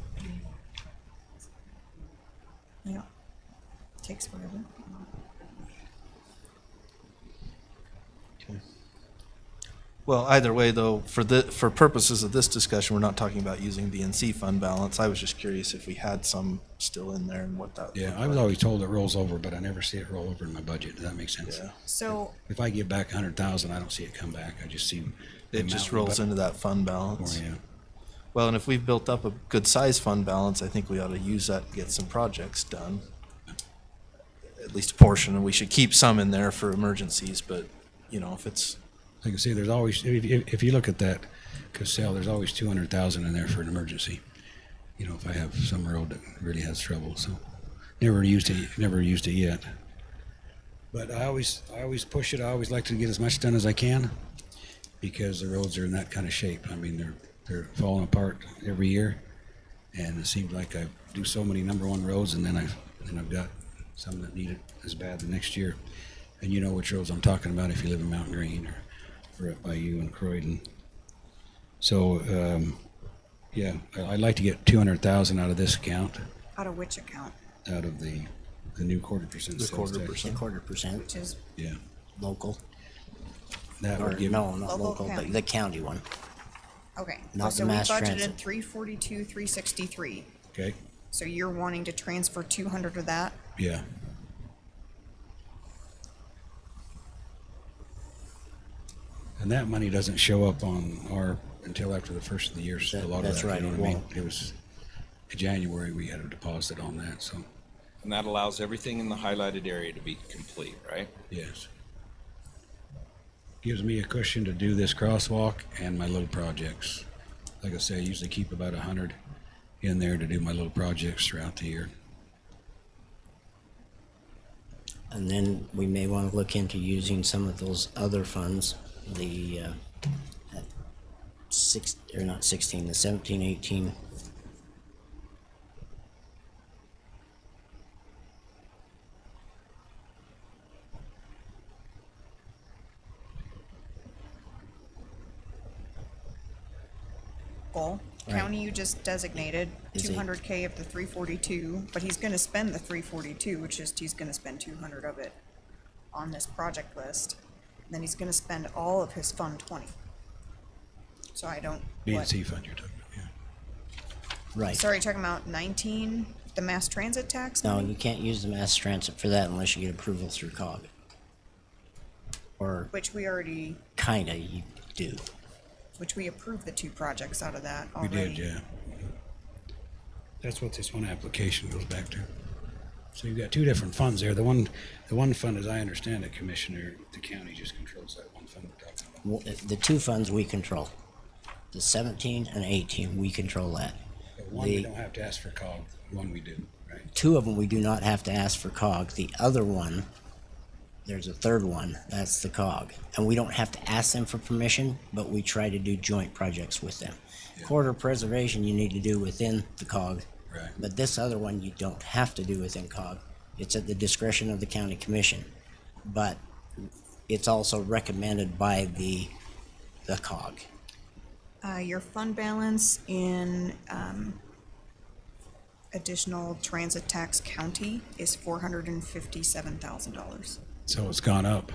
Yeah. Takes forever. Well, either way, though, for purposes of this discussion, we're not talking about using BNC fund balance. I was just curious if we had some still in there and what that. yeah, looked I was like. always told it rolls over, but I never see it roll over in my budget. Does that make sense? Yeah. So, If I give back 100,000, I don't see it come back. I just see the It just amount, rolls but- into that fund balance. Or, yeah. Well, and if we've built up a good size fund balance, I think we ought to use that to get some projects done. At least a portion, and we should keep some in there for emergencies, but, you know, if it's, Like I say, there's always, if you look at that Cassell, there's always 200,000 in there for an emergency. You know, if I have some road that really has trouble, so never used it yet. But I always push it. I always like to get as much done as I can because the roads are in that kind of shape. I mean, they're falling apart every year, and it seems like I do so many number one roads, and then I've got some that need it as bad the next year. And you know which roads I'm talking about if you live in Mountain Green or up by you in Croydon. So, yeah, I'd like to get 200,000 out of this account, out of which account? out of the new 1/4% The sales tax. 1/4%. 1/4% Which is Yeah, local. that Or would give no, not Local local, county. but the county one. okay. Not So the we mass budgeted transit. 342, 363. okay. So you're wanting to transfer 200 of that? Yeah. And that money doesn't show up on our until after the first of the year. So a lot That's of that, right, you know it what I mean? won't. It was in January we had a deposit on that. So And that allows everything in the highlighted area to be complete, right? yes, gives me a cushion to do this crosswalk and my little projects. Like I say, I usually keep about 100 in there to do my little projects throughout the year. And then we may want to look into using some of those other funds, the, not 16, the 17, 18. Goal. Right. County you just designated Is 200K of the 342, but he's gonna spend the 342, which is he's gonna spend 200 of it on this project list. And then he's gonna spend all of his Fund 20. So I don't. what- BNC fund you're talking about, yeah. Right. Sorry, you're talking about 19, the mass transit tax? No, money? you can't use the mass transit for that unless you get approval through COG. Or Which we already, kinda you do. which we approved the 2 projects out of that We already. did, yeah. That's what this one application goes back to. So you've got two different funds there. The one fund, as I understand it, Commissioner, the county just controls that one fund we're talking about. The two funds we control. The 17 and 18, we control that. But one we The- don't have to ask for COG, one we do, right? Two of them, we do not have to ask for COG. The other one, there's a third one, that's the COG. And we don't have to ask them for permission, but we try to do joint projects with them. Corridor preservation, you need to do within the COG. Right. But this other one, you don't have to do within COG. It's at the discretion of the county commission. But it's also recommended by the COG. Your fund balance in additional transit tax county is $457,000. So it's gone up.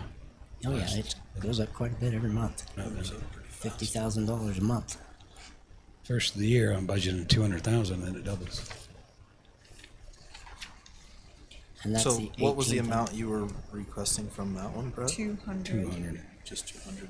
Oh yeah, it goes up quite a bit every month. $50,000 a month. First of the year, I'm budgeting 200,000, then it doubles. And that's so the what was the 18 amount you were requesting from that one, Brett? 200. 200. Just 200.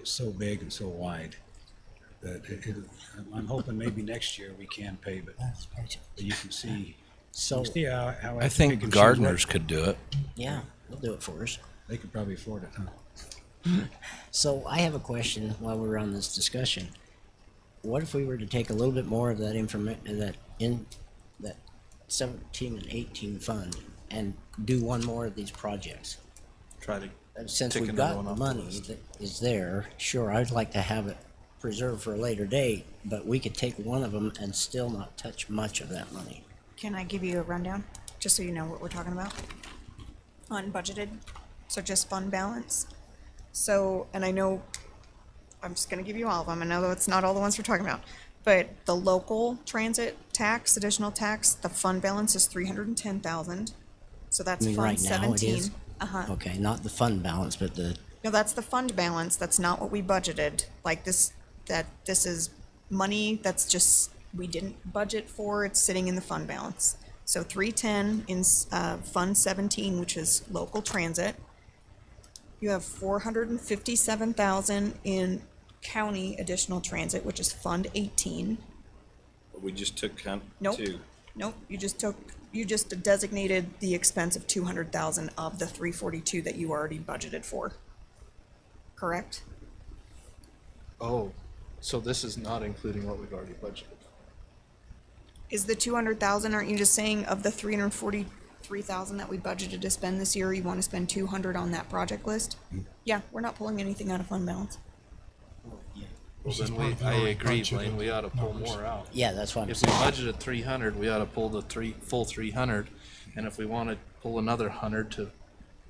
is so big and so wide that I'm hoping maybe next year we can pave it. But you can see, So, how I pick think and choose gardeners what- could do it. yeah, they'll do it for us. They could probably afford it, huh? So I have a question while we're on this discussion. What if we were to take a little bit more of that that 17 and 18 fund and do one more of these projects? Try to Since Tick we've another got one the off the money list. that is there, sure, I'd like to have it preserved for a later date, but we could take one of them and still not touch much of that money. Can I give you a rundown, just so you know what we're talking about? Unbudgeted, so just fund balance. So, and I know, I'm just gonna give you all of them, I know it's not all the ones we're talking about, but the local transit tax, additional tax, the fund balance is 310,000. So that's I mean, Fund right now it 17. is? Uh-huh. Okay, not the fund balance, but the, No, that's the fund balance, that's not what we budgeted, like this is money that's just, we didn't budget for, it's sitting in the fund balance. So 310 in, Fund 17, which is local transit. You have 457,000 in county additional transit, which is Fund 18. We just took Nope. Nope, you just designated the expense of 200,000 of the 342 that you already budgeted for. Correct? Oh, so this is not including what we've already budgeted. Is the 200,000, aren't you just saying of the 343,000 that we budgeted to spend this year, you want to spend 200 on that project list? Yeah, we're not pulling anything out of fund balance. Well, then I agree, Blaine, we ought to pull more out. yeah, that's what I'm If we saying. budgeted 300, we ought to pull the full 300, and if we want to pull another 100 to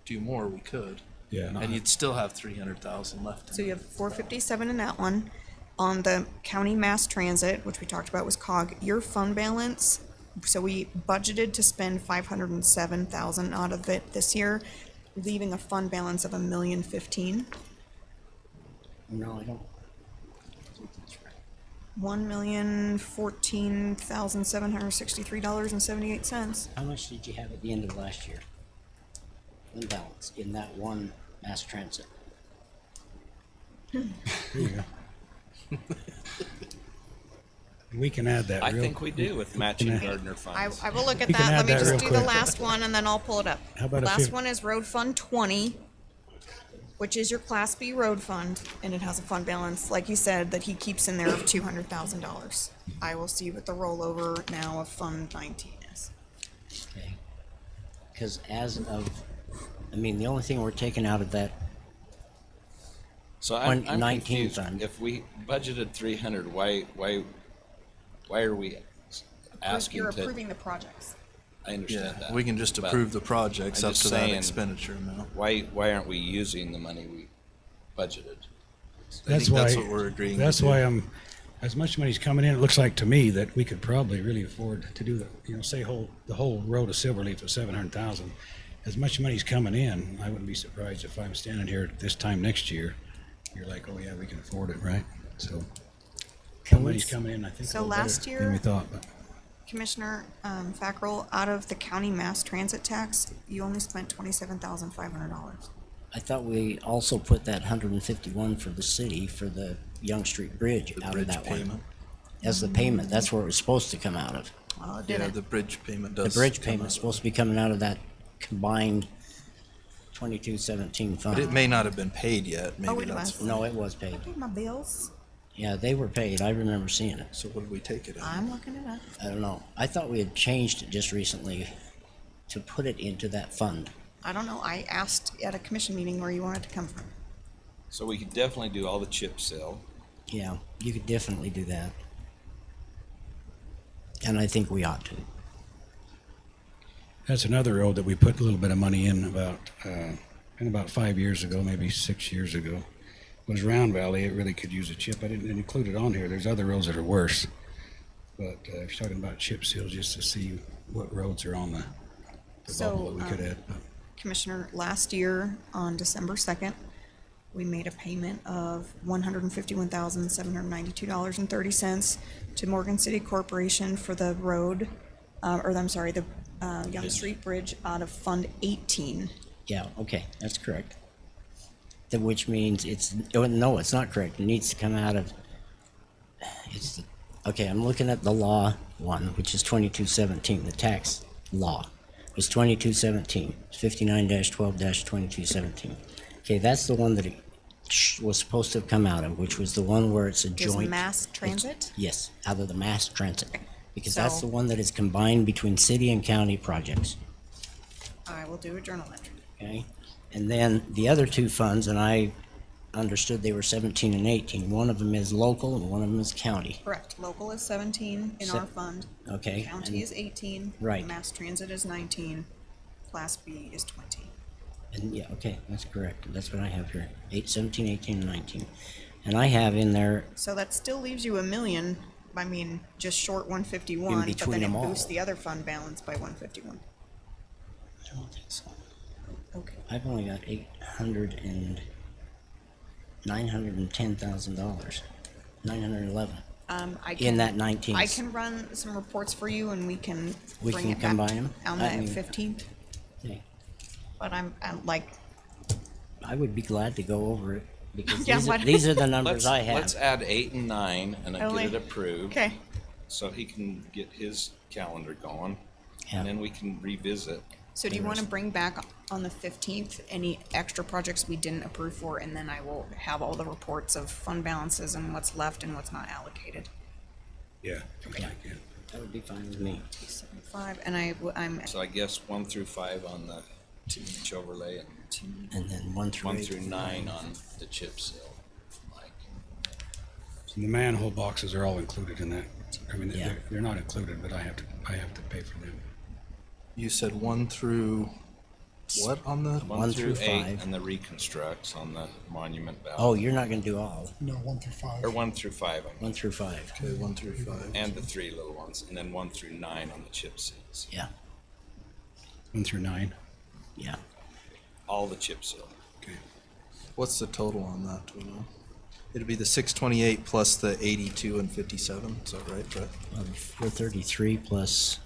do more, we could. Yeah. And you'd still have 300,000 left. So you have 457 in that one. On the county mass transit, which we talked about was COG, your fund balance, so we budgeted to spend 507,000 out of it this year, leaving a fund balance of $1,015,000. No, I don't. $1,014,763.78. How much did you have at the end of last year? In balance, in that one mass transit? There you go. We can add that. I real- think we do with matching Can I- gardener funds. I will look at We can that. Let add me that just real do the quick. last one and then I'll pull it up. How about The if last you- one is Road Fund 20, which is your Class B road fund, and it has a fund balance, like you said, that he keeps in there of $200,000. I will see what the rollover now of Fund 19 is. Okay. Because as of, I mean, the only thing we're taking out of that, So I'm 19 confused. fund. If we budgeted 300, why are we asking You're to? approving the projects. I understand that. We can just but approve the projects I'm up just to that saying, expenditure amount. Why aren't we using the money we budgeted? I think that's what we're agreeing to That's do. why I'm, as much money's coming in, it looks like to me that we could probably really afford to do the, say the whole road of Silverleaf of 700,000. As much money's coming in, I wouldn't be surprised if I'm standing here this time next year, you're like, oh yeah, we can afford it, right? So, Can we money's s- coming in, I think, a So little last better than we year- thought, but. Commissioner Fackrell, out of the county mass transit tax, you only spent $27,500. I thought we also put that 151 for the city for the Young Street Bridge out of Bridge that one. payment. As the payment, that's where it was supposed to come out of. Well, it Yeah, didn't. the bridge payment The does. bridge come payment's out. supposed to be coming out of that combined 2217 fund. But it may not have been paid yet. Oh, Maybe it that's. was. No, it was paid. I paid my bills. Yeah, they were paid. I remember seeing it. So what did we take it at? I'm looking it up. I don't know. I thought we had changed it just recently to put it into that fund. I don't know. I asked at a commission meeting where you wanted to come from. So we could definitely do all the chip seal. Yeah, you could definitely do that. And I think we ought to. That's another road that we put a little bit of money in about 5 years ago, maybe 6 years ago. Was Round Valley. It really could use a chip. I didn't include it on here. There's other roads that are worse. But if you're talking about chip seals, just to see what roads are on the bubble that we could add. Commissioner, last year on December 2nd, we made a payment of $151,792.30 to Morgan City Corporation for the road, the Young Street Bridge out of Fund 18. Yeah, okay, that's correct. which means no, it's not correct. It needs to come out of, okay, I'm looking at the law one, which is 2217, the tax law. It's 2217, 59-12-2217. Okay, that's the one that it was supposed to have come out of, which was the one where it's a Is joint. mass transit? Yes, out of the mass transit. Because that's So- the one that is combined between city and county projects. I will do a journal entry. Okay, and then the other two funds, and I understood they were 17 and 18. One of them is local and one of them is county. Correct. Local is 17 in our fund. Okay. County and- is 18. Right. Mass transit is 19. Class B is 20. And yeah, okay, that's correct. That's what I have here. 17, 18, and 19. And I have in there, So that still leaves you $1 million. I mean, just short 151, but between then it them all. boosts the other fund balance by 151. I don't think so. Okay. I've only got $910,000. 911 I in that 19. I can run some reports for you, and we can We bring can it back combine 'em? on I the mean- 15th. Okay. But I'm like, I would be glad to go over it because Yeah, these are the numbers Let's, I have. let's add 8 and 9 and then Only- get it approved. okay. So he can get his calendar going, Yeah. and then we can revisit. So do you want to bring back on the 15th any extra projects we didn't approve for, and then I will have all the reports of fund balances and what's left and what's not allocated. Yeah. Yeah. That would be fine with me. 75, and I'm So I guess 1 through 5 on the teach overlay and And then 1 through 1 8. through 9 on the chip seal. Mike. The manhole boxes are all included in that. I mean, Yeah. they're not included, but I have to pay for them. You said 1 through what on the? 1 through through 8 5. and the reconstructs on the monument Oh, ballot. you're not going to do all. No, 1 through 5. Or 1 through 5, I mean, 1 through 5. Okay, 1 through 5. and the 3 little ones, and then 1 through 9 on the chip seals. Yeah. 1 through 9. Yeah. All the chip seal. Okay. What's the total on that? Do we know? It'd be the 628 plus the 82 and 57. Is that right, Brett? 433 plus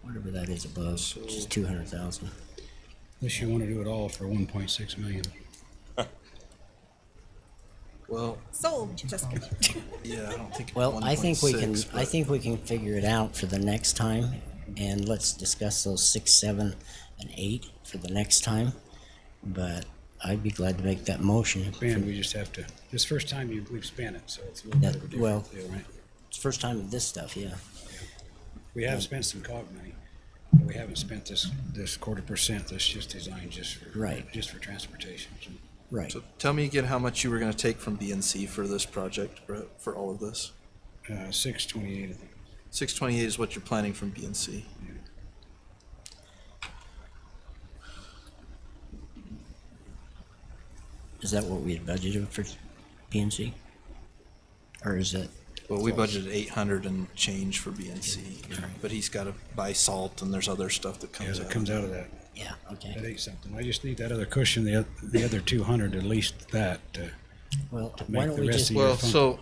whatever that is above, which is 200,000. Unless you want to do it all for 1.6 million. Well, sold. Just kidding. yeah, I don't think. Well, I think we can. 1.6, I but- think we can figure it out for the next time, and let's discuss those 6, 7, and 8 for the next time. But I'd be glad to make that motion. Ben, we just have to, this first time we've spent it, so it's a little bit of a different well- deal, right? It's first time with this stuff, yeah. We have spent some COG money, but we haven't spent this 0.25% that's just designed just for. Right. Just for transportation. So Right. So tell me again how much you were going to take from BNC for this project, Brett, for all of this. 628, I think. 628 is what you're planning from BNC. Is that what we had budgeted for PNC? Or is it? Well, we budgeted 800 and change for BNC, but he's got to buy salt and there's other stuff that Yeah, comes that out. comes out of that. Yeah. Okay. That ain't something. I just need that other cushion, the other 200, at least that, Well, to why make don't the we rest just? of your Well, fund. so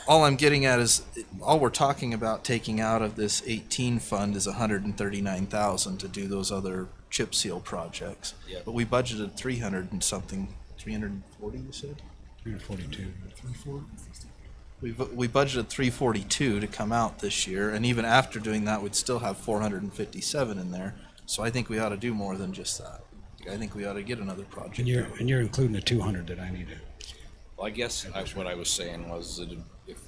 all I'm getting at is all we're talking about taking out of this 18 fund is 139,000 to do those other chip seal projects. Yep. But we budgeted 300 and something, 340 you said? 342. We budgeted 342 to come out this year, and even after doing that, we'd still have 457 in there. So I think we ought to do more than just that. I think we ought to get another project. And you're including the 200 that I need to. Well, I guess what I was saying was that if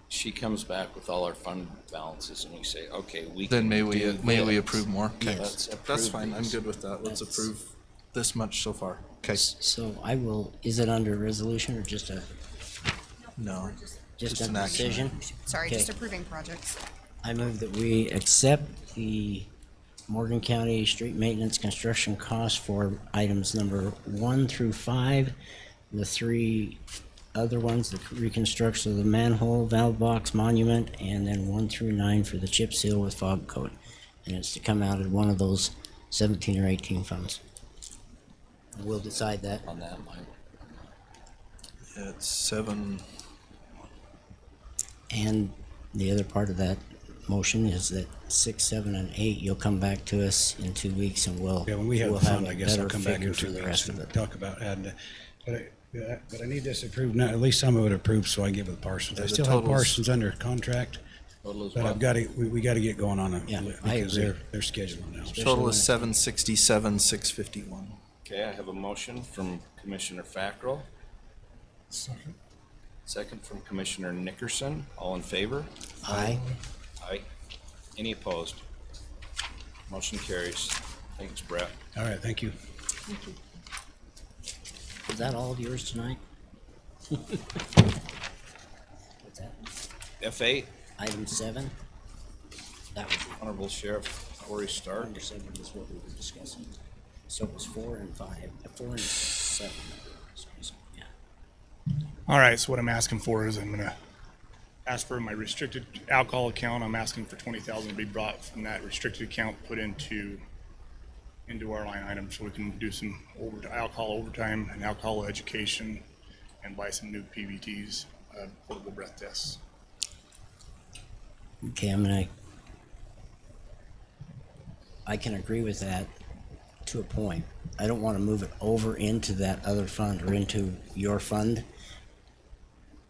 she comes back with all our fund balances and we say, okay, we Then can may we do may this. approve more? Okay, Let's that's approve fine. I'm these. good with that. Let's That's- approve this much so far. Okay. So I will. Is it under resolution or just a No. just Just a an action decision? Sorry, Okay. just approving projects. I move that we accept the Morgan County street maintenance construction costs for items number 1 through 5, the 3 other ones, the reconstruction of the manhole, valve box, monument, and then 1 through 9 for the chip seal with fog coat. And it's to come out of one of those 17 or 18 funds. We'll decide that. On that, Mike. Yeah, it's 7. And the other part of that motion is that 6, 7, and 8, you'll come back to us in 2 weeks and we'll, Yeah, when we have we'll the have fund, a I guess I'll better come back figure in for 2 the weeks rest of and it. talk about adding it. But I need this approved, now, at least some of it approved, so I can get with Parsons. I the still have totals- Parsons under contract, Total is but what? I've got to, we got to get going on it. Yeah, because I agree. They're scheduling now. Total is 767, 651. Okay, I have a motion from Commissioner Fackrell, Second. second from Commissioner Nickerson. All in favor? Aye. Aye. Any opposed? Motion carries. Thanks, Brett. All right, thank you. Is that all of yours tonight? What's that? F8, Item 7? That was Honorable Sheriff Corey Stark. number 7 is what we were discussing. So it was 4 and 5, 4 and 7. Excuse me, yeah. All right, so what I'm asking for is I'm gonna ask for my restricted alcohol account. I'm asking for 20,000 to be brought from that restricted account, put into our line item so we can do some alcohol overtime and alcohol education and buy some new PVTs, portable breath tests. Okay, I can agree with that to a point. I don't want to move it over into that other fund or into your fund.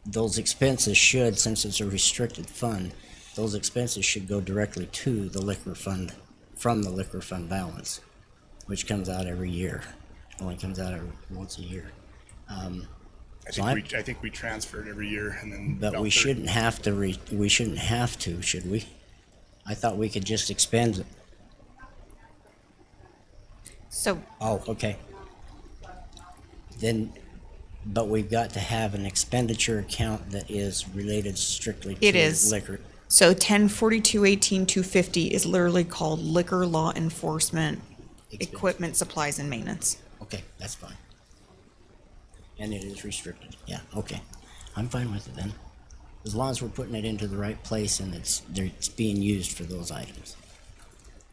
Those expenses should, since it's a restricted fund, those expenses should go directly to the liquor fund, from the liquor fund balance, which comes out every year. Only comes out once a year. I think we transfer it every year and then. But about we 30 shouldn't have to, we shouldn't have to, should we? I thought we could just expend it. So Oh, okay. Then, but we've got to have an expenditure account that is related strictly It to is. liquor. So 1042-18-250 is literally called liquor law enforcement, equipment, supplies, and maintenance. Okay, that's fine. And it is restricted. Yeah, okay. I'm fine with it then. As long as we're putting it into the right place and it's being used for those items.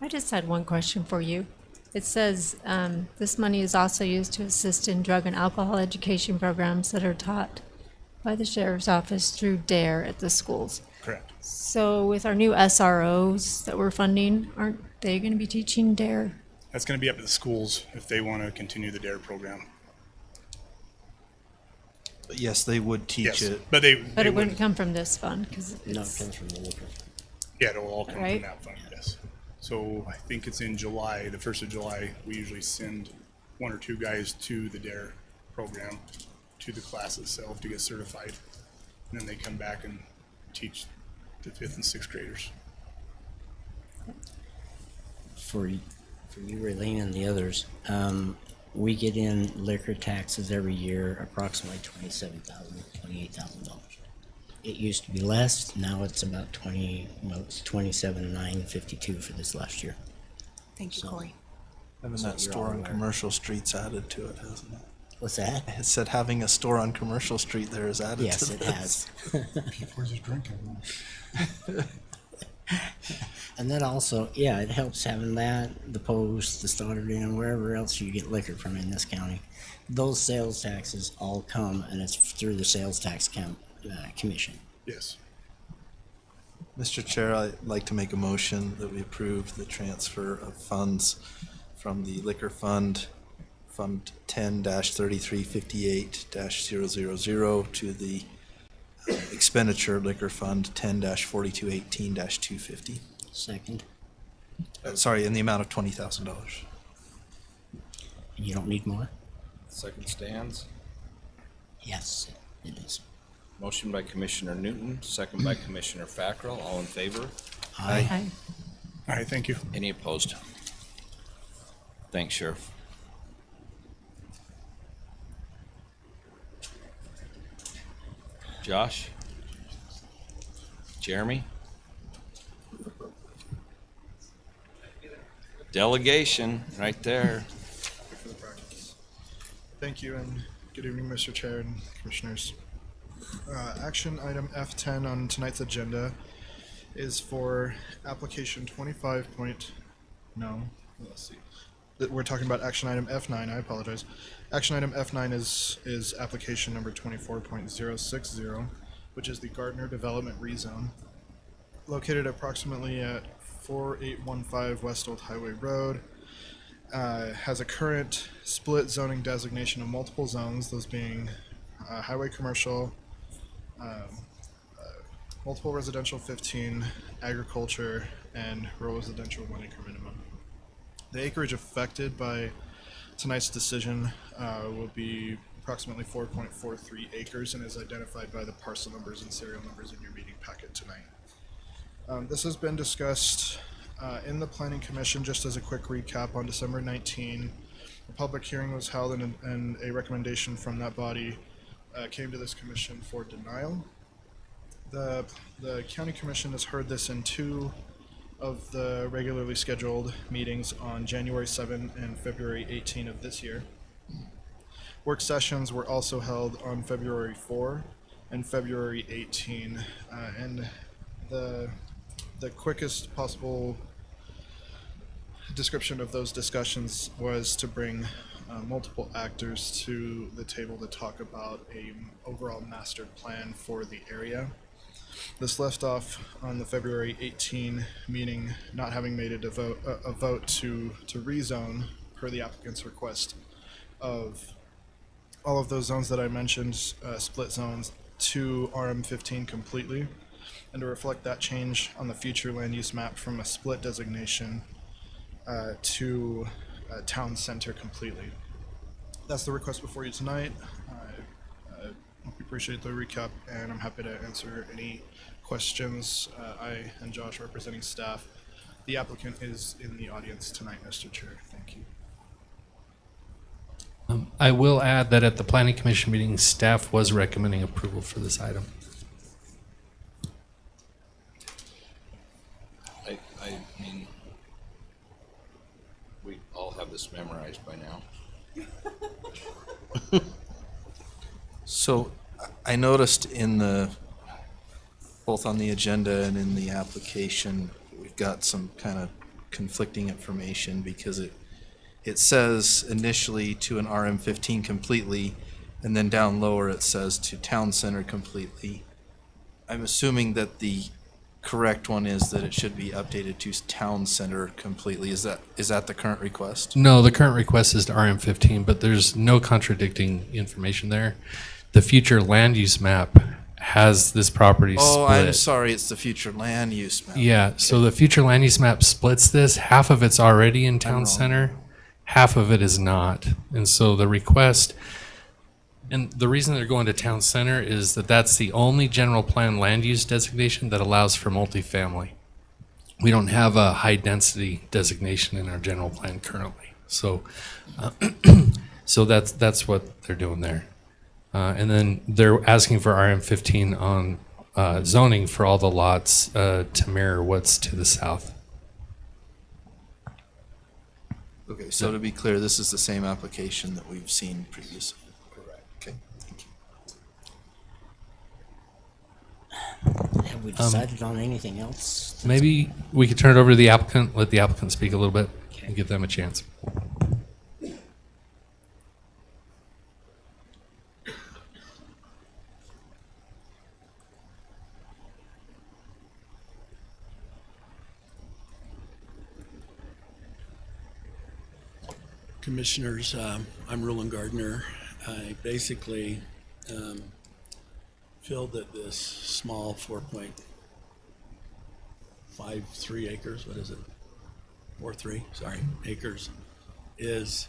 I just had one question for you. It says this money is also used to assist in drug and alcohol education programs that are taught by the sheriff's office through DARE at the schools. Correct. So with our new SROs that we're funding, aren't they going to be teaching DARE? That's gonna be up to the schools if they wanna continue the DARE program. But yes, they would teach Yes, it. but they But it wouldn't come from this fund because No, it comes from the liquor. Yeah, it'll all come from Right. that fund, yes. So I think it's in July, the 1st of July, we usually send 1 or 2 guys to the DARE program, to the class itself to get certified. And then they come back and teach the 5th and 6th graders. For you, Raylene, and the others, we get in liquor taxes every year, approximately $28,000. It used to be less. Now it's about it's 27,952 for this last year. Thank you, So- Corey. Having So that you're store all on aware. Commercial Street's added to it, hasn't it? What's that? It said having a store on Commercial Street there is added Yes, to it this. has. People are just drinking. And then also, yeah, it helps having that, the Post, the Stoddard Inn, wherever else you get liquor from in this county. Those sales taxes all come, and it's through the sales tax commission. Yes. Mr. Chair, I'd like to make a motion that we approve the transfer of funds from the liquor fund, Fund 10-3358-000 to the expenditure liquor fund 10-4218-250. Second, Sorry, in the amount of $20,000. and you don't need more? Second stands. Yes, it is. Motion by Commissioner Newton, second by Commissioner Fackrell. All in favor? Aye. All right, thank you. Any opposed? Thanks, Sheriff. Josh? Jeremy? Delegation, right there. Thank you and good evening, Mr. Chair and Commissioners. Action item F10 on tonight's agenda is for application 25. No, let's see. We're talking about action item F9. I apologize. Action item F9 is application number 24.060, which is the Gardner Development Rezone. located approximately at 4815 West Old Highway Road. Has a current split zoning designation of multiple zones, those being highway commercial, multiple residential 15, agriculture, and rural residential 1 acre minimum. The acreage affected by tonight's decision will be approximately 4.43 acres and is identified by the parcel numbers and serial numbers in your meeting packet tonight. This has been discussed in the Planning Commission. Just as a quick recap, on December 19, a public hearing was held and a recommendation from that body came to this commission for denial. The County Commission has heard this in 2 of the regularly scheduled meetings on January 7 and February 18 of this year. Work sessions were also held on February 4 and February 18, and the quickest possible description of those discussions was to bring multiple actors to the table to talk about a overall master plan for the area. This left off on the February 18 meeting not having made a vote to rezone per the applicant's request of all of those zones that I mentioned, split zones, to RM15 completely, and to reflect that change on the future land use map from a split designation to town center completely. That's the request before you tonight. I appreciate the recap, and I'm happy to answer any questions. I and Josh representing staff. The applicant is in the audience tonight, Mr. Chair. Thank you. I will add that at the Planning Commission meeting, staff was recommending approval for this item. I mean, we all have this memorized by now. So I noticed in both on the agenda and in the application, we've got some kind of conflicting information because it says initially to an RM15 completely, and then down lower it says to town center completely. I'm assuming that the correct one is that it should be updated to town center completely. Is that the current request? No, the current request is to RM15, but there's no contradicting information there. The future land use map has this property split. Oh, I'm sorry, it's the future land use map. Yeah, so the future land use map splits this. Half of it's already in town center, half of it is not. And so the request, and the reason they're going to town center is that that's the only general plan land use designation that allows for multifamily. We don't have a high density designation in our general plan currently. So, so that's what they're doing there. And then they're asking for RM15 on zoning for all the lots to mirror what's to the south. Okay, so to be clear, this is the same application that we've seen previously. Correct. Okay, thank you. Have we decided on anything else? Maybe we could turn it over to the applicant, let the applicant speak a little bit, and give them a chance. Commissioners, I'm Roland Gardner. I basically feel that this small 4.53 acres, what is it? 4.3, sorry, acres, is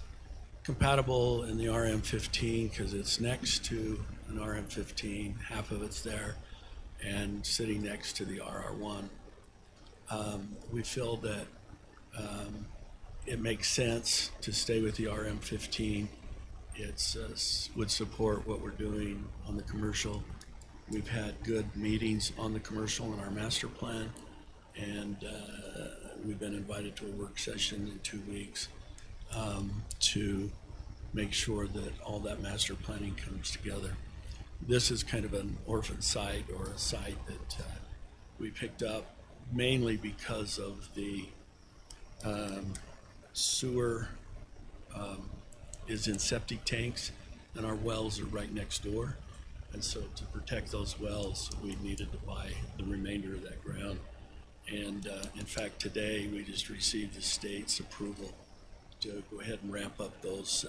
compatible in the RM15 because it's next to an RM15, half of it's there, and sitting next to the RR1. We feel that it makes sense to stay with the RM15. It's would support what we're doing on the commercial. We've had good meetings on the commercial in our master plan, and we've been invited to a work session in 2 weeks to make sure that all that master planning comes together. This is kind of an orphan site, or a site that we picked up mainly because of the sewer is in septic tanks, and our wells are right next door. And so to protect those wells, we needed to buy the remainder of that ground. And in fact, today we just received the state's approval to go ahead and ramp up those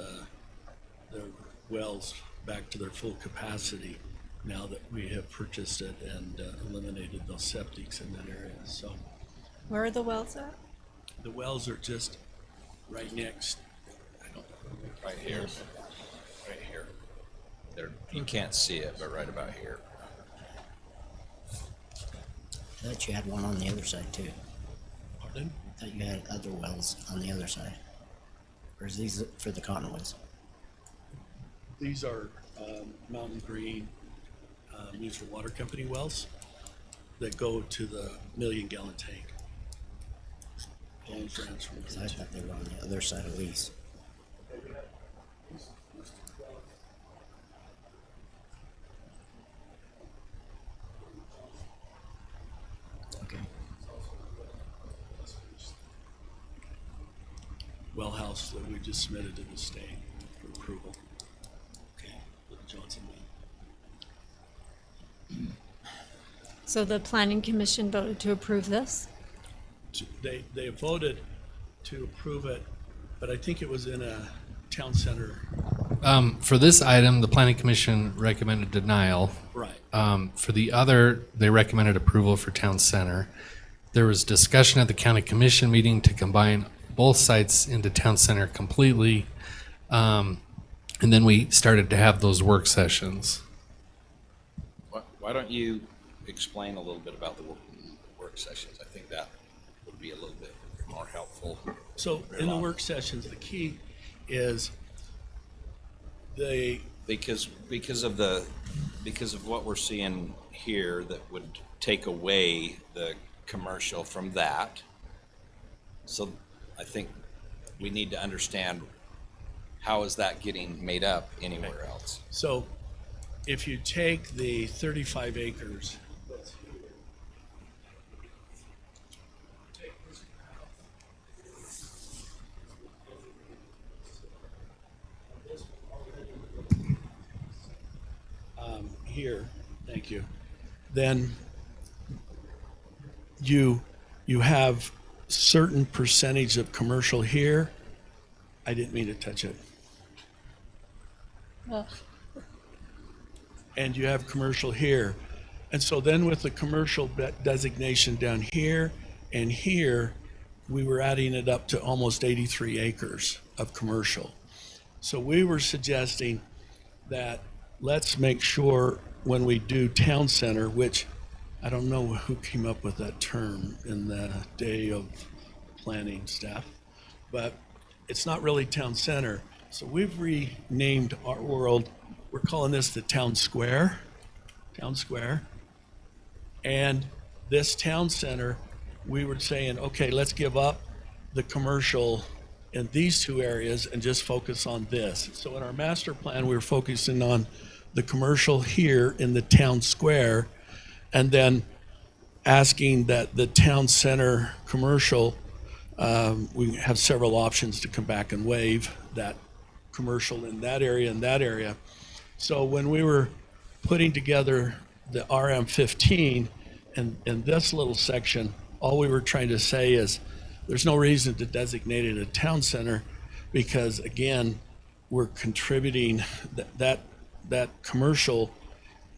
the wells back to their full capacity now that we have purchased it and eliminated those septics in that area. So Where are the wells at? the wells are just right next. Right here. Right here. There, you can't see it, but right about here. I thought you had one on the other side too. Pardon? I thought you had other wells on the other side. Or is these for the Cottonwoods? These are Mountain Green Mutual Water Company wells that go to the 1,000,000-gallon tank. Don't transfer. Because I thought they were on the other side of Lee's. Okay. Well house that we just submitted to the state for approval. Okay, with the Johnson Mill. So the planning commission voted to approve this? They voted to approve it, but I think it was in a town center. For this item, the planning commission recommended denial. Right. For the other, they recommended approval for town center. There was discussion at the county commission meeting to combine both sites into town center completely. And then we started to have those work sessions. Why don't you explain a little bit about the work sessions? I think that would be a little bit more helpful. So in the work sessions, the key is because of what we're seeing here that would take away the commercial from that. So I think we need to understand how is that getting made up anywhere else. So if you take the 35 acres, here, thank you, then you have certain percentage of commercial here. I didn't mean to touch it. And you have commercial here. And so then with the commercial designation down here and here, we were adding it up to almost 83 acres of commercial. So we were suggesting that let's make sure when we do town center, which I don't know who came up with that term in the day of planning staff, but it's not really town center. So we've renamed our world. We're calling this the town square. And this town center, we were saying, okay, let's give up the commercial in these two areas and just focus on this. So in our master plan, we were focusing on the commercial here in the town square, and then asking that the town center commercial, we have several options to come back and waive that commercial in that area and that area. So when we were putting together the RM15 and this little section, all we were trying to say is there's no reason to designate it a town center because, again, we're contributing that commercial,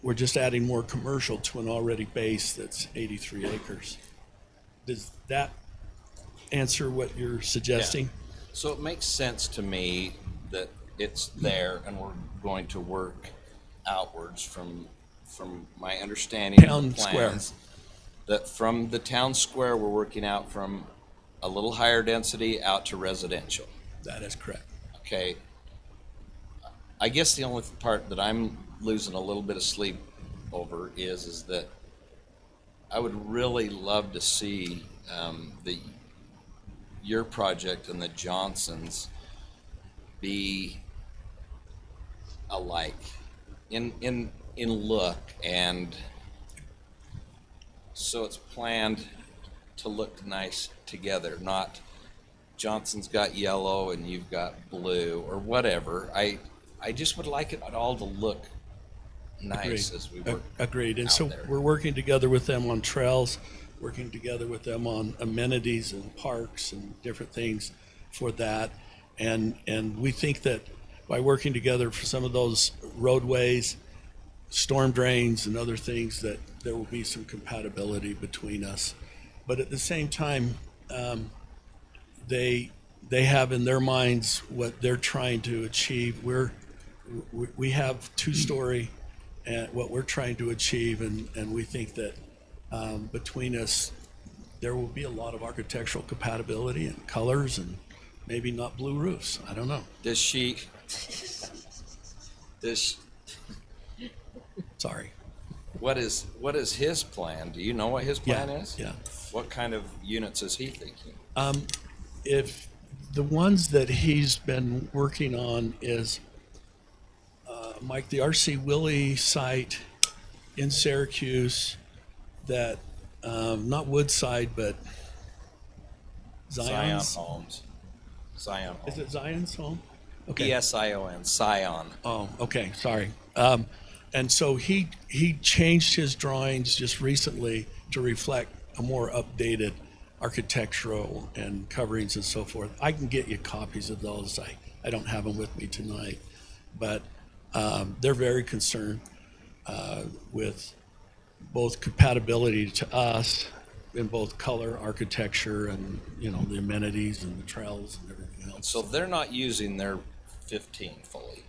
we're just adding more commercial to an already base that's 83 acres. Does that answer what you're suggesting? Yeah. So it makes sense to me that it's there and we're going to work outwards from my understanding Town of the square. plans. That from the town square, we're working out from a little higher density out to residential. That is correct. Okay. I guess the only part that I'm losing a little bit of sleep over is that I would really love to see your project and the Johnsons be alike in look, and so it's planned to look nice together, not Johnson's got yellow and you've got blue or whatever. I just would like it all to look nice as we work. Agreed. And out so there. we're working together with them on trails working together with them on amenities and parks and different things for that. And we think that by working together for some of those roadways, storm drains and other things, that there will be some compatibility between us. But at the same time, they have in their minds what they're trying to achieve. We have two-story and what we're trying to achieve, and we think that between us, there will be a lot of architectural compatibility and colors, and maybe not blue roofs. I don't know. Sorry. What is his plan? Do you know what his plan is? Yeah. What kind of units is he thinking? If the ones that he's been working on is, Mike, the RC Willie site in Syracuse, that, not Woodside, but Zion Zion's. Homes. Zion Homes. Is it Zion's home? E-S-I-O-N, Scion. Oh, okay, sorry. And so he changed his drawings just recently to reflect a more updated architectural and coverings and so forth. I can get you copies of those. I don't have them with me tonight, but they're very concerned with both compatibility to us in both color, architecture, and the amenities and the trails and everything else. So they're not using their 15 fully,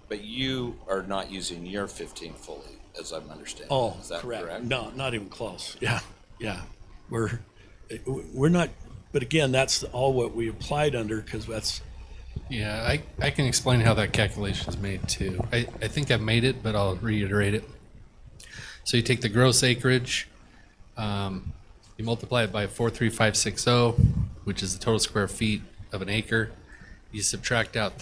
but you are not using your 15 fully, as I'm understanding. Oh, is that correct. No, not even close. Yeah. We're not, but again, that's all what we applied under, because that's. Yeah, I can explain how that calculation is made too. I think I've made it, but I'll reiterate it. So you take the gross acreage, you multiply it by 43560, which is the total square feet of an acre. You subtract out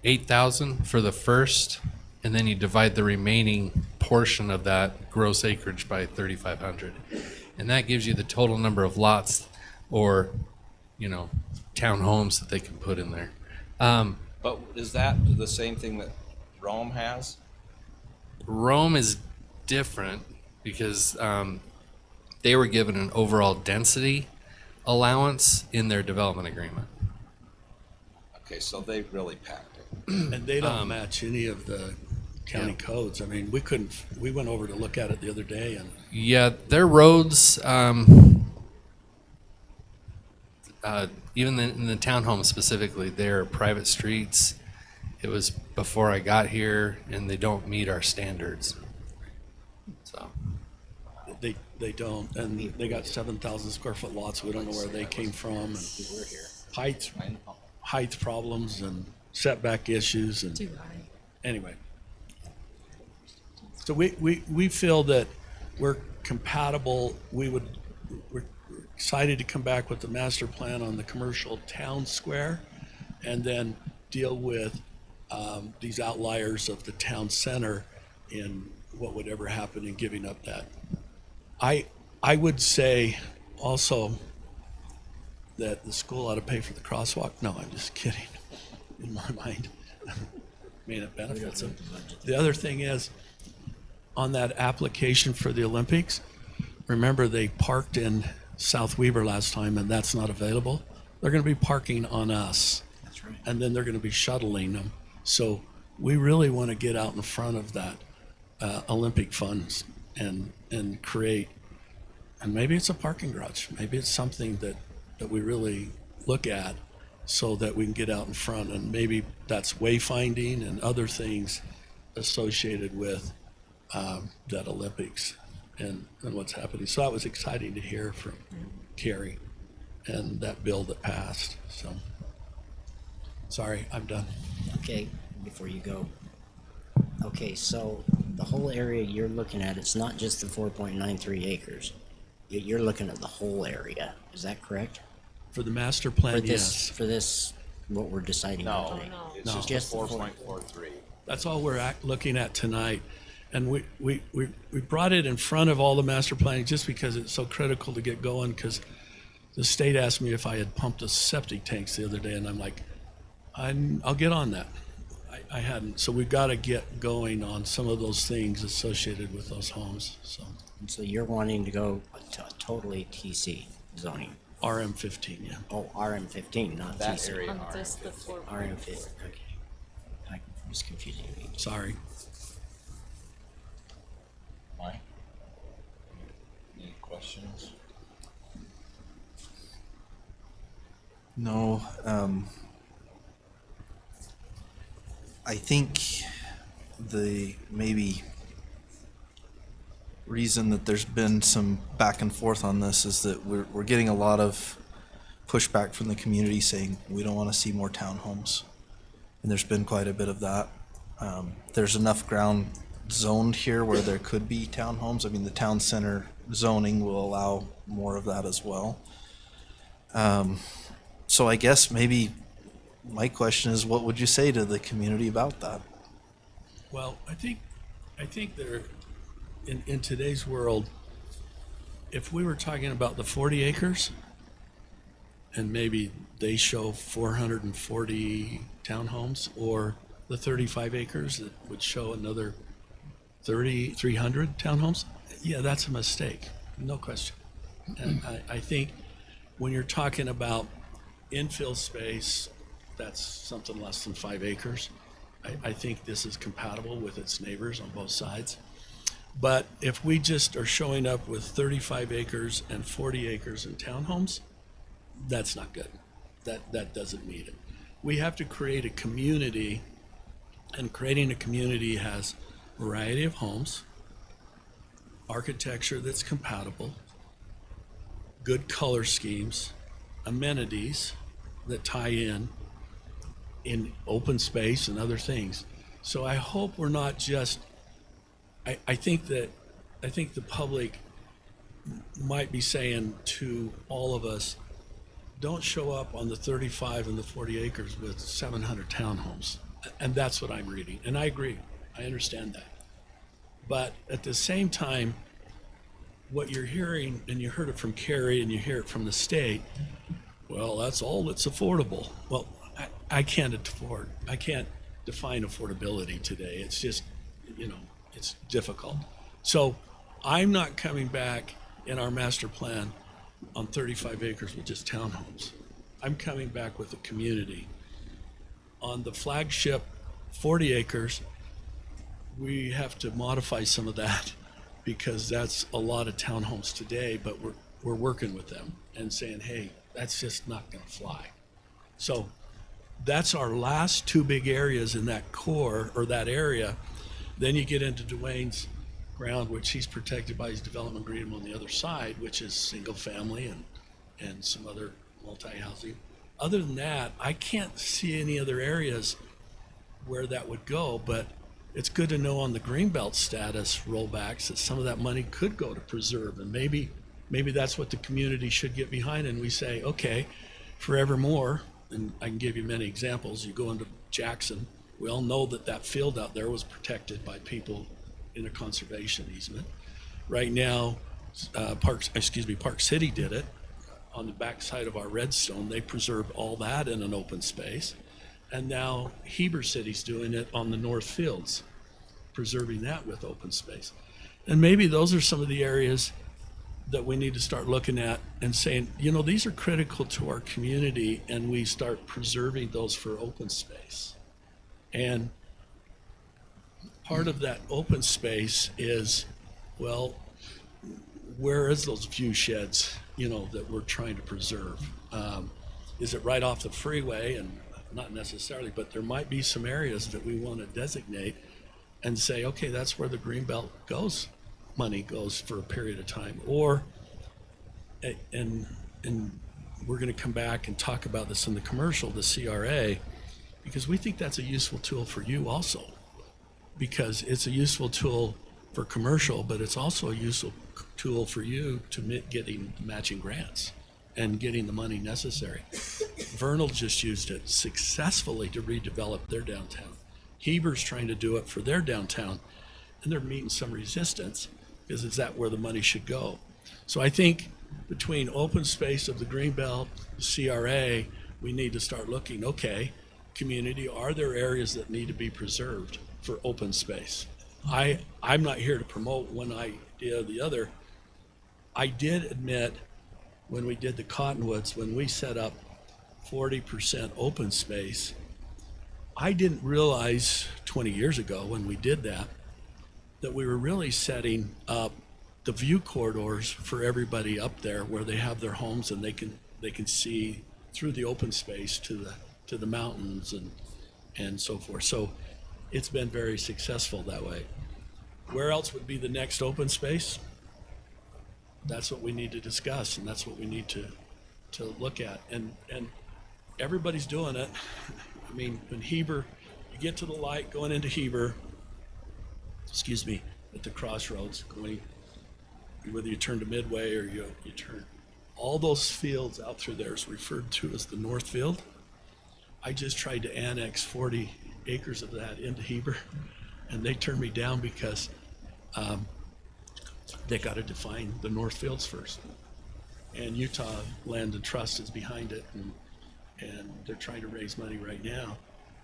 8,000 for the first, and then you divide the remaining portion of that gross acreage by 3,500. And that gives you the total number of lots or, townhomes that they can put in there. But is that the same thing that Rome has? Rome is different because they were given an overall density allowance in their development agreement. Okay, so they really packed it. And they don't match any of the county codes. I mean, we went over to look at it the other day, and Yeah, their roads, even in the townhomes specifically, they're private streets. It was before I got here, and they don't meet our standards. So they don't, and they got 7,000 square foot lots. We don't know where they came from, and height problems and setback issues, and anyway. So we feel that we're compatible. We're excited to come back with the master plan on the commercial town square, and then deal with these outliers of the town center in what would ever happen in giving up that. I would say also that the school ought to pay for the crosswalk. No, I'm just kidding. In my mind, may not benefit them. The other thing is, on that application for the Olympics, remember they parked in South Weber last time, and that's not available. They're going to be parking on us. That's right. And then they're going to be shuttling them. So we really want to get out in front of that Olympic funds and create, and maybe it's a parking garage. Maybe it's something that we really look at so that we can get out in front, and maybe that's wayfinding and other things associated with that Olympics and what's happening. So that was exciting to hear from Carrie and that bill that passed. So, sorry, I'm done. Okay, before you go. Okay, so the whole area you're looking at, it's not just the 4.93 acres. You're looking at the whole area. Is that correct? For the master plan, For this, yes. for this, what we're deciding on tonight? It's just the 4.43. That's all we're looking at tonight. And we brought it in front of all the master planning just because it's so critical to get going, because the state asked me if I had pumped the septic tanks the other day, and I'm like, I'll get on that. I hadn't. So we've got to get going on some of those things associated with those homes. So And so you're wanting to go to totally TC zoning. RM15, yeah. Oh, RM15, not That TC. area On are. just the floor. RM15, okay. I was confusing you. Sorry. Mike? Any questions? No, I think the maybe reason that there's been some back and forth on this is that we're getting a lot of pushback from the community saying we don't want to see more townhomes, and there's been quite a bit of that. There's enough ground zoned here where there could be townhomes. I mean, the town center zoning will allow more of that as well. So I guess maybe my question is, what would you say to the community about that? Well, I think there, in today's world, if we were talking about the 40 acres and maybe they show 440 townhomes, or the 35 acres that would show another 300 townhomes, yeah, that's a mistake, no question. And I think when you're talking about infill space, that's something less than 5 acres. I think this is compatible with its neighbors on both sides. But if we just are showing up with 35 acres and 40 acres in townhomes, that's not good. That doesn't meet it. We have to create a community, and creating a community has a variety of homes, architecture that's compatible, good color schemes, amenities that tie in open space and other things. So I hope we're not just, I think the public might be saying to all of us, don't show up on the 35 and the 40 acres with 700 townhomes. And that's what I'm reading. And I agree. I understand that. But at the same time, what you're hearing, and you heard it from Carrie and you hear it from the state, well, that's all that's affordable. Well, I can't define affordability today. It's just, it's difficult. So I'm not coming back in our master plan on 35 acres with just townhomes. I'm coming back with a community. On the flagship 40 acres, we have to modify some of that because that's a lot of townhomes today, but we're working with them and saying, hey, that's just not gonna fly. So that's our last two big areas in that core, or that area. Then you get into Dwayne's ground, which he's protected by his development agreement on the other side, which is single family and some other multi-housing. Other than that, I can't see any other areas where that would go, but it's good to know on the Greenbelt status rollbacks that some of that money could go to preserve, and maybe that's what the community should get behind. And we say, okay, forevermore, and I can give you many examples. You go into Jackson, we all know that field out there was protected by people in a conservation easement. Right now, Park City did it on the backside of our Redstone. They preserved all that in an open space. And now Heber City's doing it on the North Fields, preserving that with open space. And maybe those are some of the areas that we need to start looking at and saying, these are critical to our community, and we start preserving those for open space. And part of that open space is, well, where is those view sheds, that we're trying to preserve? Is it right off the freeway? And not necessarily, but there might be some areas that we want to designate and say, okay, that's where the Greenbelt money goes for a period of time. Or, and we're going to come back and talk about this in the commercial, the CRA, because we think that's a useful tool for you also, because it's a useful tool for commercial, but it's also a useful tool for you to getting matching grants and getting the money necessary. Vernal just used it successfully to redevelop their downtown. Heber's trying to do it for their downtown, and they're meeting some resistance because is that where the money should go? So I think between open space of the Greenbelt, the CRA, we need to start looking, okay, community, are there areas that need to be preserved for open space? I'm not here to promote when I idea or the other. I did admit when we did the Cottonwoods, when we set up 40% open space, I didn't realize 20 years ago when we did that we were really setting up the view corridors for everybody up there where they have their homes and they can see through the open space to the mountains and so forth. So it's been very successful that way. Where else would be the next open space? That's what we need to discuss, and that's what we need to look at. And everybody's doing it. I mean, when Heber, you get to the light going into Heber, at the crossroads, going, whether you turn to Midway or you turn, all those fields out through there is referred to as the North Field. I just tried to annex 40 acres of that into Heber, and they turned me down because they got to define the North Fields first. And Utah Land and Trust is behind it, and they're trying to raise money right now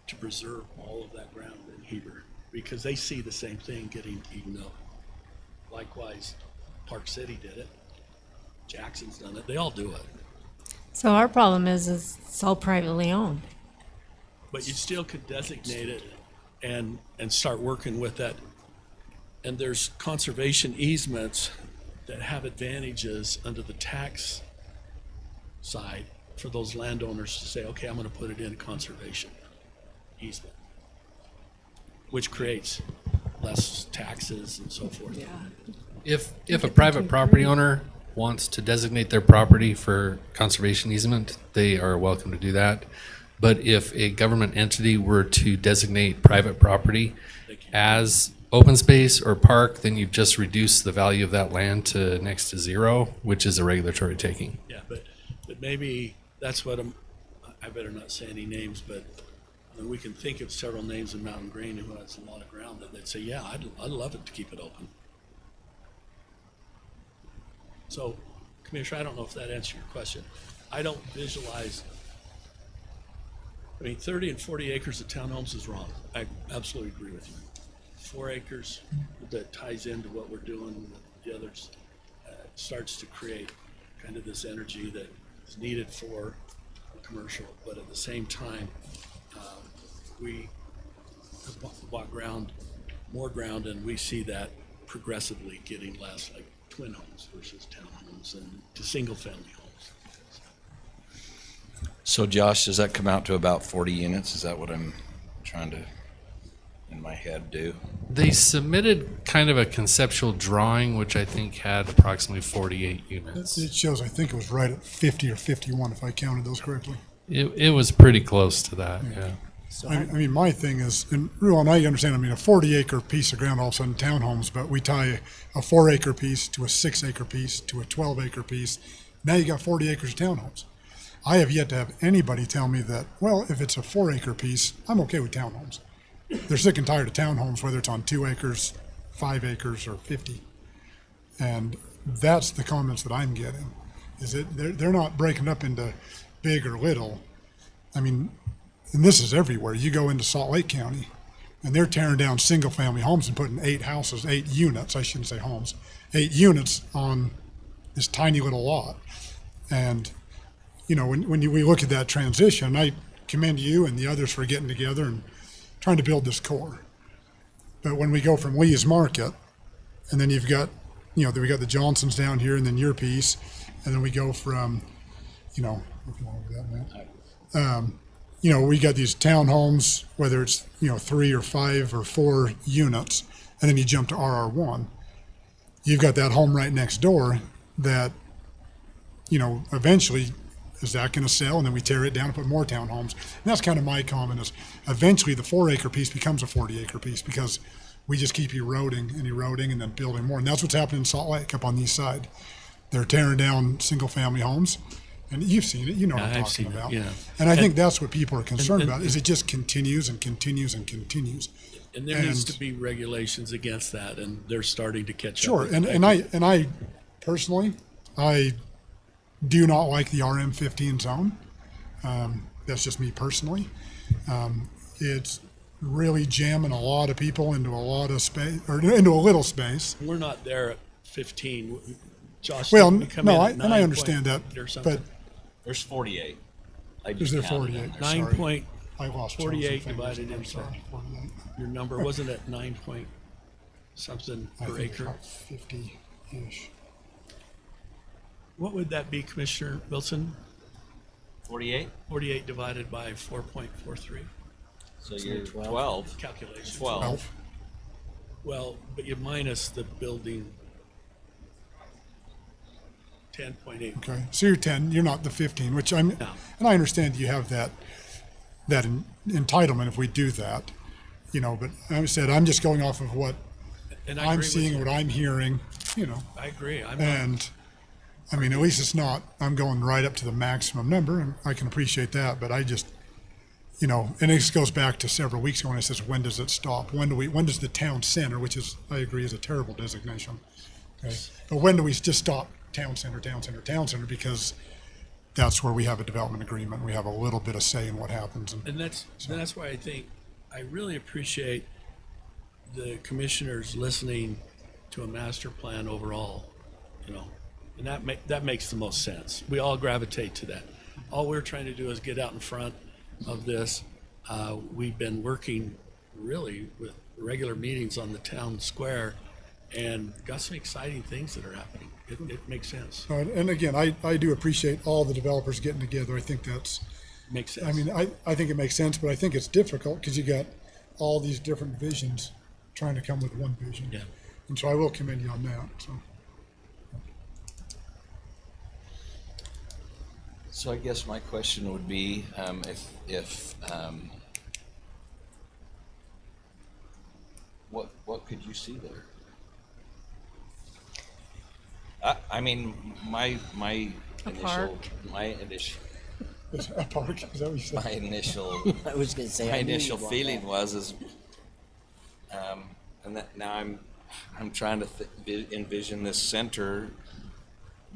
to preserve all of that ground in Heber because they see the same thing getting eaten up. Likewise, Park City did it. Jackson's done it. They all do it. So our problem is it's all privately owned. But you still could designate it and start working with that. And there's conservation easements that have advantages under the tax side for those landowners to say, okay, I'm going to put it in a conservation easement, which creates less taxes and so forth. If a private property owner wants to designate their property for conservation easement, they are welcome to do that. But if a government entity were to designate private property as open space or park, then you've just reduced the value of that land to next to zero, which is a regulatory taking. Yeah, but maybe that's what I better not say any names, but I mean, we can think of several names in Mountain Green who has a lot of ground that they'd say, yeah, I'd love it to keep it open. So, Commissioner, I don't know if that answered your question. I don't visualize, I mean, 30 and 40 acres of townhomes is wrong. I absolutely agree with you. 4 acres that ties into what we're doing with the others starts to create kind of this energy that is needed for commercial, but at the same time, we have bought more ground, and we see that progressively getting less, like twin homes versus townhomes and to single-family homes. So Josh, does that come out to about 40 units? Is that what I'm trying to, in my head, do? They submitted kind of a conceptual drawing, which I think had approximately 48 units. It shows, I think it was right at 50 or 51, if I counted those correctly. It was pretty close to that, yeah. So I mean, my thing is, and Ruan, I understand, I mean, a 40-acre piece of ground, all of a sudden townhomes, but we tie a 4-acre piece to a 6-acre piece to a 12-acre piece. Now you got 40 acres of townhomes. I have yet to have anybody tell me that, well, if it's a 4-acre piece, I'm okay with townhomes. They're sick and tired of townhomes, whether it's on 2 acres, 5 acres, or 50. And that's the comments that I'm getting, is that they're not breaking up into big or little. I mean, and this is everywhere. You go into Salt Lake County, and they're tearing down single-family homes and putting 8 houses, 8 units, I shouldn't say homes, 8 units on this tiny little lot. And, you know, when we look at that transition, I commend you and the others for getting together and trying to build this core. But when we go from Lee's Market, and then you've got, you know, we got the Johnsons down here, and then your piece, and then we go from, you know, you know, we got these townhomes, whether it's, you know, 3 or 5 or 4 units, and then you jump to RR1. You've got that home right next door that, you know, eventually, is that going to sell? And then we tear it down and put more townhomes. And that's kind of my comment is eventually the 4-acre piece becomes a 40-acre piece because we just keep eroding and then building more. And that's what's happening in Salt Lake up on the east side. They're tearing down single-family homes. And you've seen it, you know what I'm talking about. Yeah. And I think that's what people are concerned about, is it just continues and continues and continues. And there needs to be regulations against that, and they're starting to catch Sure, up. and I personally, I do not like the RM15 zone. That's just me personally. It's really jamming a lot of people into a lot of space, or into a little space. We're not there at 15. Josh, Well, didn't we come no, in I, at and I 9 understand that, point or something? but There's 48. I is just there counted 48? them. 9 Sorry. point, I lost 48 trails of fingers. divided I'm into sorry, 48. your number, wasn't it 9 point something I per think it's acre? about 50-ish. What would that be, Commissioner Wilson? 48? 48 divided by 4.43 So you're 12. calculation. 12. Well, but you minus the building 10.8. Okay, so you're 10, you're not the 15, which I'm, No. and I understand you have that entitlement if we do that, you know, but I said, I'm just going off of what And I I'm agree with seeing, you. what I'm hearing, you know, I agree. I'm not, and I mean, at least it's not, I'm going right up to the maximum number, and I can appreciate that, but I just, you know, and this goes back to several weeks ago when I says, when does it stop? When does the town center, which is, I agree, is a terrible designation, okay? But when do we just stop town center, because that's where we have a development agreement, we have a little bit of say in what happens. and that's why I think I really appreciate the commissioners listening to a master plan overall, you know, and that makes the most sense. We all gravitate to that. All we're trying to do is get out in front of this. We've been working really with regular meetings on the town square and got some exciting things that are happening. It makes sense. And again, I do appreciate all the developers getting together, I think that's, Makes sense. I mean, I think it makes sense, but I think it's difficult because you got all these different visions trying to come with one vision. Yeah. And so I will commend you on that, so. So I guess my question would be, if what could you see there? I mean, my A initial park. my initial Is that a park? Is that what you said? my initial I was gonna say, my I knew initial you'd want feeling that. was and that now I'm trying to envision this center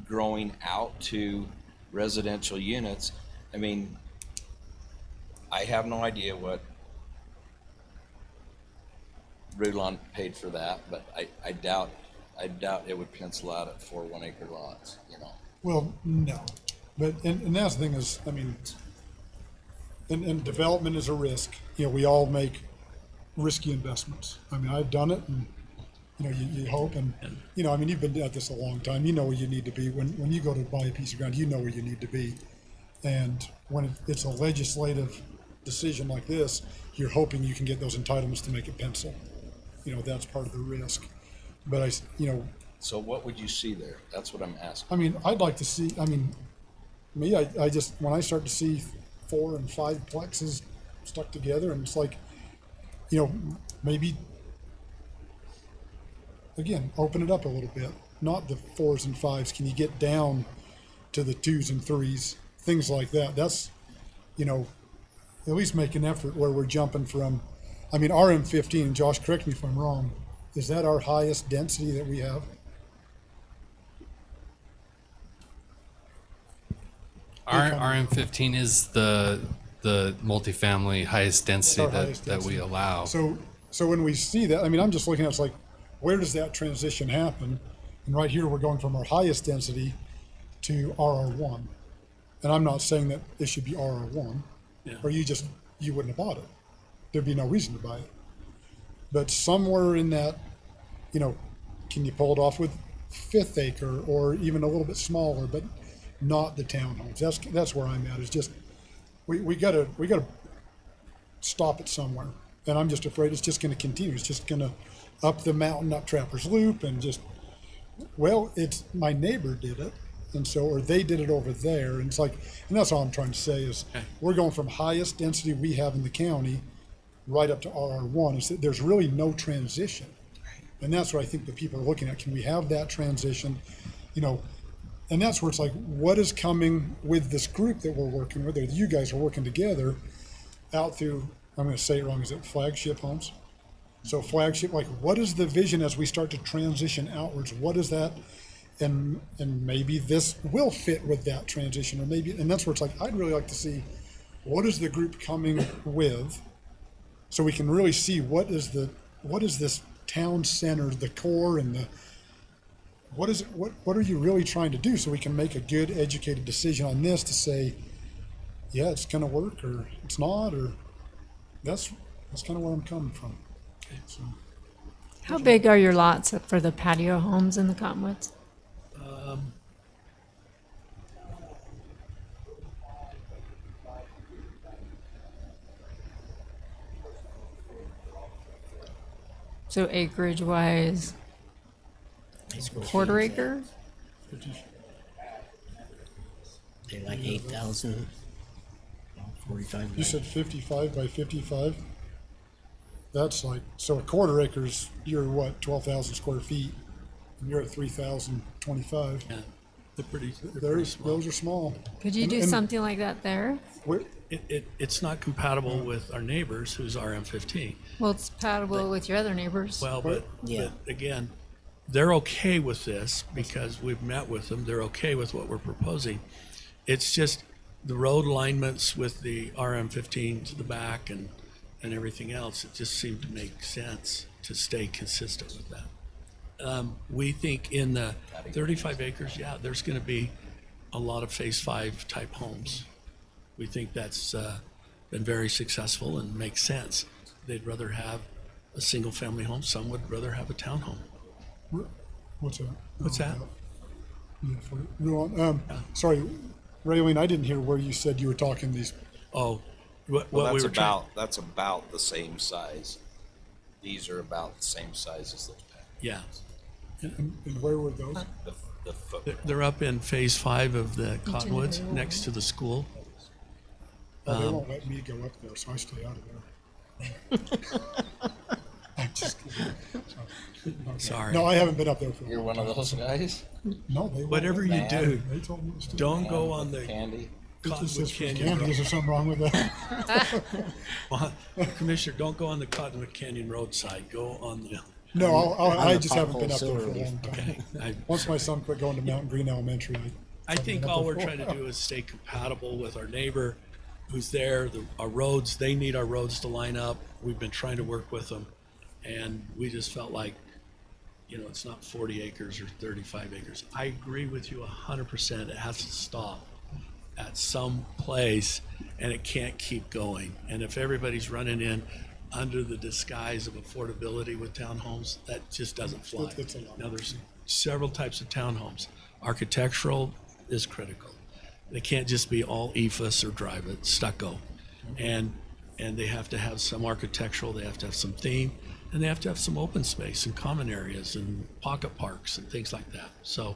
growing out to residential units. I mean, I have no idea what Rudlon paid for that, but I doubt it would pencil out at 4 1-acre lots, you know. Well, no, but, and that's the thing is, I mean, and development is a risk. You know, we all make risky investments. I mean, I've done it and, you know, you hope and, you know, I mean, you've been at this a long time. You know where you need to be. When you go to buy a piece of ground, you know where you need to be. And when it's a legislative decision like this, you're hoping you can get those entitlements to make it pencil. You know, that's part of the risk. But you know, So what would you see there? That's what I'm asking. I mean, I'd like to see, I mean, me, I just, when I start to see 4 and 5 plexes stuck together and it's like, you know, maybe, again, open it up a little bit, not the 4s and 5s. Can you get down to the 2s and 3s, things like that? That's, you know, at least make an effort where we're jumping from, I mean, RM15, Josh, correct me if I'm wrong, is that our highest density that we have? RM15 is the multifamily highest density Our highest that we density. allow. So when we see that, I mean, I'm just looking at it's like, where does that transition happen? And right here, we're going from our highest density to RR1. And I'm not saying that it should be RR1, Yeah. or you wouldn't have bought it. There'd be no reason to buy it. But somewhere in that, you know, can you pull it off with 5th acre or even a little bit smaller, but not the townhomes? That's where I'm at. Is just we gotta stop it somewhere. And I'm just afraid it's just going to continue. It's just going to up the mountain, up Trappers Loop, and just, well, it's my neighbor did it, and so, or they did it over there, and it's like, and that's all I'm trying to say is we're going from highest density we have in the county right up to RR1. Is that there's really no transition, and that's what I think the people are looking at. Can we have that transition, you know? And that's where it's like, what is coming with this group that we're working with, or you guys are working together out through, I'm going to say it wrong, is it Flagship Homes? So Flagship, like, what is the vision as we start to transition outwards? What is that? And maybe this will fit with that transition, or maybe, and that's where it's like, I'd really like to see what is the group coming with, so we can really see what is this town center, the core and what is it, what are you really trying to do so we can make a good educated decision on this to say, yeah, it's gonna work or it's not, or that's kind of where I'm coming from. So, How big are your lots for the patio homes in the Cottonwoods? So acreage wise, quarter acre? They like 8,000, 45. you said 55 by 55? That's like, so a quarter acres, you're what, 12,000 square feet? And you're at 3,025. Yeah, they're pretty small. Those are small. Could you do something like that there? It's not compatible with our neighbors who's RM15. Well, it's compatible with your other neighbors. Well, but again, they're okay with this because we've met with them. They're okay with what we're proposing. It's just the road alignments with the RM15 to the back and everything else. It just seemed to make sense to stay consistent with that. We think in the 35 acres, yeah, there's going to be a lot of Phase 5 type homes. We think that's been very successful and makes sense. They'd rather have a single family home. Some would rather have a townhome. What's that? What's that? Yeah, Ruan, sorry, Raylene, I didn't hear where you said you were talking these. Oh, Well, what we that's were that's about the same size. These are about the same size as those patio. Yeah. And where were those? The footprint. They're up in Phase 5 of the Cottonwoods next to the school. Oh, they won't let me go up there, so I stay out of there. I'm just kidding. Okay. Sorry. No, I haven't been up there for. You're one of those guys? No, they won't Whatever let you me. do, They told me to stay. don't go on the Candy. Cottonwood Is Canyon there Road. something wrong with that? Well, Commissioner, don't go on the Cottonwood Canyon roadside. Go on the, No, I the just haven't been pothole up there for a Silverleaf. long time. okay. Once my son quit going to Mountain Green Elementary, I think all we're trying to do is stay compatible with our neighbor who's there, our roads, they need our roads to line up. We've been trying to work with them. And we just felt like, it's not 40 acres or 35 acres. I agree with you 100%. It has to stop at some place and it can't keep going. And if everybody's running in under the disguise of affordability with townhomes, that just doesn't fly. It's a lot. Now, there's several types of townhomes. Architectural is critical. They can't just be all EFS or drive it, stucco. And they have to have some architectural, they have to have some theme, and they have to have some open space and common areas and pocket parks and things like that. So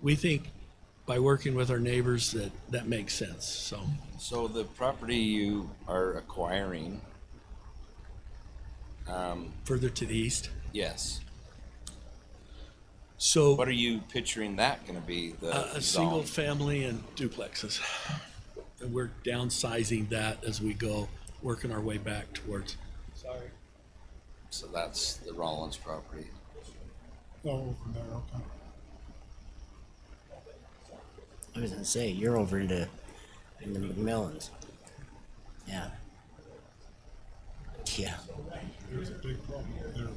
we think by working with our neighbors that makes sense. So the property you are acquiring, Further to the east. yes. So What are you picturing that going to be? a single family and duplexes. And we're downsizing that as we go, working our way back towards. Sorry. So that's the Rollins property. oh, over there, okay. I was gonna say, you're over in the McMillans. Yeah. Yeah. There's a big problem there.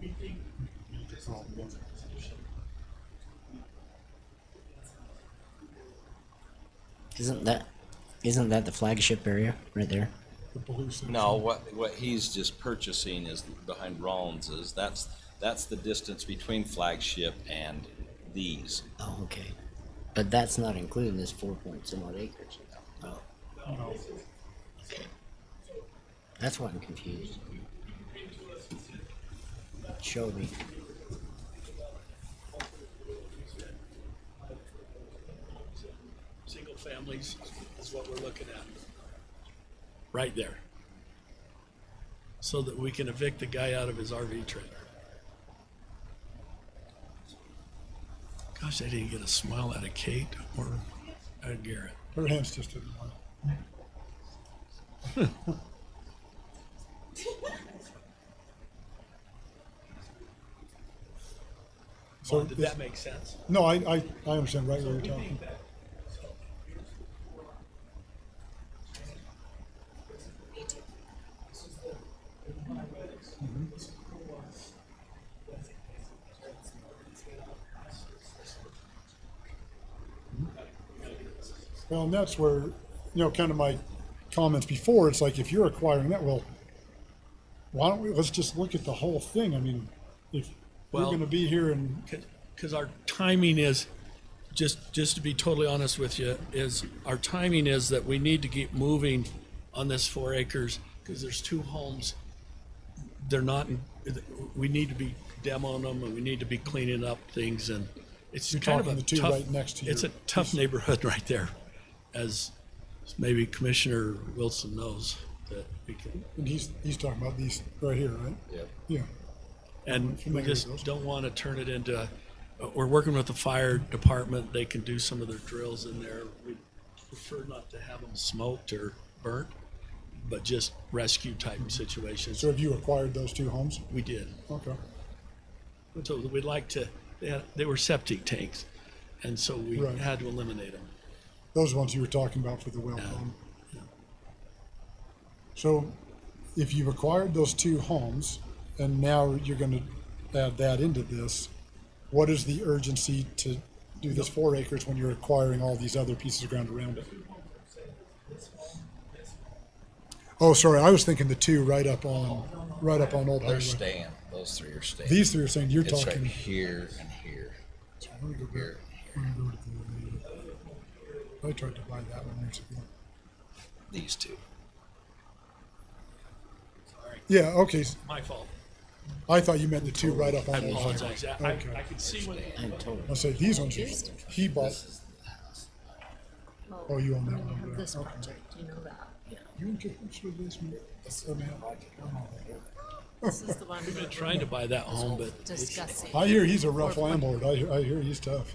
Major problem there. Isn't that the flagship area right there? The blue section. No, what he's just purchasing is behind Rollins's. That's the distance between Flagship and these. Oh, okay. But that's not including this 4 point some odd acres. Oh. No. Okay. That's why I'm confused. Show me. Single families is what we're looking at. Right there. So that we can evict the guy out of his RV trailer. Gosh, I didn't get a smile out of Kate or out of Garrett. Her hands just didn't work. So Did that make sense? No, I understand right where you're talking. Well, and that's where, kind of my comments before, it's like, if you're acquiring that, well, why don't we, let's just look at the whole thing. I mean, if we're Well- gonna be here and, Because our timing is, just to be totally honest with you, is our timing is that we need to keep moving on this 4 acres because there's 2 homes. They're not, we need to be demoing them and we need to be cleaning up things, and it's You're kind of talking a the 2 tough, right next to it's a your tough neighborhood right there, as maybe Commissioner Wilson knows that we can. and he's talking about these right here, right? Yep. Yeah. And we familiar with just those. don't want to turn it into, we're working with the fire department. They can do some of their drills in there. We prefer not to have them smoked or burnt, but just rescue type situations. So have you acquired those 2 homes? We did. Okay. So we'd like to, they were septic tanks. And so we Right. had to eliminate them. Those ones you were talking about for the well pump. So if you've acquired those 2 homes and now you're gonna add that into this, what is the urgency to do this 4 acres when you're acquiring all these other pieces of ground around it? Oh, sorry, I was thinking the 2 right up on Old They're Highway. staying. Those 3 are staying. These 3 are saying you're It's right talking. here and here. Let me go back. Here. Let me go to I tried to buy that one years ago. These 2. Yeah, okay. My fault. I thought you meant the 2 right up I on Old Highway. apologize. Okay. I could see when. I say these ones, he bought. Oh, you own that one. over there. This Okay. project, you know that. You in cahoots with this, man? Oh, man. This is the one. We've been trying to buy that home, but it's, Discussing. I hear he's a rough landlord. I hear he's tough.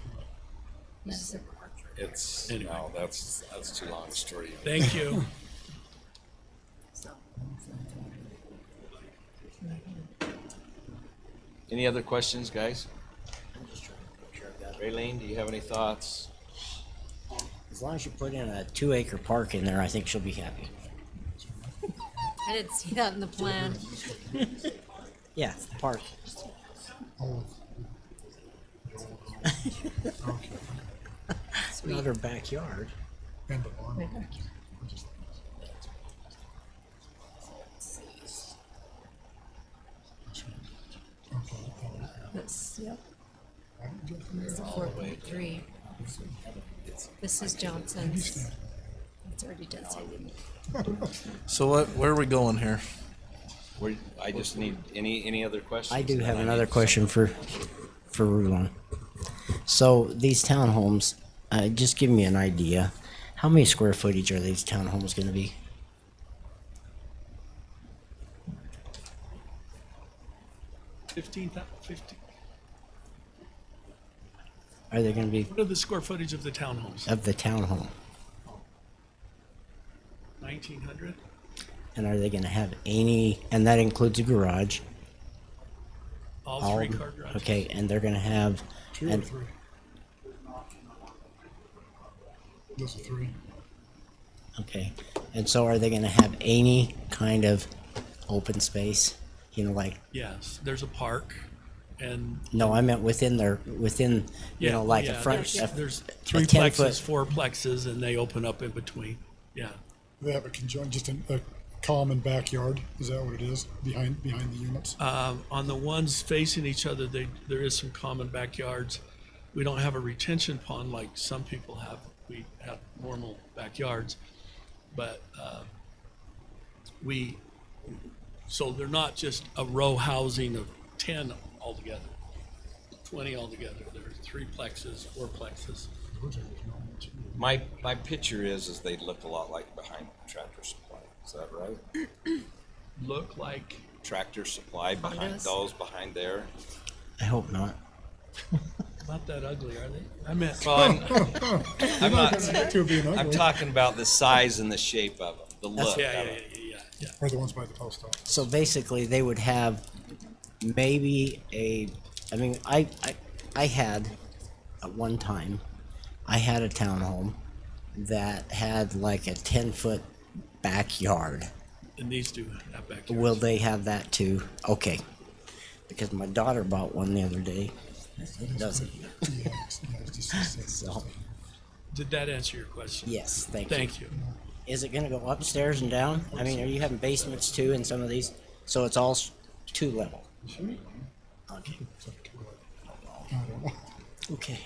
It's, Anyway. no, that's too long a story. thank you. Any other questions, guys? Raylene, do you have any thoughts? As long as you put in a 2-acre park in there, I think she'll be happy. I didn't see that in the plan. Yeah, it's the park. Oh, Not her backyard. and the barn. This, yep. This is 4.3. This is Johnson's. It's already designated. So where are we going here? I just need, any other questions? I do have Then another need question for Rulon. So these townhomes, just give me an idea. How many square footage are these townhomes going to be? $15,000. Are they going to be What are the square footage of the townhomes? of the townhome? 1,900? And are they going to have any? And that includes a garage. All All 3-car garages? Okay, and they're going to have. 2 or And 3? Those are 3. okay, and so are they going to have any kind of open space? You know, like Yes, there's a park, and no, I meant within you yeah, know, like yeah, a front. there's a 3 10 plexes, foot. 4 plexes, and they open up in between. Yeah, They have a conjoined, just a common backyard. Is that what it is behind the units? on the ones facing each other, there is some common backyards. We don't have a retention pond like some people have. We have normal backyards, but so they're not just a row housing of 10 altogether, 20 altogether. There's 3 plexes, 4 plexes. My picture is they look a lot like behind Tractor Supply. Is that right? Look like Tractor Supply behind Condos? those behind there. I hope not. not that ugly, are they? I meant Well, I'm not. Two being I'm ugly. talking about the size and the shape of them, the look. yeah, of yeah, them. yeah. Or the ones by the post office. So basically, they would have maybe I mean, I had at one time, I had a townhome that had like a 10-foot backyard. And these do have backyards. Will they have that too? Okay, because my daughter bought one the other day. It doesn't. Yeah, it's just So, Did that answer your question? Yes, thank you. Thank you. Is it gonna go upstairs and down? I mean, are you having basements too in some of these? So it's all 2 level? Okay. Okay.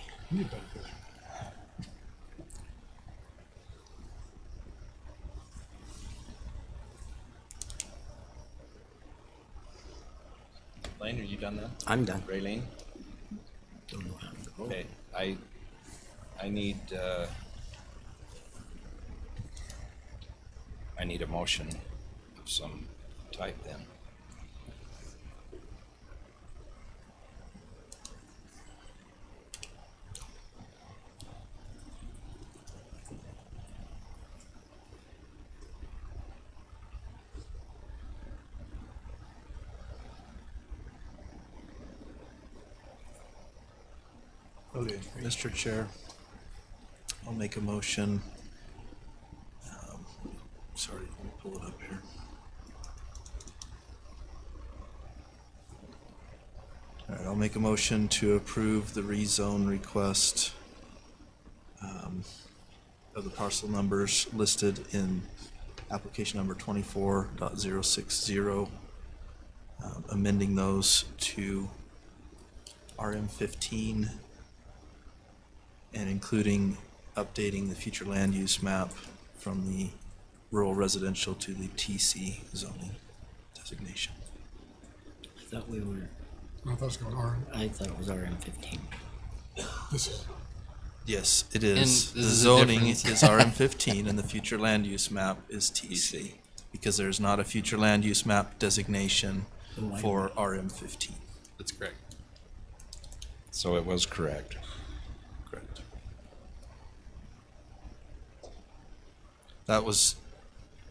Lane, are you done then? I'm done. Raylene? Don't know how to go. Okay, I need a motion of some type then. Okay, Mr. Chair, I'll make a motion. Sorry, let me pull it up here. All right, I'll make a motion to approve the rezone request of the parcel numbers listed in application number 24.060, amending those to RM15 and including updating the future land use map from the rural residential to the TC zoning designation. I thought we were, I thought it was going RM. I thought it was RM15. This is, Yes, it And is. The this is the zoning difference. is RM15 and the future land use map is TC because there's not a future land use map designation for RM15. That's correct. So it was correct. Correct. That was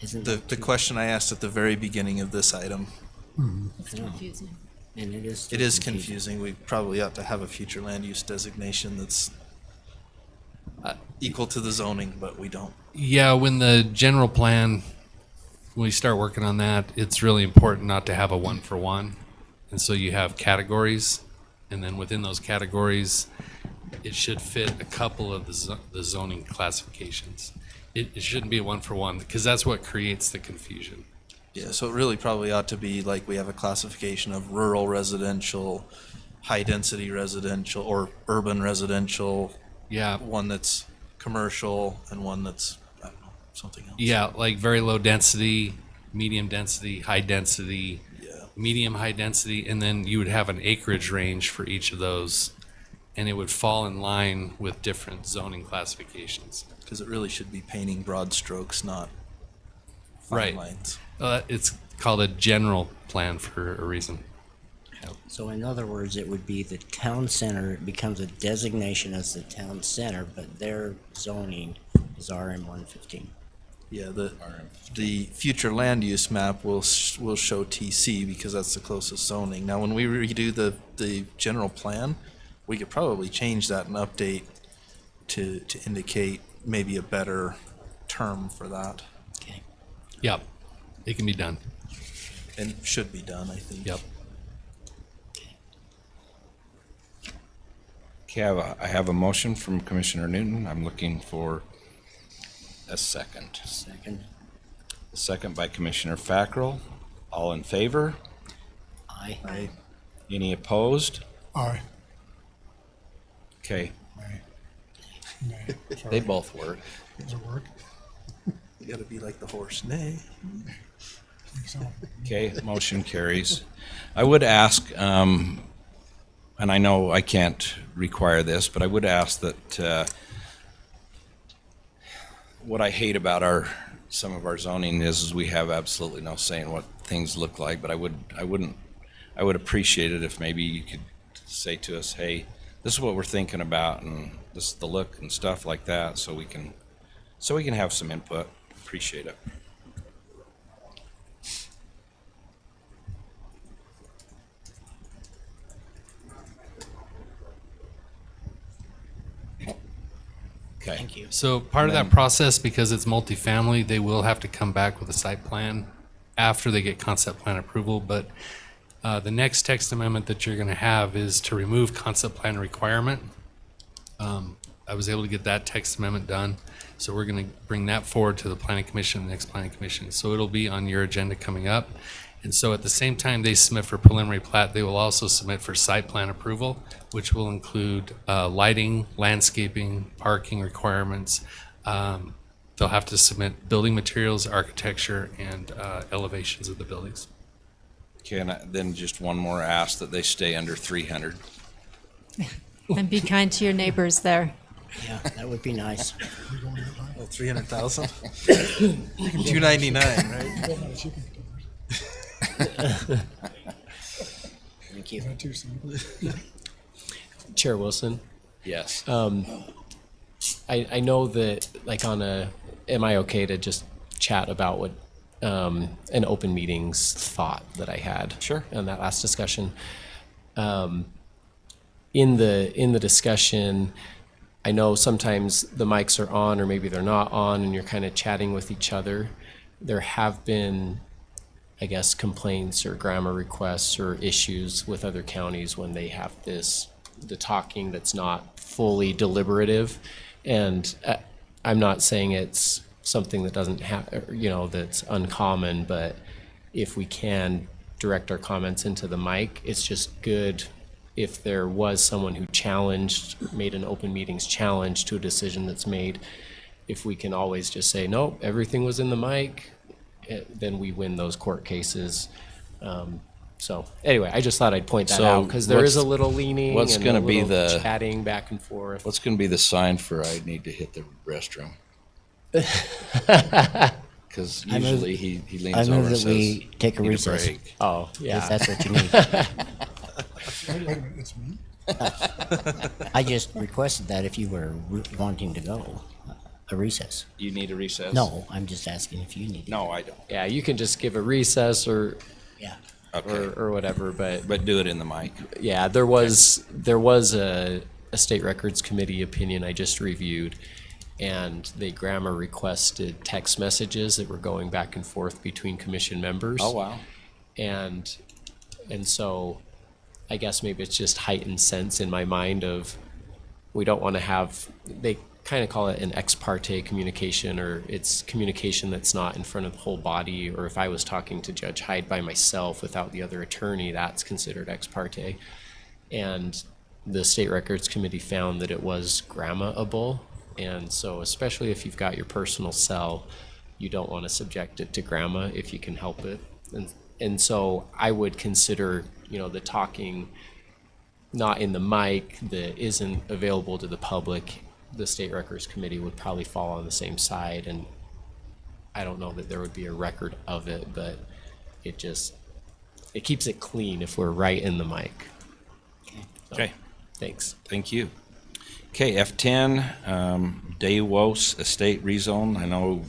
Isn't the question I asked at the very beginning of this item. It's confusing. And it is. It is confusing. We probably ought to have a future land use designation that's equal to the zoning, but we don't. Yeah, when the general plan, when we start working on that, it's really important not to have a 1-for-1. And so you have categories, and then within those categories, it should fit a couple of the zoning classifications. It shouldn't be a 1-for-1 because that's what creates the confusion. Yeah, so it really probably ought to be like we have a classification of rural residential, high density residential, or urban residential. Yeah. One that's commercial and one that's, I don't know, something else. Yeah, like very low density, medium density, high density, medium high density, and then you would have an acreage range for each of those, and it would fall in line with different zoning classifications. Because it really should be painting broad strokes, not fine Right. lines. It's called a general plan for a reason. So in other words, it would be the town center, it becomes a designation as the town center, but their zoning is RM115. Yeah, the future land use map will show TC because that's the closest zoning. Now, when we redo the general plan, we could probably change that and update to indicate maybe a better term for that. Okay. Yep, it can be done. And should be done, I think. Yep. Okay, I have a motion from Commissioner Newton. I'm looking for a second. Second. A second by Commissioner Fackrell. All in favor? Aye. Aye. Any opposed? aye. Okay, Nay. Sorry. they both work. Does it work? You gotta be like the horse, nay. I think so. Okay, motion carries. I would ask, and I know I can't require this, but I would ask that, what I hate about some of our zoning is we have absolutely no say in what things look like, but I would appreciate it if maybe you could say to us, hey, this is what we're thinking about and this is the look and stuff like that, so we can have some input. Appreciate it. Okay. Thank you. So part of that process, because it's multifamily, they will have to come back with a site plan after they get concept plan approval. But the next text amendment that you're going to have is to remove concept plan requirement. I was able to get that text amendment done. So we're going to bring that forward to the planning commission, the next planning commission. So it'll be on your agenda coming up. And so at the same time they submit for preliminary plat, they will also submit for site plan approval, which will include lighting, landscaping, parking requirements. They'll have to submit building materials, architecture, and elevations of the buildings. Okay, and then just one more ask that they stay under 300. And be kind to your neighbors there. Yeah, that would be nice. Oh, 300,000? 299, right? Thank you. Chair Wilson, Yes. I know that like am I okay to just chat about what an open meetings thought that I had? Sure. On that last discussion. In the discussion, I know sometimes the mics are on or maybe they're not on and you're kind of chatting with each other. There have been, I guess, complaints or grammar requests or issues with other counties when they have the talking that's not fully deliberative. And I'm not saying it's something that doesn't have, that's uncommon, but if we can direct our comments into the mic, it's just good if there was someone who made an open meetings challenge to a decision that's made, if we can always just say, nope, everything was in the mic, then we win those court cases. So anyway, I just thought I'd point that So out because there is a what's- little leaning what's and gonna a be little the- chatting back and forth. What's going to be the sign for I need to hit the restroom? Because I move- usually he leans I over move and that says, we take a "Need recess." break." Oh, yeah. If that's what you need. Wait a minute, it's me? I just requested that if you were wanting to go, a recess. You need a recess? No, I'm just asking if you need. No, I don't. Yeah, you can just give a recess or Yeah. Okay. or whatever, But do it in the mic. yeah, there was a state records committee opinion I just reviewed, and they grammar requested text messages that were going back and forth between commission members. Oh, wow. And so I guess maybe it's just heightened sense in my mind of we don't want to have, they kind of call it an ex parte communication, or it's communication that's not in front of the whole body, or if I was talking to Judge Hyde by myself without the other attorney, that's considered ex parte. And the State Records Committee found that it was grammable, and so especially if you've got your personal cell, you don't want to subject it to gramma if you can help it. And so I would consider, the talking not in the mic that isn't available to the public, the State Records Committee would probably fall on the same side, and I don't know that there would be a record of it, but it keeps it clean if we're right in the mic. So, Okay. thanks. Thank you. Okay, F10, Daywos Estate Rezone. I know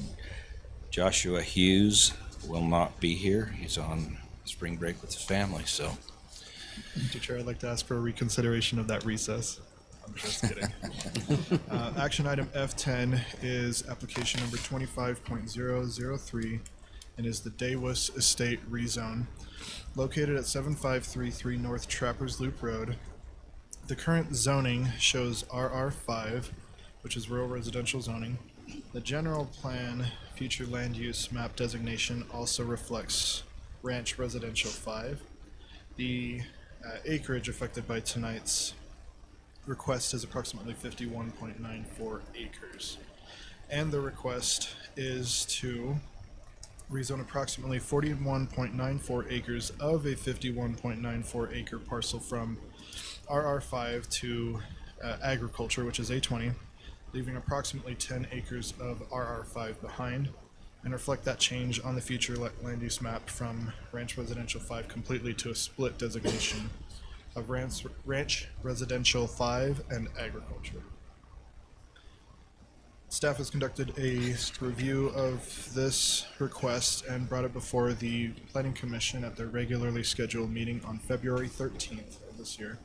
Joshua Hughes will not be here. He's on spring break with his family, so. Mr. Chair, I'd like to ask for a reconsideration of that recess. I'm just kidding. Action item F10 is application number 25.003 and is the Daywos Estate Rezone located at 7533 North Trappers Loop Road. The current zoning shows RR5, which is rural residential zoning. The general plan future land use map designation also reflects ranch residential 5. The acreage affected by tonight's request is approximately 51.94 acres. And the request is to rezone approximately 41.94 acres of a 51.94 acre parcel from RR5 to agriculture, which is A20, leaving approximately 10 acres of RR5 behind, and reflect that change on the future land use map from ranch residential 5 completely to a split designation of ranch residential 5 and agriculture. Staff has conducted a review of this request and brought it before the Planning Commission at their regularly scheduled meeting on February 13th of this year.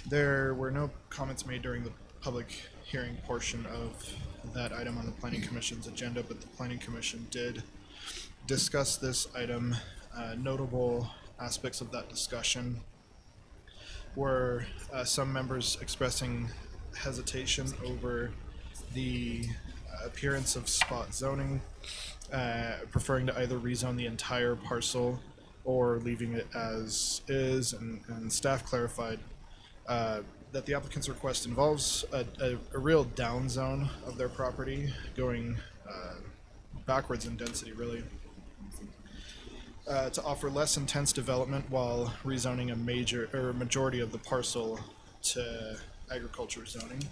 There were no comments made during the public hearing portion of that item on the Planning Commission's agenda, but the Planning Commission did discuss this item. Notable aspects of that discussion were some members expressing hesitation over the appearance of spot zoning, preferring to either rezone the entire parcel or leaving it as is, and staff clarified that the applicant's request involves a real down zone of their property, going backwards in density, really, to offer less intense development while rezoning a majority of the parcel to agriculture zoning.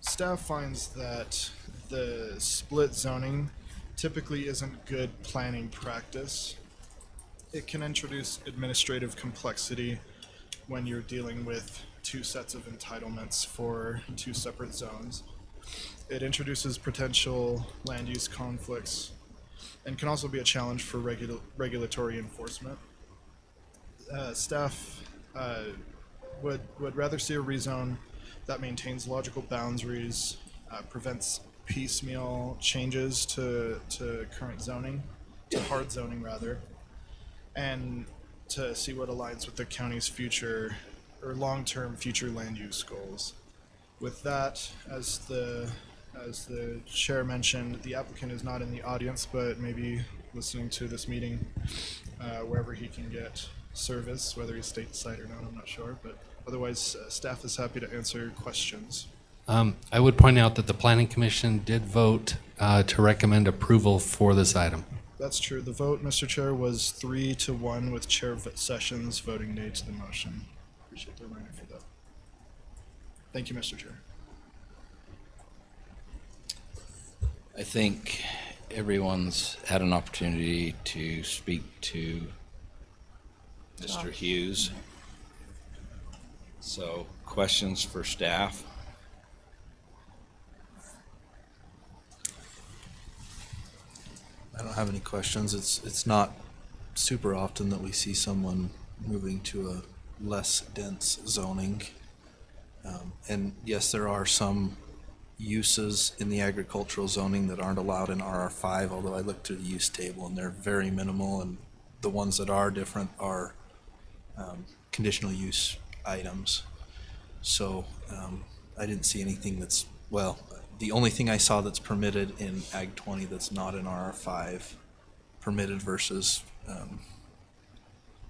Staff finds that the split zoning typically isn't good planning practice. It can introduce administrative complexity when you're dealing with two sets of entitlements for two separate zones. It introduces potential land use conflicts and can also be a challenge for regulatory enforcement. Staff would rather see a rezone that maintains logical boundaries, prevents piecemeal changes to current zoning, to hard zoning rather, and to see what aligns with the county's future or long-term future land use goals. With that, as the chair mentioned, the applicant is not in the audience, but maybe listening to this meeting wherever he can get service, whether he's stateside or not, I'm not sure, but otherwise staff is happy to answer questions. I would point out that the Planning Commission did vote to recommend approval for this item. That's true. The vote, Mr. Chair, was 3-1 with Chair Sessions voting nay to the motion. Appreciate the reminder for that. Thank you, Mr. Chair. I think everyone's had an opportunity to speak to Mr. Hughes. So, questions for staff? I don't have any questions. It's not super often that we see someone moving to a less dense zoning. And yes, there are some uses in the agricultural zoning that aren't allowed in RR5, although I looked through the use table and they're very minimal, and the ones that are different are conditional use items. So I didn't see anything that's, well, the only thing I saw that's permitted in Ag 20 that's not in RR5 permitted versus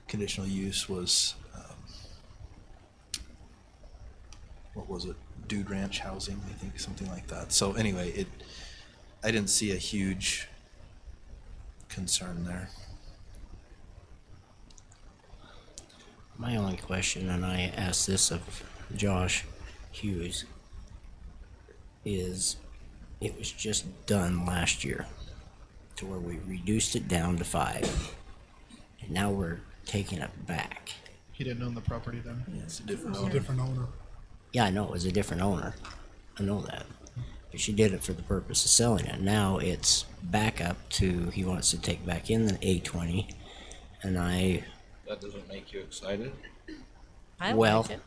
conditional use was, what was it? Dude Ranch housing, I think, something like that. So anyway, I didn't see a huge concern there. My only question, and I asked this of Josh Hughes, is it was just done last year to where we reduced it down to 5, and now we're taking it back. He didn't own the property then? Yeah, it's a different It's a owner. different owner. Yeah, I know it was a different owner. I know that. But she did it for the purpose of selling it. Now it's back up to, he wants to take back in the A20, and That doesn't make you excited? I well, like it.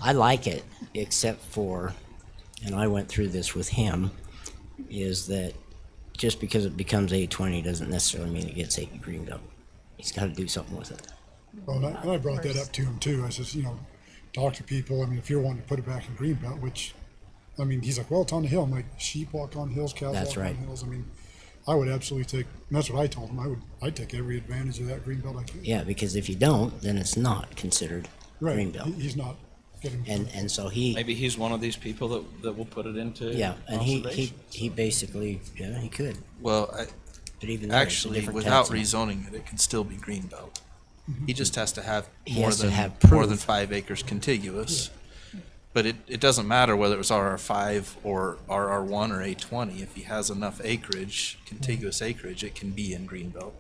I like it, except for, and I went through this with him, is that just because it becomes A20 doesn't necessarily mean it gets greenbelt. He's got to do something with it. Well, and I brought that up to him too. I says, talk to people. I mean, if you're wanting to put it back in Greenbelt, which, I mean, he's like, well, it's on the hill. I'm like, sheep walk on hills, cows That's walk right. on hills. I mean, I would absolutely take, and that's what I told him. I'd take every advantage of that Greenbelt I can. Yeah, because if you don't, then it's not considered Right. greenbelt. He's not getting. And so he, Maybe he's one of these people that will put it into yeah, and he conservation. basically, yeah, he could. Well, But even then, it's a actually, different without tax amount. rezoning it, it can still be Greenbelt. He just has to have He more has to than have more than proof. 5 acres contiguous. But it doesn't matter whether it was RR5 or RR1 or A20. If he has enough acreage, contiguous acreage, it can be in Greenbelt.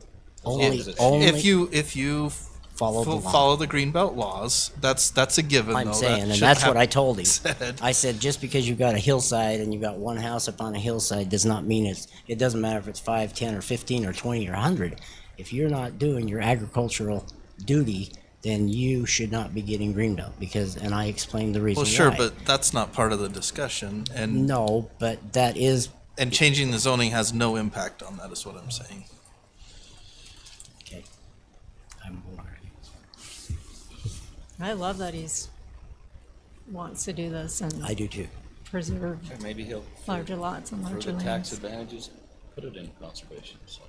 Only, If- only If you follow the law. follow the Greenbelt laws, that's a given. I'm though. saying, That and shouldn't that's have what I to be told him. said. I said, just because you've got a hillside and you've got one house up on a hillside does not mean it doesn't matter if it's 5, 10, or 15, or 20, or 100. If you're not doing your agricultural duty, then you should not be getting Greenbelt and I explained the reason Well, sure, why. but that's not part of the discussion. And No, but that is, and changing the zoning has no impact on that, is what I'm saying. okay. I'm bored. I love that he's wants to do this and I do too. preserve Maybe he'll, larger lots and for larger the tax lands. advantages, put it in conservation, so.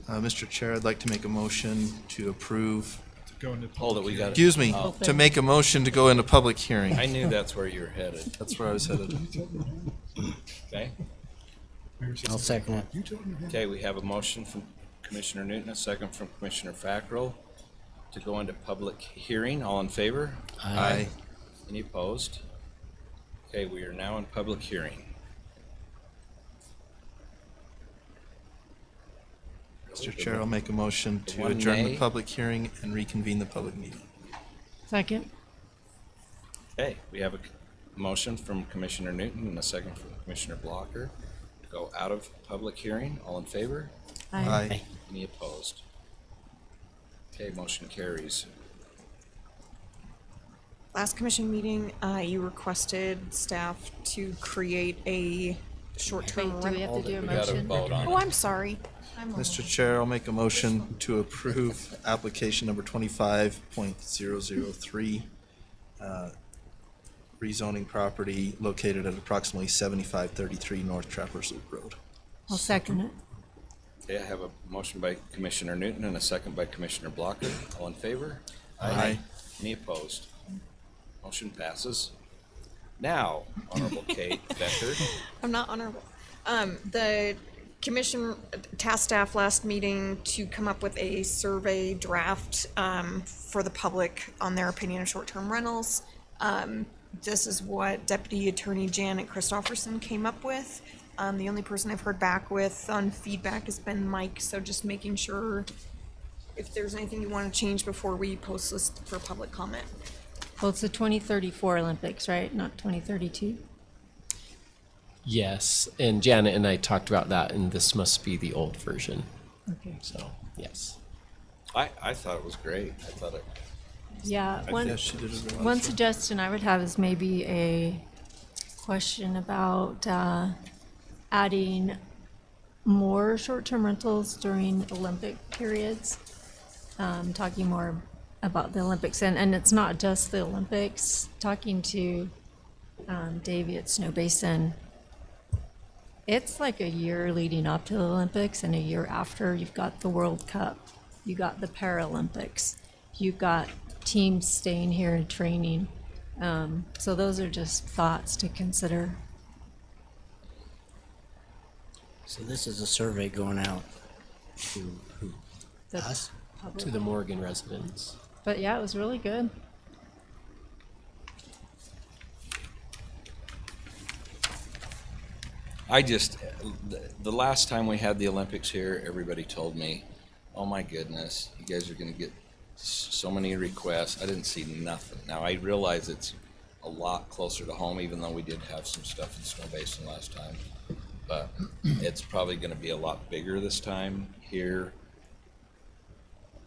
Mr. Chair, I'd like to make a motion to approve, Go into Hold it, we got it. excuse me, Oh, to make a motion to go into public hearing. I knew that's where you were headed. That's where I was headed. Okay? I'll second it. Okay, we have a motion from Commissioner Newton, a second from Commissioner Fackrell to go into public hearing. All in favor? Aye. Any opposed? Okay, we are now in public hearing. Mr. Chair, I'll make a motion The to one adjourn nay. the public hearing and reconvene the public meeting. Second. Okay, we have a motion from Commissioner Newton and a second from Commissioner Blocker to go out of public hearing. All in favor? Aye. Any opposed? Okay, motion carries. Last commission meeting, you requested staff to create a short-term Wait, do we have rental. to do a We gotta motion? vote on Oh, it. I'm sorry. Mr. Chair, I'll make a motion to approve application number 25.003, rezoning property located at approximately 7533 North Trappers Loop Road. I'll second it. Okay, I have a motion by Commissioner Newton and a second by Commissioner Blocker. All in favor? Aye. Any opposed? Motion passes. Now, Honorable Kate Becker. I'm not honorable. The commission tasked staff last meeting to come up with a survey draft for the public on their opinion of short-term rentals. This is what Deputy Attorney Janet Christofferson came up with. The only person I've heard back with on feedback has been Mike, so just making sure if there's anything you want to change before we post this for public comment. Well, it's the 2034 Olympics, right? Not 2032? Yes, and Janet and I talked about that, and this must be the old version. Okay. So, yes. I thought it was great. I thought it, Yeah, Yeah, one, she did a really one nice job. suggestion I would have is maybe a question about adding more short-term rentals during Olympic periods. Talking more about the Olympics, and it's not just the Olympics. Talking to Davey at Snow Basin, it's like a year leading up to the Olympics and a year after. You've got the World Cup, you got the Paralympics, you've got teams staying here and training. So those are just thoughts to consider. So this is a survey going out to who? The Us? public. To the Morgan residents. But yeah, it was really good. the last time we had the Olympics here, everybody told me, oh my goodness, you guys are gonna get so many requests. I didn't see nothing. Now, I realize it's a lot closer to home, even though we did have some stuff in Snow Basin last time. But it's probably gonna be a lot bigger this time here.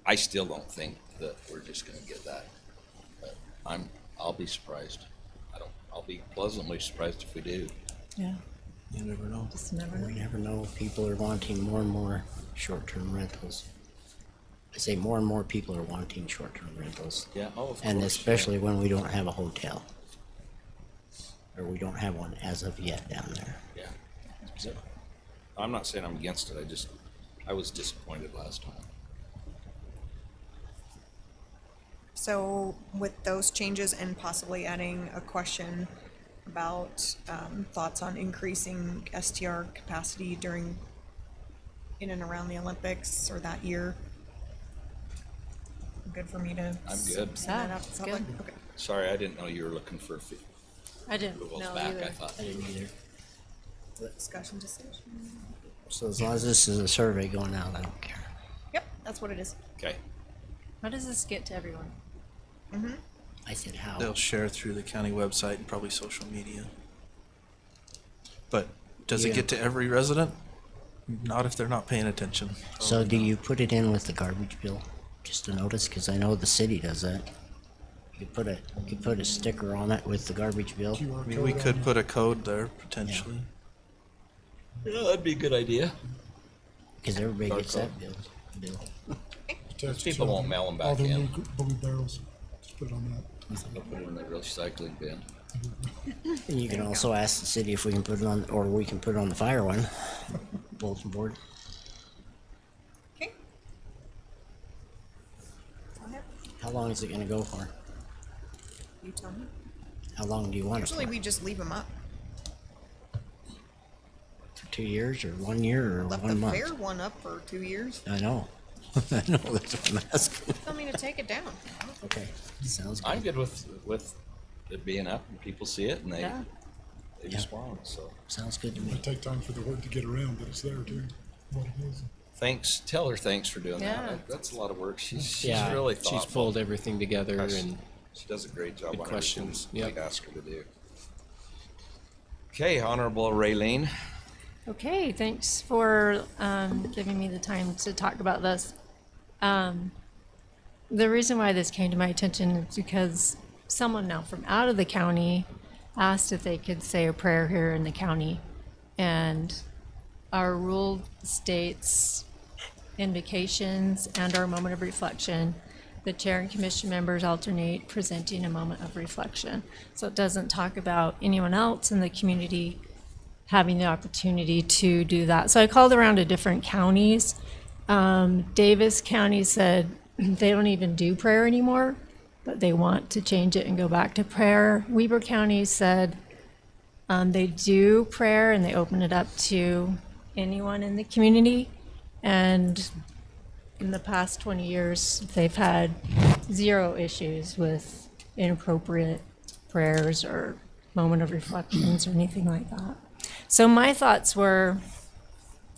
I still don't think that we're just gonna get that. But I'll be surprised. I'll be pleasantly surprised if we do. Yeah, You never know. just never know. We never know. People are wanting more and more short-term rentals. I say more and more people are wanting short-term rentals. Yeah, oh, of And course, especially when we don't have a hotel. Or we don't have one as of yet down there. Yeah. So, I'm not saying I'm against it. I was disappointed last time. So with those changes and possibly adding a question about thoughts on increasing STR capacity in and around the Olympics or that year, good for me to I'm good. send that Yeah, out to it's public? good. Okay. Sorry, I didn't know you were looking for I didn't approvals know back. either. I thought. I didn't either. Discussion decision. So as long as this is a survey going out, I don't care. Yep, that's what it is. Okay. How does this get to everyone? I said how. They'll share through the county website and probably social media. But does it Yeah. get to every resident? Not if they're not paying attention. So do you put it in with the garbage bill? Just a notice, because I know the city does that. You could put a sticker on it with the garbage bill. I mean, we could put a code there potentially. Yeah, that'd be a good idea. Because everybody Dark gets that bill. Attached People to won't mail them all back the in. new blue barrels. Just put it on that. I'll put it in the recycling bin. And you can also ask the city if we can put it on, or we can put it on the fire one, bulletin board. Okay. How long is it gonna go for? You tell me. How long do you want it Usually for? we just leave them up. For 2 years or 1 year or Left 1 the month? fair one up for 2 years. I know. I know, that's what I'm asking. Tell me to take it down. Okay, sounds good. I'm good with it being up and people see it and they Yeah. respond. So Sounds good to me. It'll take time for the word to get around that it's there too, what it is. thanks. Tell her thanks for doing Yeah. that. That's a lot of work. She's Yeah, really thoughtful. she's pulled everything together Gosh, and she does a great job good on questions. everything Yep. we ask her to do. Okay, Honorable Raylene. Okay, thanks for giving me the time to talk about this. The reason why this came to my attention is because someone now from out of the county asked if they could say a prayer here in the county. And our rule states invocations and our moment of reflection. The chair and commission members alternate presenting a moment of reflection. So it doesn't talk about anyone else in the community having the opportunity to do that. So I called around to different counties. Davis County said they don't even do prayer anymore, but they want to change it and go back to prayer. Weber County said they do prayer and they open it up to anyone in the community. And in the past 20 years, they've had 0 issues with inappropriate prayers or moment of reflections or anything like that. So my thoughts were,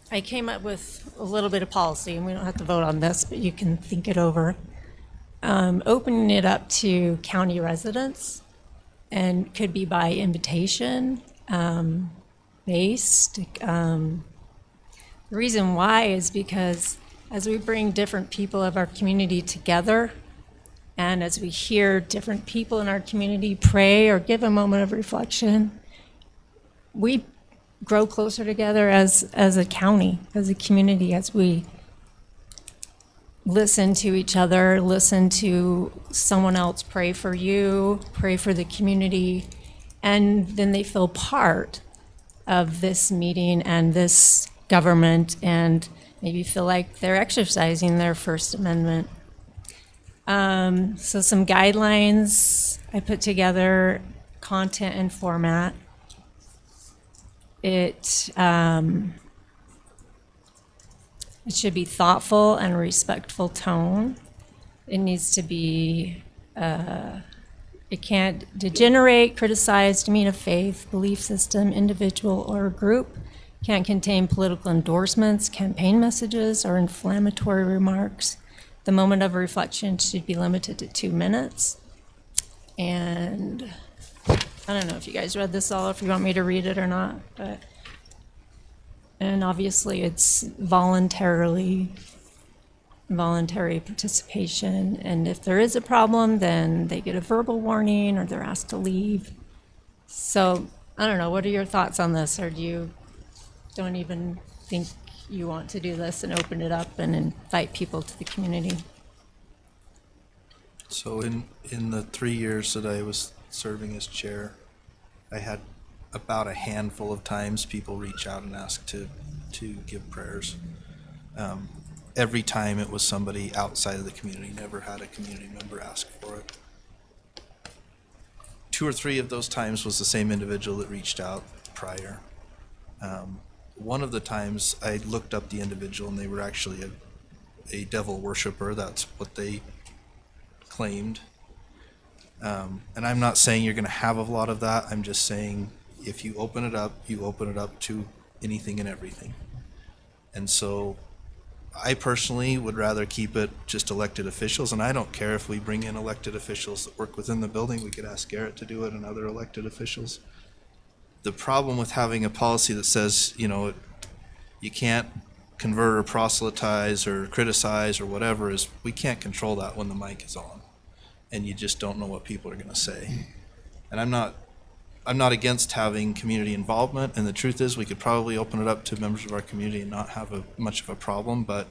I came up with a little bit of policy, and we don't have to vote on this, but you can think it over. Opening it up to county residents, and could be by invitation based. The reason why is because as we bring different people of our community together, and as we hear different people in our community pray or give a moment of reflection, we grow closer together as a county, as a community, as we listen to each other, listen to someone else pray for you, pray for the community, and then they feel part of this meeting and this government and maybe feel like they're exercising their First Amendment. So some guidelines I put together, content and format. It should be thoughtful and respectful tone. It needs to be, it can't degenerate, criticize, demean a faith, belief system, individual, or group. Can't contain political endorsements, campaign messages, or inflammatory remarks. The moment of reflection should be limited to 2 minutes. And I don't know if you guys read this all, if you want me to read it or not, but, and obviously it's voluntary participation. And if there is a problem, then they get a verbal warning or they're asked to leave. So I don't know, what are your thoughts on this? Or do you don't even think you want to do this and open it up and invite people to the community? So in the 3 years that I was serving as chair, I had about a handful of times people reach out and ask to give prayers. Every time it was somebody outside of the community, never had a community member ask for it. 2 or 3 of those times was the same individual that reached out prior. One of the times I looked up the individual and they were actually a devil worshiper. That's what they claimed. And I'm not saying you're going to have a lot of that. I'm just saying if you open it up to anything and everything. And so I personally would rather keep it just elected officials, and I don't care if we bring in elected officials that work within the building. We could ask Garrett to do it and other elected officials. The problem with having a policy that says, you know, you can't convert or proselytize or criticize or whatever is we can't control that when the mic is on. And you just don't know what people are going to say. And I'm not against having community involvement, and the truth is we could probably open it up to members of our community and not have much of a problem, but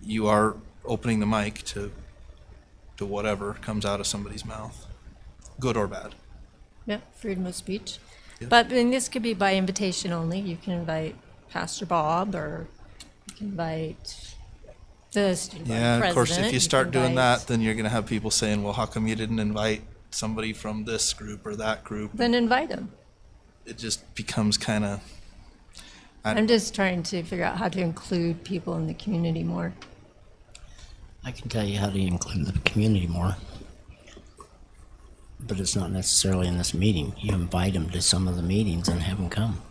you are opening the mic to to whatever comes out of somebody's mouth, good or bad. Yeah, freedom of speech. Yep. But then this could be by invitation only. You can invite Pastor Bob, or you can invite the student body Yeah, of course, if president, you start can doing invite- that, then you're gonna have people saying, well, how come you didn't invite somebody from this group or that group? then invite them. It just becomes kind of, I'm just trying to figure out how to include people in the community more. I can tell you how to include the community more. But it's not necessarily in this meeting. You invite them to some of the meetings and have them come.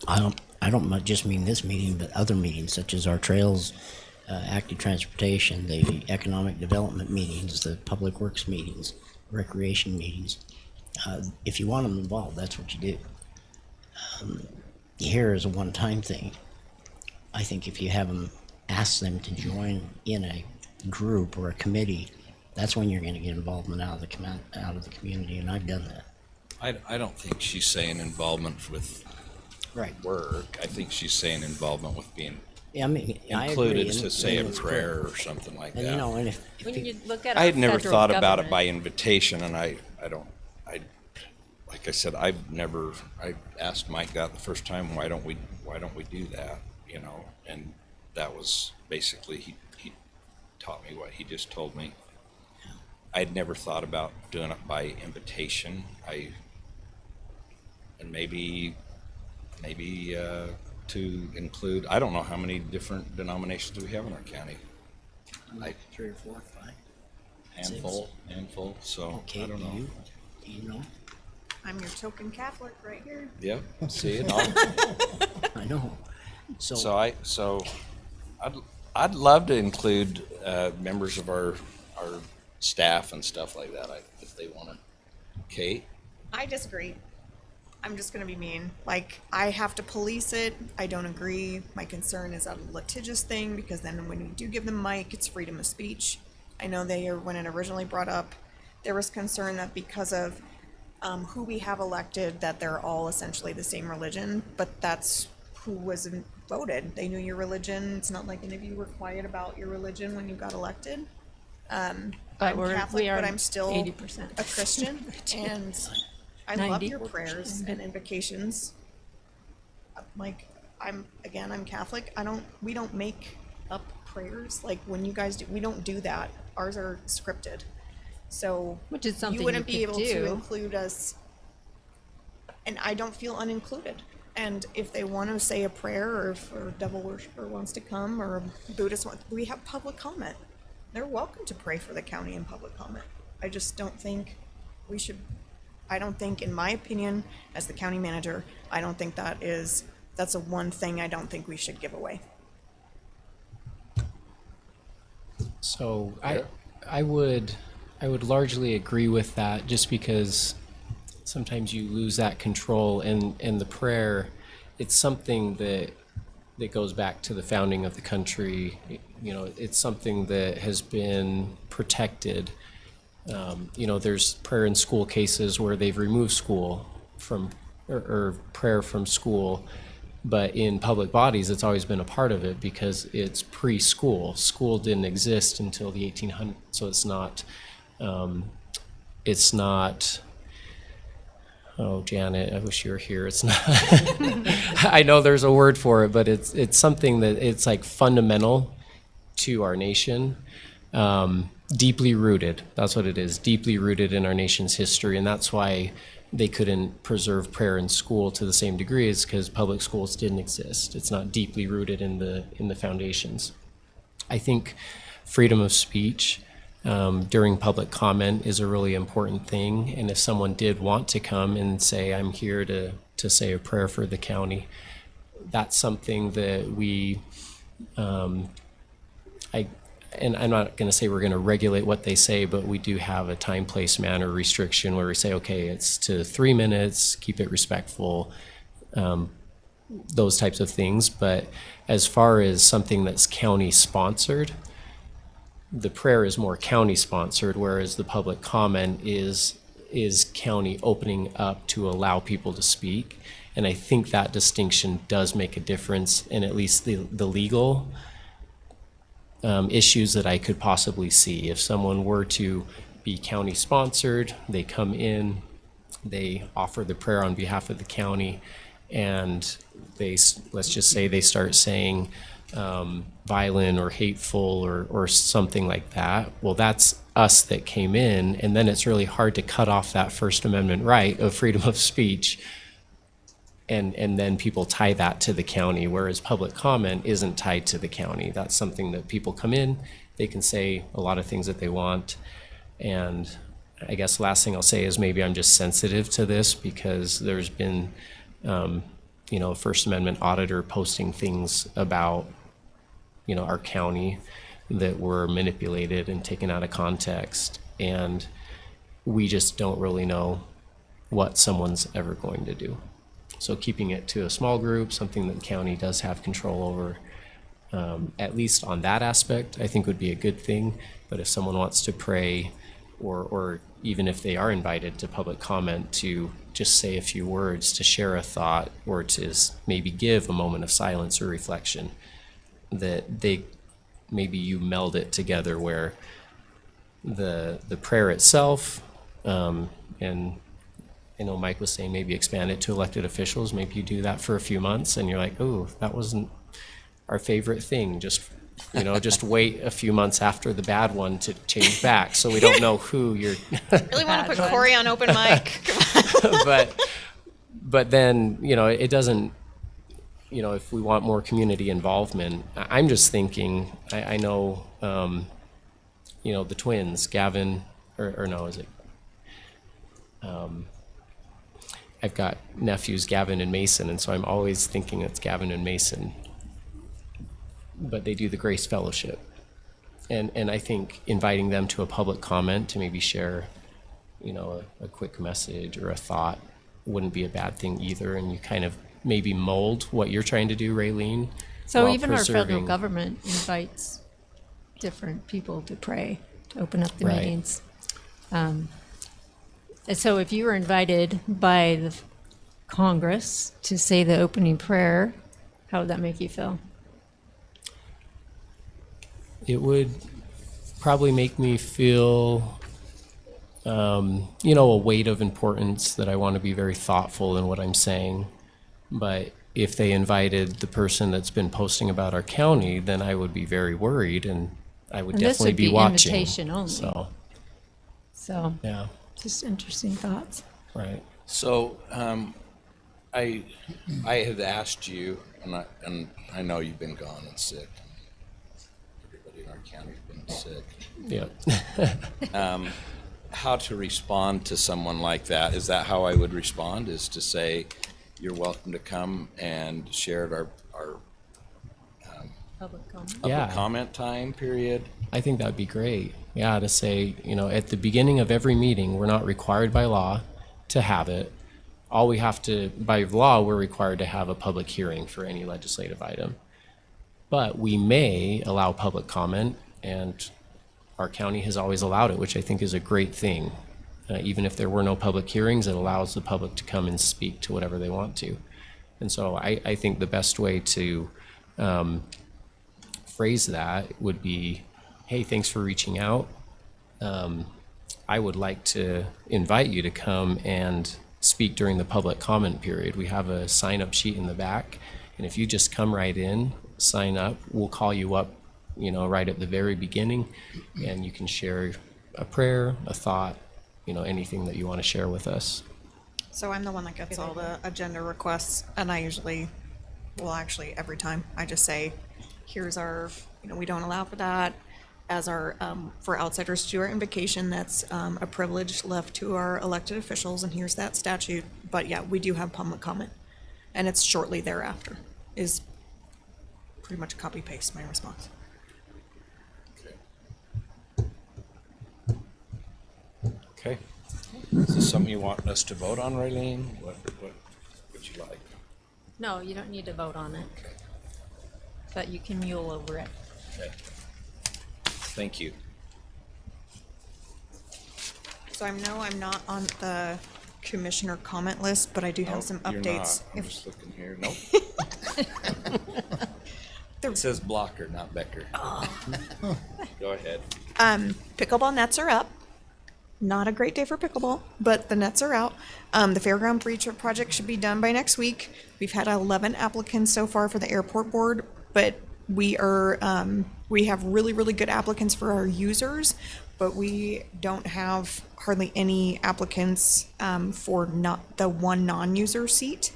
I don't just mean this meeting, but other meetings such as our trails, active transportation, the economic development meetings, the public works meetings, recreation meetings. If you want them involved, that's what you do. Here is a one-time thing. I think if you have them, ask them to join in a group or a committee, that's when you're going to get involvement out of the community, and I've done that. I don't think she's saying involvement with Right. work. I think she's saying involvement with being Yeah, I mean, I included agree, to and- say a and it's prayer good. or something like And that. you know, and if When you look at I had our never federal thought about it government- by invitation, and like I said, I asked Mike that the first time, why don't we do that, you know? And that was basically, he taught me what he just told me. I'd never thought about doing it by invitation. And maybe to include, I don't know how many different denominations we have in our county. like 3 or 4 or 5. Handful, so Okay, I don't know. Do you know? I'm your token Catholic right here. Yep, see it all. I know. So, I'd love to include members of our staff and stuff like that, if they want to. Kate? I disagree. I'm just gonna be mean. Like, I have to police it. I don't agree. My concern is a litigious thing, because then when you do give them mic, it's freedom of speech. I know when it originally brought up, there was concern that because of who we have elected, that they're all essentially the same religion, but that's who was voted. They knew your religion. It's not like any of you were quiet about your religion when you got elected. I'm Catholic, we are but I'm still 80%. a Christian, and I love your 90%. prayers and invocations. Like, I'm Catholic. We don't make up prayers like when you guys do. We don't do that. Ours are scripted. So Which is something you wouldn't you be could able to do. include us, and I don't feel unincluded. And if they want to say a prayer, or if a devil worshiper wants to come, or a Buddhist wants, we have public comment. They're welcome to pray for the county in public comment. I just don't think we should. I don't think, in my opinion, as the county manager, I don't think that's a one thing I don't think we should give away. So I would largely agree with that, just because sometimes you lose that control, and the prayer, it's something that goes back to the founding of the country. You know, it's something that has been protected. You know, there's prayer in school cases where they've removed school from or prayer from school, but in public bodies, it's always been a part of it because it's preschool. School didn't exist until the 1800s, so it's not. Oh, Janet, I wish you were here. It's not. I know there's a word for it, but it's something that it's like fundamental to our nation. Deeply rooted. That's what it is. Deeply rooted in our nation's history, and that's why they couldn't preserve prayer in school to the same degree, is because public schools didn't exist. It's not deeply rooted in the foundations. I think freedom of speech during public comment is a really important thing, and if someone did want to come and say, I'm here to say a prayer for the county, that's something that we and I'm not going to say we're going to regulate what they say, but we do have a time, place, manner restriction where we say, okay, it's to 3 minutes, keep it respectful, those types of things. But as far as something that's county sponsored, the prayer is more county sponsored, whereas the public comment is county opening up to allow people to speak. And I think that distinction does make a difference in at least the legal issues that I could possibly see. If someone were to be county sponsored, they come in, they offer the prayer on behalf of the county, and let's just say they start saying violent or hateful or something like that. Well, that's us that came in, and then it's really hard to cut off that First Amendment right of freedom of speech. And then people tie that to the county, whereas public comment isn't tied to the county. That's something that people come in, they can say a lot of things that they want. And I guess last thing I'll say is maybe I'm just sensitive to this because there's been, a First Amendment auditor posting things about, our county that were manipulated and taken out of context. And we just don't really know what someone's ever going to do. So keeping it to a small group, something that the county does have control over, at least on that aspect, I think would be a good thing. But if someone wants to pray, or even if they are invited to public comment, to just say a few words, to share a thought, or to maybe give a moment of silence or reflection, that maybe you meld it together where the prayer itself, and I know Mike was saying maybe expand it to elected officials. Maybe you do that for a few months and you're like, oh, that wasn't our favorite thing. Just wait a few months after the bad one to change back, so we don't know who you're. Really want to put Corey on open mic. but then, it doesn't, if we want more community involvement, I'm just thinking, I know, the twins, Gavin, or no, is it? I've got nephews, Gavin and Mason, and so I'm always thinking it's Gavin and Mason. But they do the Grace Fellowship. And I think inviting them to a public comment to maybe share, a quick message or a thought wouldn't be a bad thing either. And you kind of maybe mold what you're trying to do, Raylene. So even our federal government invites different people to pray, to open up the Right. meetings. And so if you were invited by the Congress to say the opening prayer, how would that make you feel? It would probably make me feel, a weight of importance that I want to be very thoughtful in what I'm saying. But if they invited the person that's been posting about our county, then I would be very worried, and I would And this definitely would be be watching. invitation only. So Yeah, just interesting thoughts. right. So, I had asked you, and I know you've been gone and sick. Everybody in our county's been sick. Yeah. How to respond to someone like that? Is that how I would respond? Is to say, "You're welcome to come and share at our Public comment. Yeah. comment time period." I think that'd be great. Yeah, to say, at the beginning of every meeting, we're not required by law to have it. All we have to, by law, we're required to have a public hearing for any legislative item. But we may allow public comment, and our county has always allowed it, which I think is a great thing. Even if there were no public hearings, it allows the public to come and speak to whatever they want to. And so I think the best way to phrase that would be, hey, thanks for reaching out. I would like to invite you to come and speak during the public comment period. We have a sign-up sheet in the back, and if you just come right in, sign up, we'll call you up, right at the very beginning, and you can share a prayer, a thought, anything that you want to share with us. So I'm the one that gets all the agenda requests, and I usually, actually every time, I just say, here's our, we don't allow for that. As our, for outsiders to our invocation, that's a privilege left to our elected officials, and here's that statute. But yeah, we do have public comment, and it's shortly thereafter, is pretty much copy paste my response. Okay. Is this something you want us to vote on, Raylene? What would you like? No, you don't need to vote on it. But you can mule over it. Okay. Thank you. So I know I'm not on the commissioner comment list, but I do have some You're updates. not. I'm just looking here. Nope. It says Blocker, not Becker. Go ahead. Pickleball nets are up. Not a great day for pickleball, but the nets are out. The fairground breach project should be done by next week. We've had 11 applicants so far for the airport board, but we have really, really good applicants for our users, but we don't have hardly any applicants for not the one non-user seat.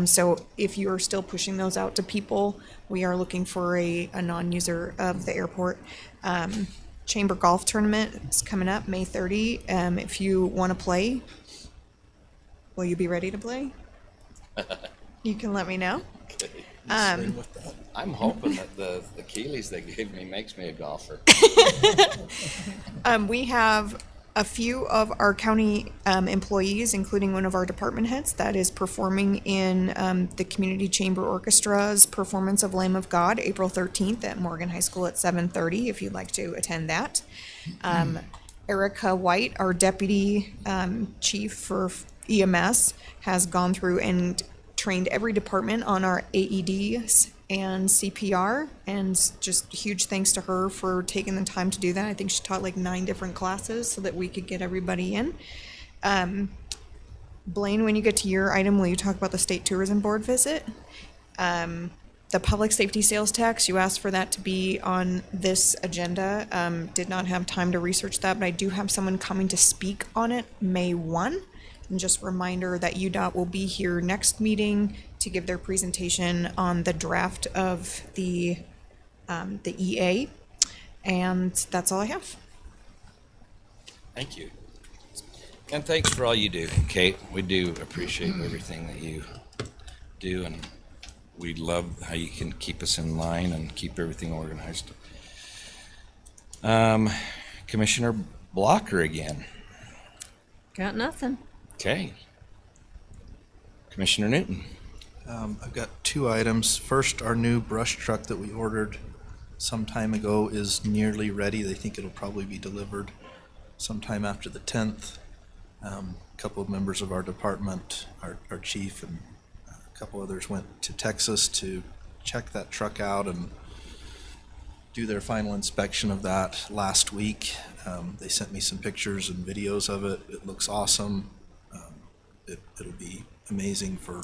So if you are still pushing those out to people, we are looking for a non-user of the airport. Chamber Golf Tournament is coming up May 30. If you want to play, will you be ready to play? You can let me know. I'm hoping that the Keeleys they gave me makes me a golfer. We have a few of our county employees, including one of our department heads, that is performing in the Community Chamber Orchestra's performance of Lamb of God, April 13th at Morgan High School at 7:30, if you'd like to attend that. Erica White, our deputy chief for EMS, has gone through and trained every department on our AEDs and CPR, and just huge thanks to her for taking the time to do that. I think she taught like 9 different classes so that we could get everybody in. Blaine, when you get to your item, will you talk about the State Tourism Board visit? The public safety sales tax, you asked for that to be on this agenda. Did not have time to research that, but I do have someone coming to speak on it May 1. And just a reminder that UDOT will be here next meeting to give their presentation on the draft of the EA. And that's all I have. Thank you. And thanks for all you do, Kate. We do appreciate everything that you do, and we love how you can keep us in line and keep everything organized. Commissioner Blocker again. Got nothing. Okay. Commissioner Newton. I've got 2 items. First, our new brush truck that we ordered some time ago is nearly ready. They think it'll probably be delivered sometime after the 10th. A couple of members of our department, our chief and a couple others went to Texas to check that truck out and do their final inspection of that last week. They sent me some pictures and videos of it. It looks awesome. It'll be amazing for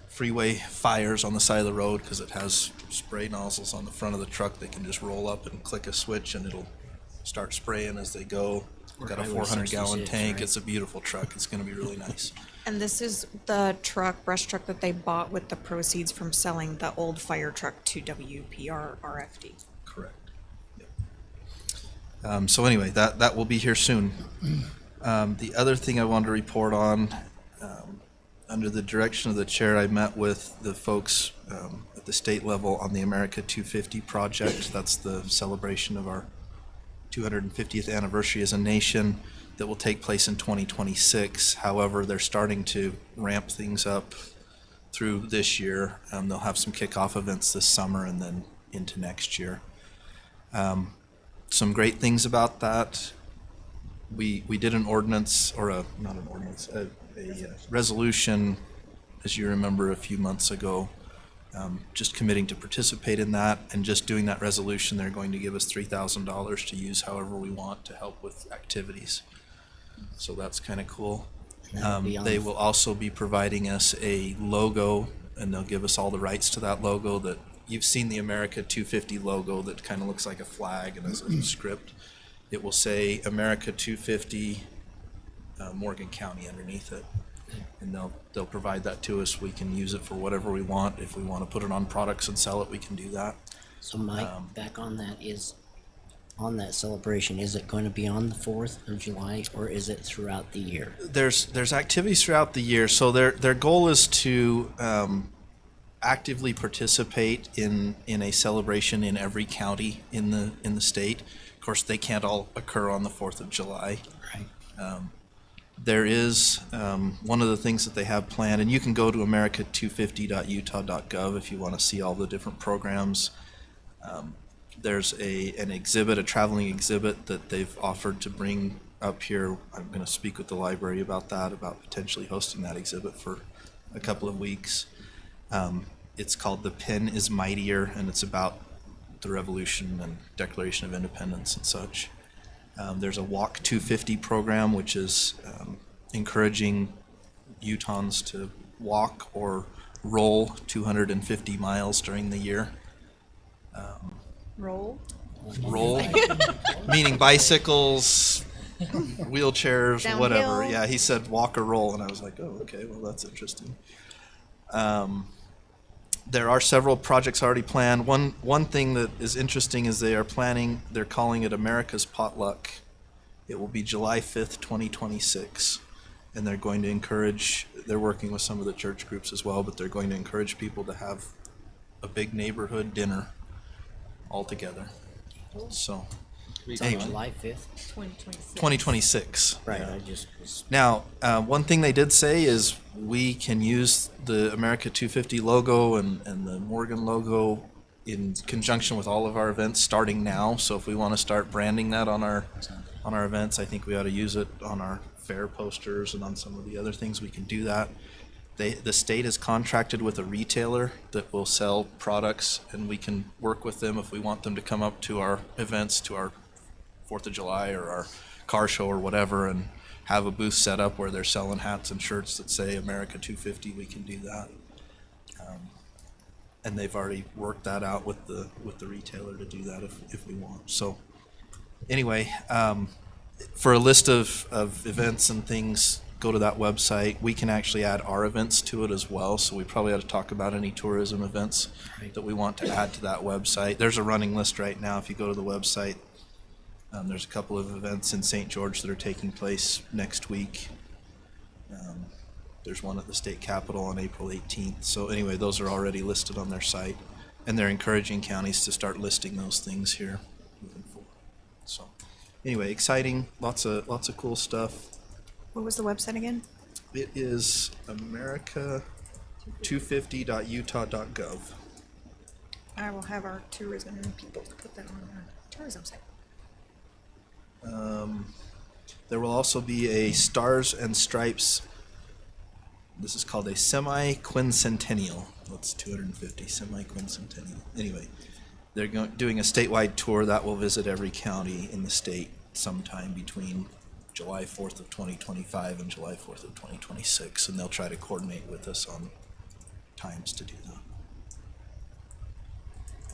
freeway fires on the side of the road because it has spray nozzles on the front of the truck. They can just roll up and click a switch and it'll start spraying as they go. We've got a 400-gallon tank. Right? It's a beautiful truck. It's going to be really nice. And this is the brush truck that they bought with the proceeds from selling the old fire truck to WPR RFD. Correct. Yep. So anyway, that will be here soon. The other thing I wanted to report on, under the direction of the chair, I met with the folks at the state level on the America 250 project. That's the celebration of our 250th anniversary as a nation that will take place in 2026. However, they're starting to ramp things up through this year. They'll have some kickoff events this summer and then into next year. Some great things about that. We did an ordinance, or a resolution, as you remember, a few months ago, just committing to participate in that, and just doing that resolution, they're going to give us $3,000 to use however we want to help with activities. So that's kind of cool. They will also be providing us a logo, and they'll give us all the rights to that logo. That you've seen the America 250 logo that kind of looks like a flag and has a script. It will say America 250 Morgan County underneath it, and they'll provide that to us. We can use it for whatever we want. If we want to put it on products and sell it, we can do that. So Mike, back on that, is on that celebration, is it going to be on the 4th of July or is it throughout the year? There's activities throughout the year. So their goal is to actively participate in a celebration in every county in the state. Of course, they can't all occur on the 4th of July. Right. There is one of the things that they have planned, and you can go to america250.utah.gov if you want to see all the different programs. There's an exhibit, a traveling exhibit that they've offered to bring up here. I'm going to speak with the library about that, about potentially hosting that exhibit for a couple of weeks. It's called The Pen is Mightier, and it's about the Revolution and Declaration of Independence and such. There's a Walk 250 program, which is encouraging Utahns to walk or roll 250 miles during the year. Roll. Roll, meaning bicycles, wheelchairs, whatever. Downhill. Yeah, he said walk or roll, and I was like, oh, okay, well, that's interesting. There are several projects already planned. One thing that is interesting is they're calling it America's Potluck. It will be July 5th, 2026. And they're going to they're working with some of the church groups as well, but they're going to encourage people to have a big neighborhood dinner all together. So, It's on anyway, July 5th. 2026. Right, Yeah. I just was. Now, one thing they did say is we can use the America 250 logo and the Morgan logo in conjunction with all of our events starting now. So if we want to start branding that on our events, I think we ought to use it on our fair posters and on some of the other things. We can do that. The state is contracted with a retailer that will sell products, and we can work with them if we want them to come up to our events, to our 4th of July or our car show or whatever, and have a booth set up where they're selling hats and shirts that say America 250. We can do that. And they've already worked that out with the retailer to do that if we want. So anyway, for a list of events and things, go to that website. We can actually add our events to it as well, so we probably ought to talk about any tourism events that we want to add to that website. There's a running list right now. If you go to the website, there's a couple of events in St. George that are taking place next week. There's one at the state capitol on April 18th. So anyway, those are already listed on their site, and they're encouraging counties to start listing those things here moving forward. So anyway, exciting, lots of cool stuff. What was the website again? It is america250.utah.gov. I will have our tourism people put that on our tourism site. There will also be a Stars and Stripes. This is called a semi-quincentennial. That's 250, semi-quincentennial. Anyway, they're doing a statewide tour that will visit every county in the state sometime between July 4th of 2025 and July 4th of 2026, and they'll try to coordinate with us on times to do that.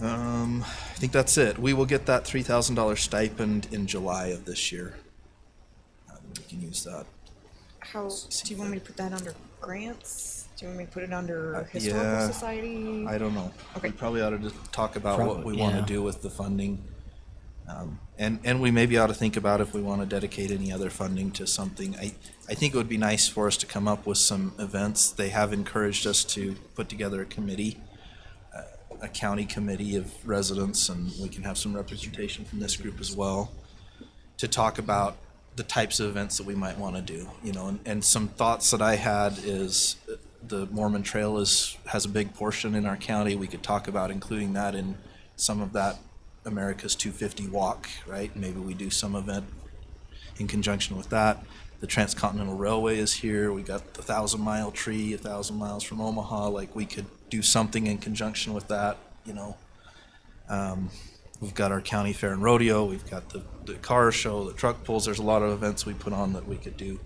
I think that's it. We will get that $3,000 stipend in July of this year. We can use that. How, do you want me to put that under grants? Do you want me to put it under Historical yeah, Society? I don't know. Okay. We probably ought to just talk about what we Probably, want to yeah. do with the funding. And we maybe ought to think about if we want to dedicate any other funding to something. I think it would be nice for us to come up with some events. They have encouraged us to put together a committee, a county committee of residents, and we can have some representation from this group as well, to talk about the types of events that we might want to do, and some thoughts that I had is the Mormon Trail has a big portion in our county. We could talk about including that in some of that America's 250 walk, right? Maybe we do some event in conjunction with that. The Transcontinental Railway is here. We got the 1,000-mile tree, 1,000 miles from Omaha. Like, we could do something in conjunction with that, We've got our county fair and rodeo. We've got the car show, the truck pulls. There's a lot of events we put on that we could do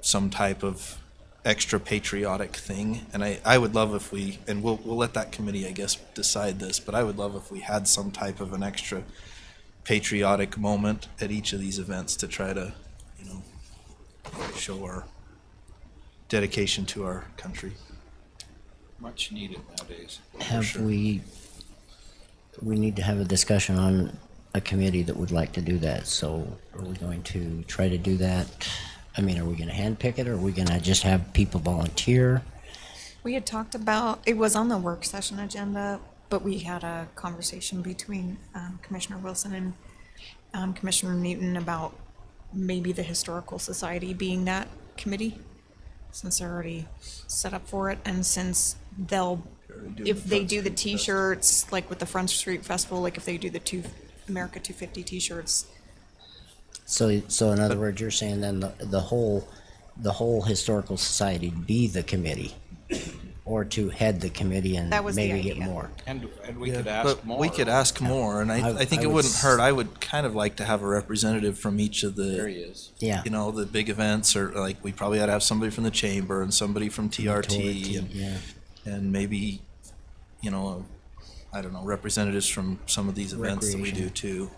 some type of extra patriotic thing. And I would love if we, and we'll let that committee, I guess, decide this, but I would love if we had some type of an extra patriotic moment at each of these events to try to, show our dedication to our country. Much needed nowadays. We need to have a discussion on a committee that would like to do that. So are we going to try to do that? I mean, are we going to handpick it, or are we going to just have people volunteer? We had talked about, it was on the work session agenda, but we had a conversation between Commissioner Wilson and Commissioner Newton about maybe the Historical Society being that committee, since they're already set up for it, and since if they do the t-shirts, like with the Front Street Festival, like if they do the America 250 t-shirts. So in other words, you're saying then the whole Historical Society be the committee, or to head the committee and That was the maybe get idea. more. And we Yeah, could ask but more. we could ask more, and I think I it would wouldn't hurt. I would kind of like to have a representative from each of There the, he is. Yeah. you know, the big events, or like we probably ought to have somebody from the chamber and somebody from TRT, and, Yeah. and maybe, you know, I don't know, representatives from some of these events that we do Recreation. too.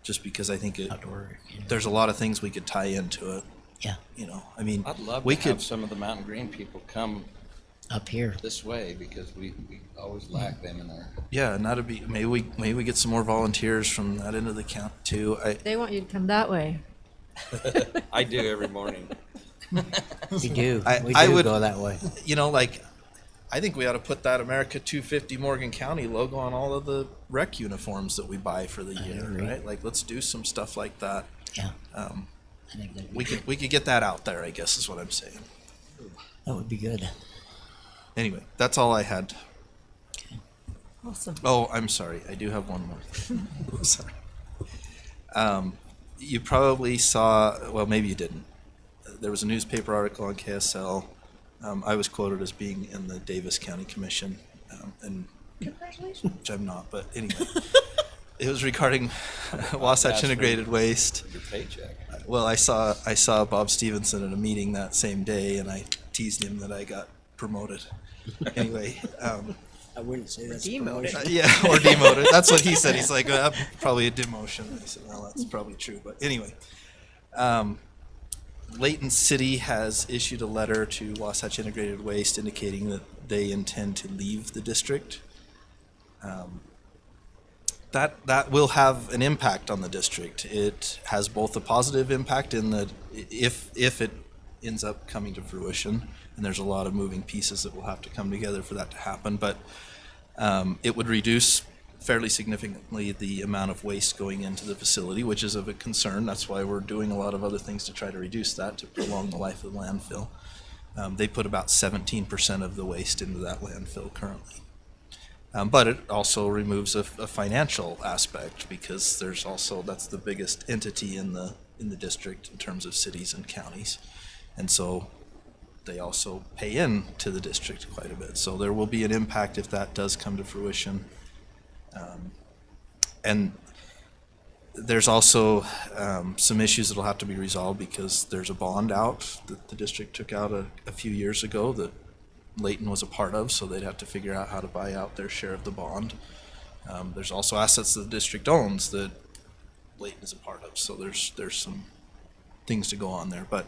Just because I think Outdoor. Yeah. there's a lot of things we could tie into it. Yeah. You know, I mean, I'd love we to could have some of the Mountain Green people come Up here. this way because we always lack them in our. Yeah, and that'd be maybe we get some more volunteers from that end of the county too. They want you to come that way. I do every morning. We do. I We do would go that way. You know, like I think we ought to put that America 250 Morgan County logo on all of the rec uniforms that we buy for the year, agree. right? Like let's do some stuff like that. Yeah. I think that'd be we could get that out there, I guess is what I'm saying. That would be good. Anyway, that's all I had. Awesome. Oh, I'm sorry. I do have one more. Sorry. You probably saw, well, maybe you didn't. There was a newspaper article on KSL. I was quoted as being in the Davis County Commission, and Congratulations. which I'm not, but anyway. It was regarding Wasatch Ask for Integrated Waste. Your paycheck. Well, I saw Bob Stevenson at a meeting that same day, and I teased him that I got promoted. Anyway, I wouldn't say that's Demoted. promotion. yeah, or demoted. That's what he said. He's like, probably a demotion. I said, well, that's probably true. But anyway, Layton City has issued a letter to Wasatch Integrated Waste indicating that they intend to leave the district. That will have an impact on the district. It has both a positive impact in that if it ends up coming to fruition, and there's a lot of moving pieces that will have to come together for that to happen, but it would reduce fairly significantly the amount of waste going into the facility, which is of a concern. That's why we're doing a lot of other things to try to reduce that, to prolong the life of the landfill. They put about 17% of the waste into that landfill currently. But it also removes a financial aspect because there's also, that's the biggest entity in the district in terms of cities and counties. And so they also pay in to the district quite a bit. So there will be an impact if that does come to fruition. And there's also some issues that'll have to be resolved because there's a bond out that the district took out a few years ago that Layton was a part of, so they'd have to figure out how to buy out their share of the bond. There's also assets that the district owns that Layton is a part of, so there's some things to go on there. But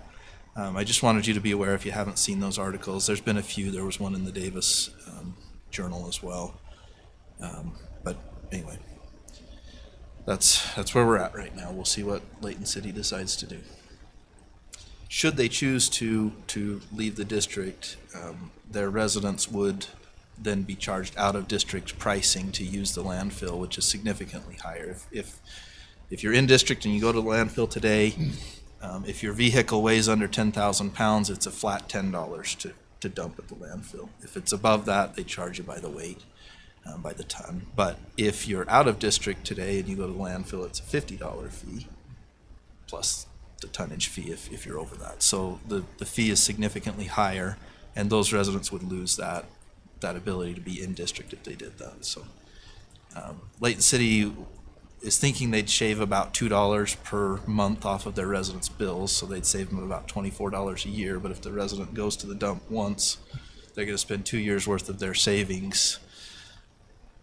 I just wanted you to be aware if you haven't seen those articles. There's been a few. There was one in the Davis Journal as well. But anyway, that's where we're at right now. We'll see what Layton City decides to do. Should they choose to leave the district, their residents would then be charged out of district pricing to use the landfill, which is significantly higher. If you're in district and you go to the landfill today, if your vehicle weighs under 10,000 pounds, it's a flat $10 to dump at the landfill. If it's above that, they charge you by the weight, by the ton. But if you're out of district today and you go to the landfill, it's a $50 fee plus the tonnage fee if you're over that. So the fee is significantly higher, and those residents would lose that ability to be in district if they did that. So Layton City is thinking they'd shave about $2 per month off of their residents' bills, so they'd save them about $24 a year. But if the resident goes to the dump once, they're going to spend 2 years worth of their savings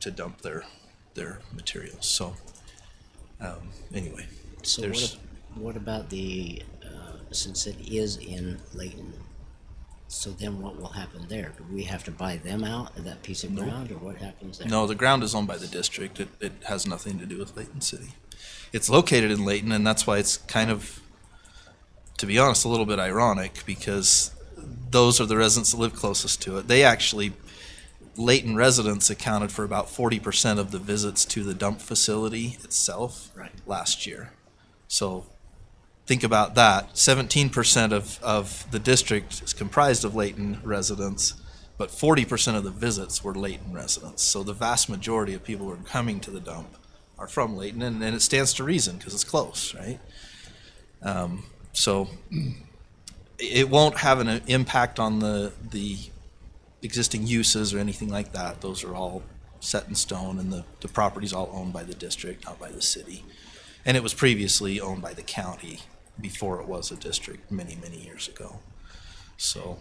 to dump their materials. So anyway, So there's what about the, since it is in Layton, so then what will happen there? Do we have to buy them out of that piece of ground, or what happens there? No, the ground is owned by the district. It has nothing to do with Layton City. It's located in Layton, and that's why it's kind of, to be honest, a little bit ironic, because those are the residents that live closest to it. They actually, Layton residents accounted for about 40% of the visits to the dump facility itself last year. So think about that. 17% of the district is comprised of Layton residents, but 40% of the visits were Layton residents. So the vast majority of people who are coming to the dump are from Layton, and it stands to reason because it's close, right? So it won't have an impact on the existing uses or anything like that. Those are all set in stone, and the property's all owned by the district, not by the city. And it was previously owned by the county before it was a district many, many years ago. So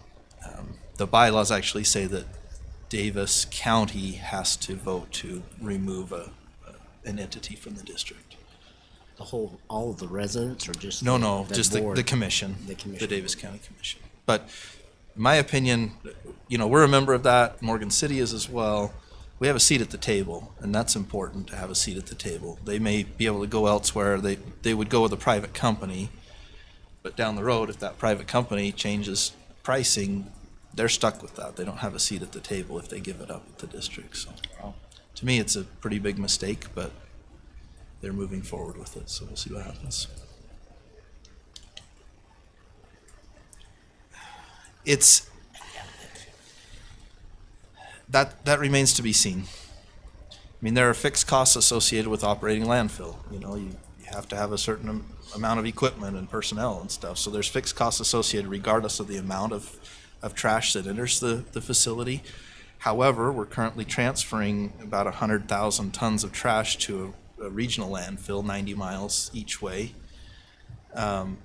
the bylaws actually say that Davis County has to vote to remove an entity from the district. All of the residents, or just No, the just board? the commission, The commission. the Davis County Commission. But in my opinion, we're a member of that. Morgan City is as well. We have a seat at the table, and that's important to have a seat at the table. They may be able to go elsewhere. They would go with a private company, but down the road, if that private company changes pricing, they're stuck with that. They don't have a seat at the table if they give it up at the district. So to me, it's a pretty big mistake, but they're moving forward with it, so we'll see what happens. That remains to be seen. I mean, there are fixed costs associated with operating landfill. You have to have a certain amount of equipment and personnel and stuff. So there's fixed costs associated regardless of the amount of trash that enters the facility. However, we're currently transferring about 100,000 tons of trash to a regional landfill 90 miles each way. And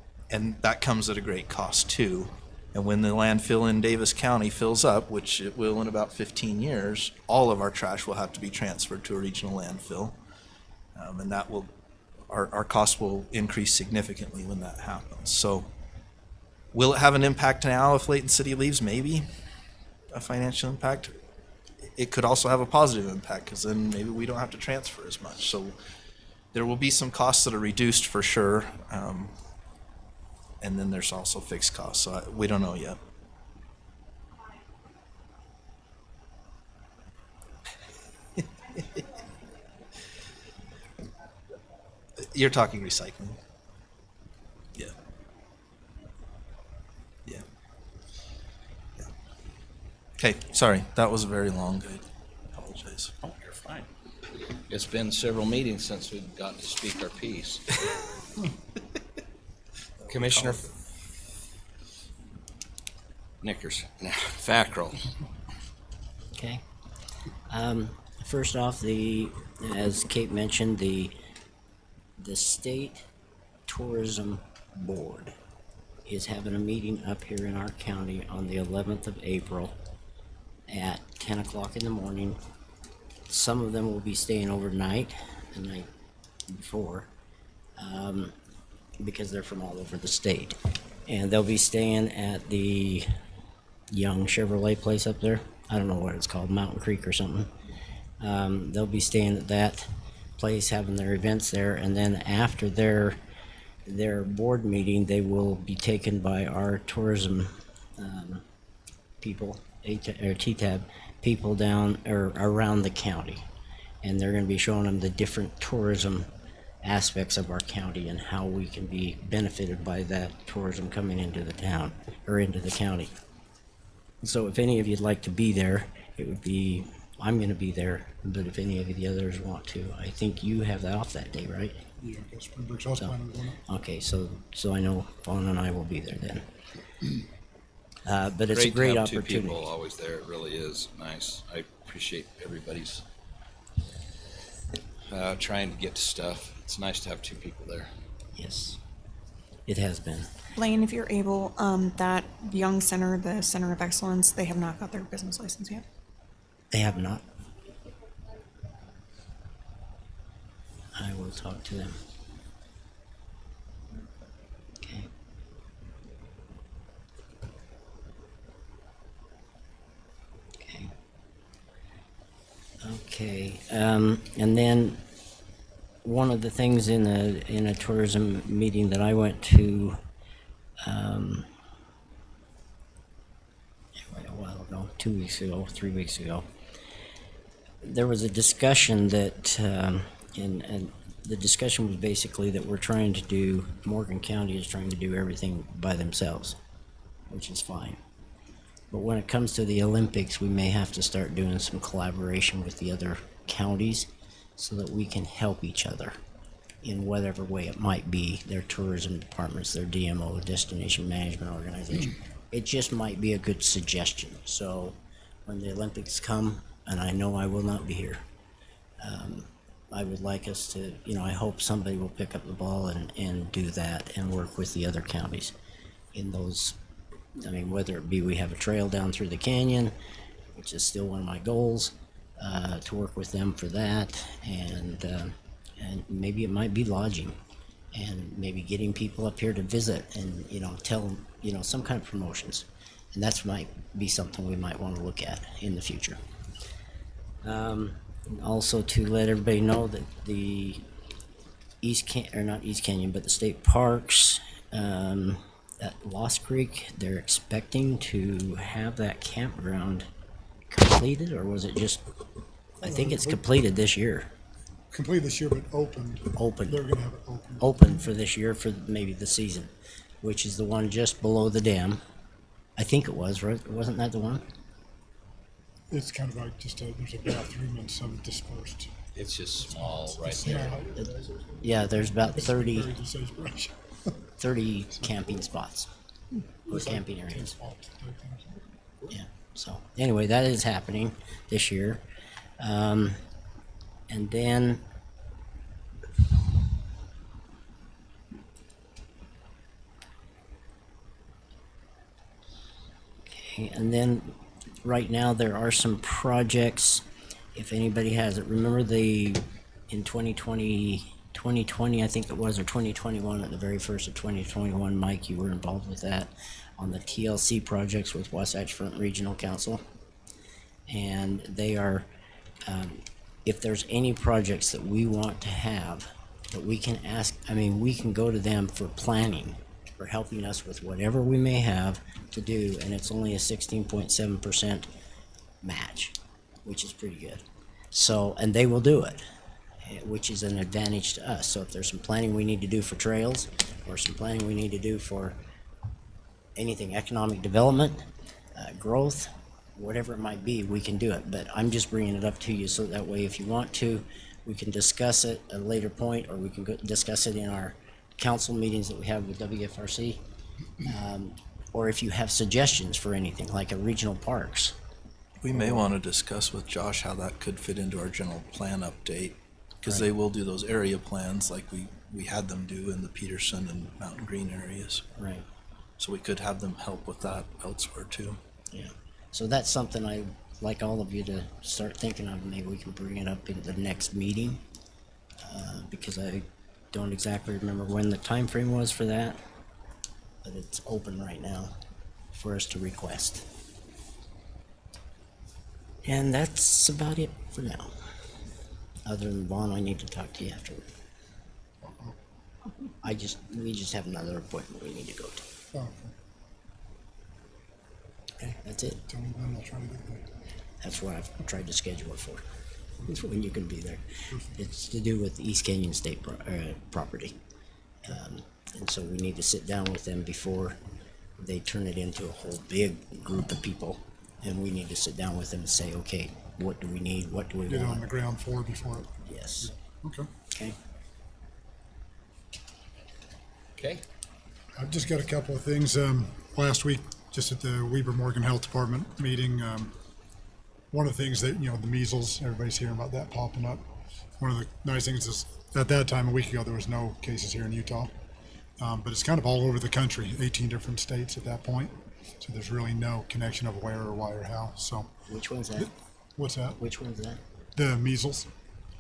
that comes at a great cost too. And when the landfill in Davis County fills up, which it will in about 15 years, all of our trash will have to be transferred to a regional landfill. And that will, our costs will increase significantly when that happens. So will it have an impact now if Layton City leaves? Maybe a financial impact. It could also have a positive impact, because then maybe we don't have to transfer as much. So there will be some costs that are reduced for sure. And then there's also fixed costs. So we don't know yet. You're talking recycling. Yeah. Yeah. Yeah. Okay, sorry. That was very long. I apologize. Oh, you're fine. It's been several meetings since we've gotten to speak our piece. Commissioner Nickers, Fackrell. Okay. First off, as Kate mentioned, the State Tourism Board is having a meeting up here in our county on the 11th of April at 10 o'clock in the morning. Some of them will be staying overnight the night before, because they're from all over the state. And they'll be staying at the Young Chevrolet place up there. I don't know what it's called, Mountain Creek or something. They'll be staying at that place, having their events there, and then after their board meeting, they will be taken by our tourism people, TTAB people down or around the county, and they're going to be showing them the different tourism aspects of our county and how we can be benefited by that tourism coming into the town or into the county. So if any of you'd like to be there, I'm going to be there, but if any of the others want to, I think you have that off that day, right? Yeah, I guess Springbrook's also planning on going up. Okay, so I know Fawn and I will be there then. But it's a Great great to have two opportunity. people always there. It really is nice. I appreciate everybody's trying to get to stuff. It's nice to have two people there. Yes, it has been. Blaine, if you're able, that Young Center, the Center of Excellence, they have not got their business license yet. They have not. I will talk to them. Okay. Okay. Okay. And then one of the things in a tourism meeting that I went to a while ago, 2 weeks ago, 3 weeks ago, there was a discussion that, and the discussion was basically that Morgan County is trying to do everything by themselves, which is fine. But when it comes to the Olympics, we may have to start doing some collaboration with the other counties so that we can help each other in whatever way it might be, their tourism departments, their DMO, destination management organization. It just might be a good suggestion. So when the Olympics come, and I know I will not be here. I would like us to, I hope somebody will pick up the ball and do that and work with the other counties in those, whether it be we have a trail down through the canyon, which is still one of my goals, to work with them for that, and maybe it might be lodging, and maybe getting people up here to visit and, tell them, some kind of promotions. And that might be something we might want to look at in the future. Also to let everybody know that the not East Canyon, but the state parks, at Lost Creek, they're expecting to have that campground completed, or was it just, I think it's completed this year. Complete this year, but opened. Open. They're gonna have it open. Open for this year, for maybe the season, which is the one just below the dam. I think it was, right? Wasn't that the one? It's kind of like just there's a bathroom and some dispersed. It's just small right Yeah, there. Yeah, there's about it's 30 buried in sagebrush. camping spots or It's like camping 10 areas. spots type thing. Yeah. So anyway, that is happening this year. And then right now there are some projects, if anybody has it. Remember in 2020, I think it was, or 2021, at the very first of 2021, Mike, you were involved with that on the TLC projects with Wasatch Front Regional Council. And they are, if there's any projects that we want to have, that we can ask, we can go to them for planning, for helping us with whatever we may have to do, and it's only a 16.7% match, which is pretty good. So, and they will do it, which is an advantage to us. So if there's some planning we need to do for trails, or some planning we need to do for anything economic development, growth, whatever it might be, we can do it. But I'm just bringing it up to you so that way if you want to, we can discuss it at a later point, or we can discuss it in our council meetings that we have with WFRC. Or if you have suggestions for anything, like a regional parks. We may want to discuss with Josh how that could fit into our general plan update, because they will do those area plans like we had them do in the Peterson and Mountain Green areas. Right. So we could have them help with that elsewhere too. Yeah. So that's something I'd like all of you to start thinking of. Maybe we can bring it up in the next meeting, because I don't exactly remember when the time frame was for that, but it's open right now for us to request. And that's about it for now. Other than Vaughn, I need to talk to you afterward. We just have another appointment we need to go to. Oh, okay. Okay, that's it. Tell me when, I'll try to get there. That's what I've tried to schedule it for. When you can be there. It's to do with East Canyon State property. And so we need to sit down with them before they turn it into a whole big group of people. And we need to sit down with them and say, okay, what do we need? What do we Get it on want? the ground floor before it. Yes. Okay. Okay. Okay. I've just got a couple of things. Last week, just at the Weber Morgan Health Department meeting, one of the things that, the measles, everybody's hearing about that popping up. One of the nice things is at that time, a week ago, there was no cases here in Utah. But it's kind of all over the country, 18 different states at that point. So there's really no connection of where or why or how. So Which one's that? what's that? Which one's that? The measles.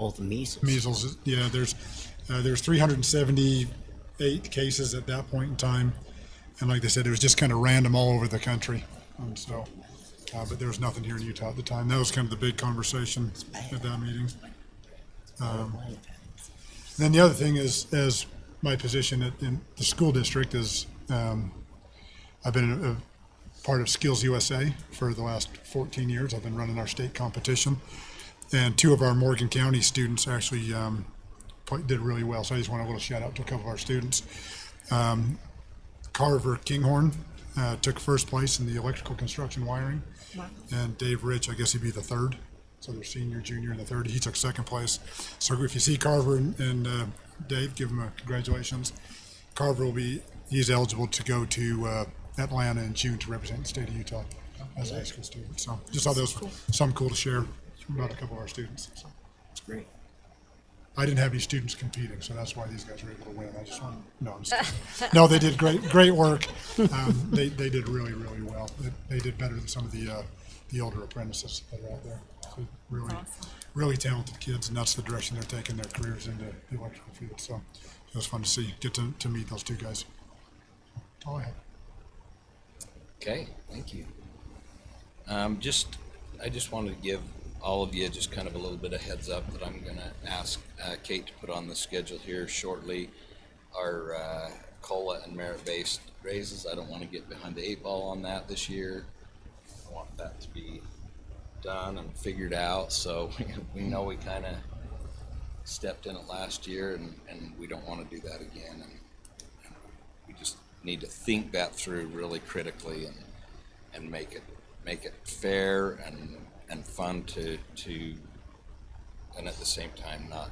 Oh, the measles. Measles. Yeah, there's 378 cases at that point in time, and like they said, it was just kind of random all over the country. And so, but there was nothing here in Utah at the time. That was kind of the big conversation at that meeting. Then the other thing is, as my position in the school district is, I've been a part of Skills USA for the last 14 years. I've been running our state competition, and two of our Morgan County students actually did really well. So I just want a little shout out to a couple of our students. Carver Kinghorn took first place in the electrical construction wiring, and Dave Rich, I guess he'd be the third. So they're senior, junior, and the third. He took second place. So if you see Carver and Dave, give him a congratulations. Carver he's eligible to go to Atlanta in June to represent the state of Utah as a high school student. So just thought that was something cool to share about a couple of our students. So It's great. I didn't have any students competing, so that's why these guys were able to win. I just want no, I'm just kidding. No, they did great work. They did really well. They did better than some of the older apprentices that are out there. So really talented kids, and that's the direction they're taking their careers into the electrical field. So it was fun to see, get to meet those two guys. That's all I have. Okay, thank you. I just wanted to give all of you just kind of a little bit of heads up that I'm going to ask Kate to put on the schedule here shortly. Our COLA and merit-based raises, I don't want to get behind the 8 ball on that this year. I want that to be done and figured out, so we know we kind of stepped in it last year, and we don't want to do that again. And we just need to think that through really critically and make it fair and fun to and at the same time not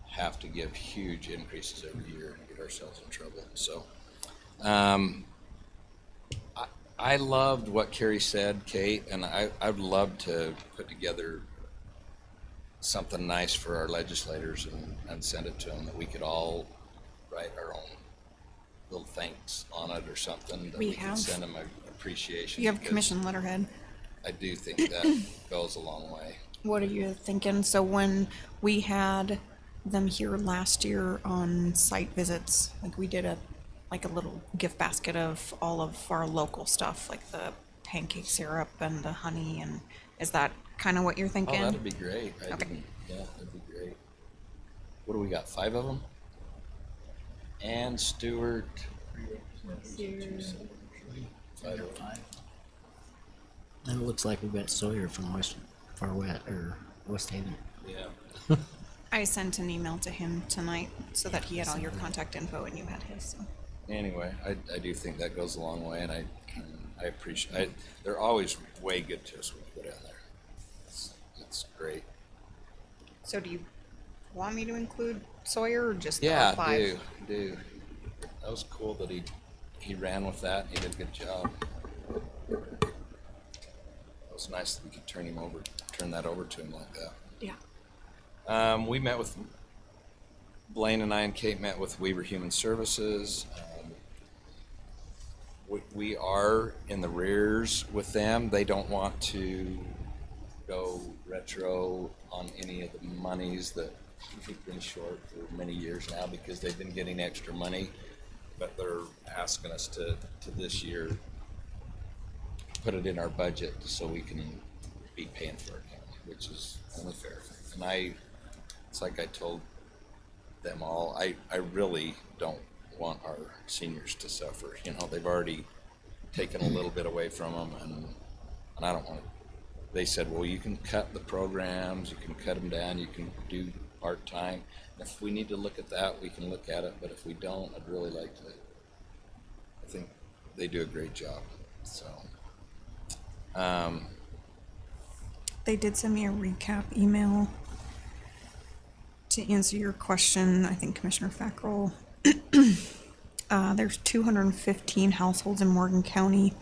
have to give huge increases every year and get ourselves in trouble. So I loved what Carrie said, Kate, and I'd love to put together something nice for our legislators and send it to them, that we could all write our own little thanks on it or something, that we could send them an appreciation. You have commission letterhead. I do think that goes a long way. What are you thinking? So when we had them here last year on site visits, like we did a little gift basket of all of our local stuff, like the pancake syrup and the honey, and is that kind of what you're thinking? Oh, that'd be great. Okay. Yeah, that'd be great. What do we got, 5 of them? Ann, Stewart. 5 of them. And it looks like we've got Sawyer from West Haven. Yeah. I sent an email to him tonight so that he had all your contact info and you had his. So. Anyway, I do think that goes a long way, and I appreciate. They're always way good to us when we go down there. It's great. So do you want me to include Sawyer or just Yeah, the 5? do. That was cool that he ran with that. He did a good job. It was nice that we could turn that over to him like that. Yeah. We met with Blaine and I and Kate met with Weaver Human Services. We are in the rears with them. They don't want to go retro on any of the monies that we've been short for many years now, because they've been getting extra money, but they're asking us to this year put it in our budget so we can be paying for it, which is only fair. And it's like I told them all, I really don't want our seniors to suffer. You know, they've already taken a little bit away from them, and I don't want to. They said, well, you can cut the programs, you can cut them down, you can do part-time. If we need to look at that, we can look at it, but if we don't, I'd really like to. I think they do a great job. So They did send me a recap email to answer your question. I think Commissioner Fackrell. There's 215 households in Morgan County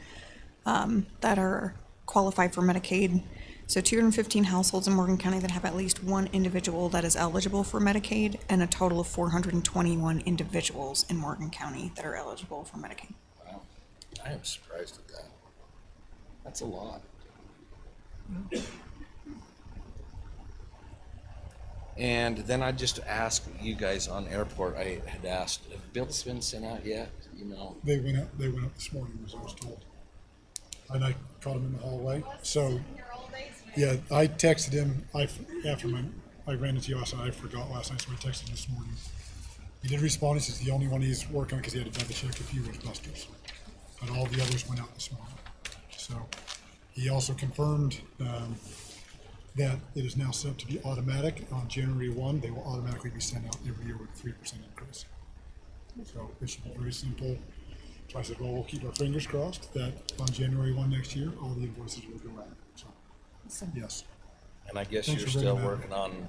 that are qualified for Medicaid. So 215 households in Morgan County that have at least one individual that is eligible for Medicaid, and a total of 421 individuals in Morgan County that are eligible for Medicaid. wow, I am surprised at that. That's a lot. And then I just asked you guys on airport, I had asked, have bills been sent out yet? You know, They went up this morning, as I was told. And I caught him in the hallway. So, yeah, I texted him after I ran into you last night. I forgot last night, so I texted him this morning. He did respond. He says the only one he's working on, because he had to double check a few, was Buster's. But all the others went out this morning. So he also confirmed that it is now set to be automatic. On January 1, they will automatically be sent out every year with a 3% increase. So it should be very simple. So I said, well, we'll keep our fingers crossed that on January 1 next year, all the invoices will go out. So, yes. and I guess Thanks you're for still bringing that working on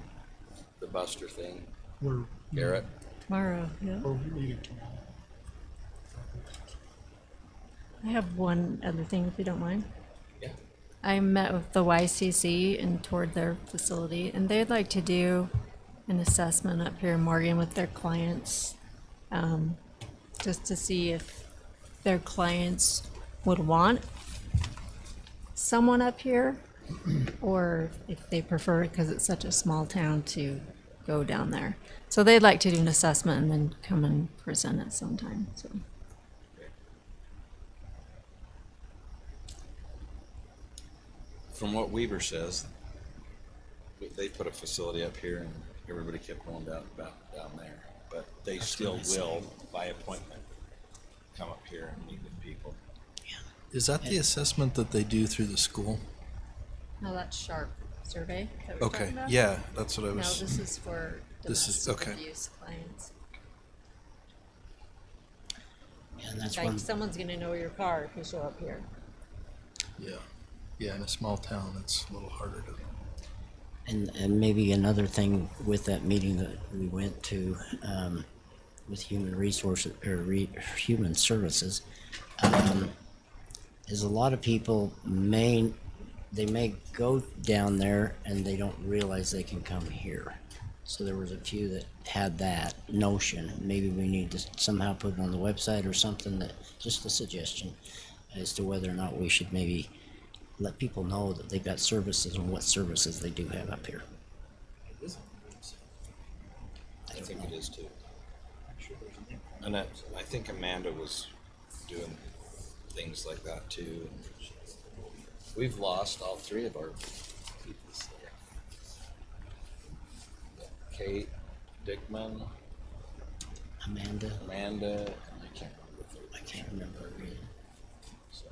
the Buster thing, We're Garrett. Tomorrow, yeah. We're meeting tomorrow. I have one other thing, if you don't mind. Yeah. I met with the YCC and toured their facility, and they'd like to do an assessment up here in Morgan with their clients, just to see if their clients would want someone up here, or if they prefer it because it's such a small town to go down there. So they'd like to do an assessment and then come and present it sometime. So. From what Weaver says, they put a facility up here and everybody kept going down there. But they still will, by appointment, come up here and meet with people. Is that the assessment that they do through the school? No, that's Sharp survey. That we're Okay, talking about? yeah, that's what I No, was. this is for This is- domestic okay. abuse clients. And that's Like one, someone's gonna know your car if you show up here. Yeah, yeah, in a small town, it's a little harder to. and maybe another thing with that meeting that we went to, with human resources, or human services, is a lot of people may go down there and they don't realize they can come here. So there was a few that had that notion. Maybe we need to somehow put it on the website or something, that, just a suggestion as to whether or not we should maybe let people know that they've got services and what services they do have up here. I think it is too. And I think Amanda was doing things like that too. We've lost all three of our people there. Kate, Dickman, Amanda, and I can't remember the third. I can't remember her either. So,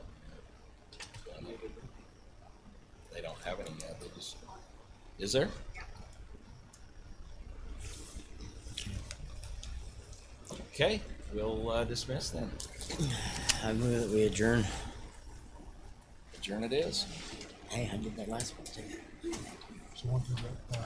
they don't have any yet. They just, is there? Okay, we'll dismiss then. I move that we adjourn. Adjourn it is. Hey, I did that last one too. So one thing that,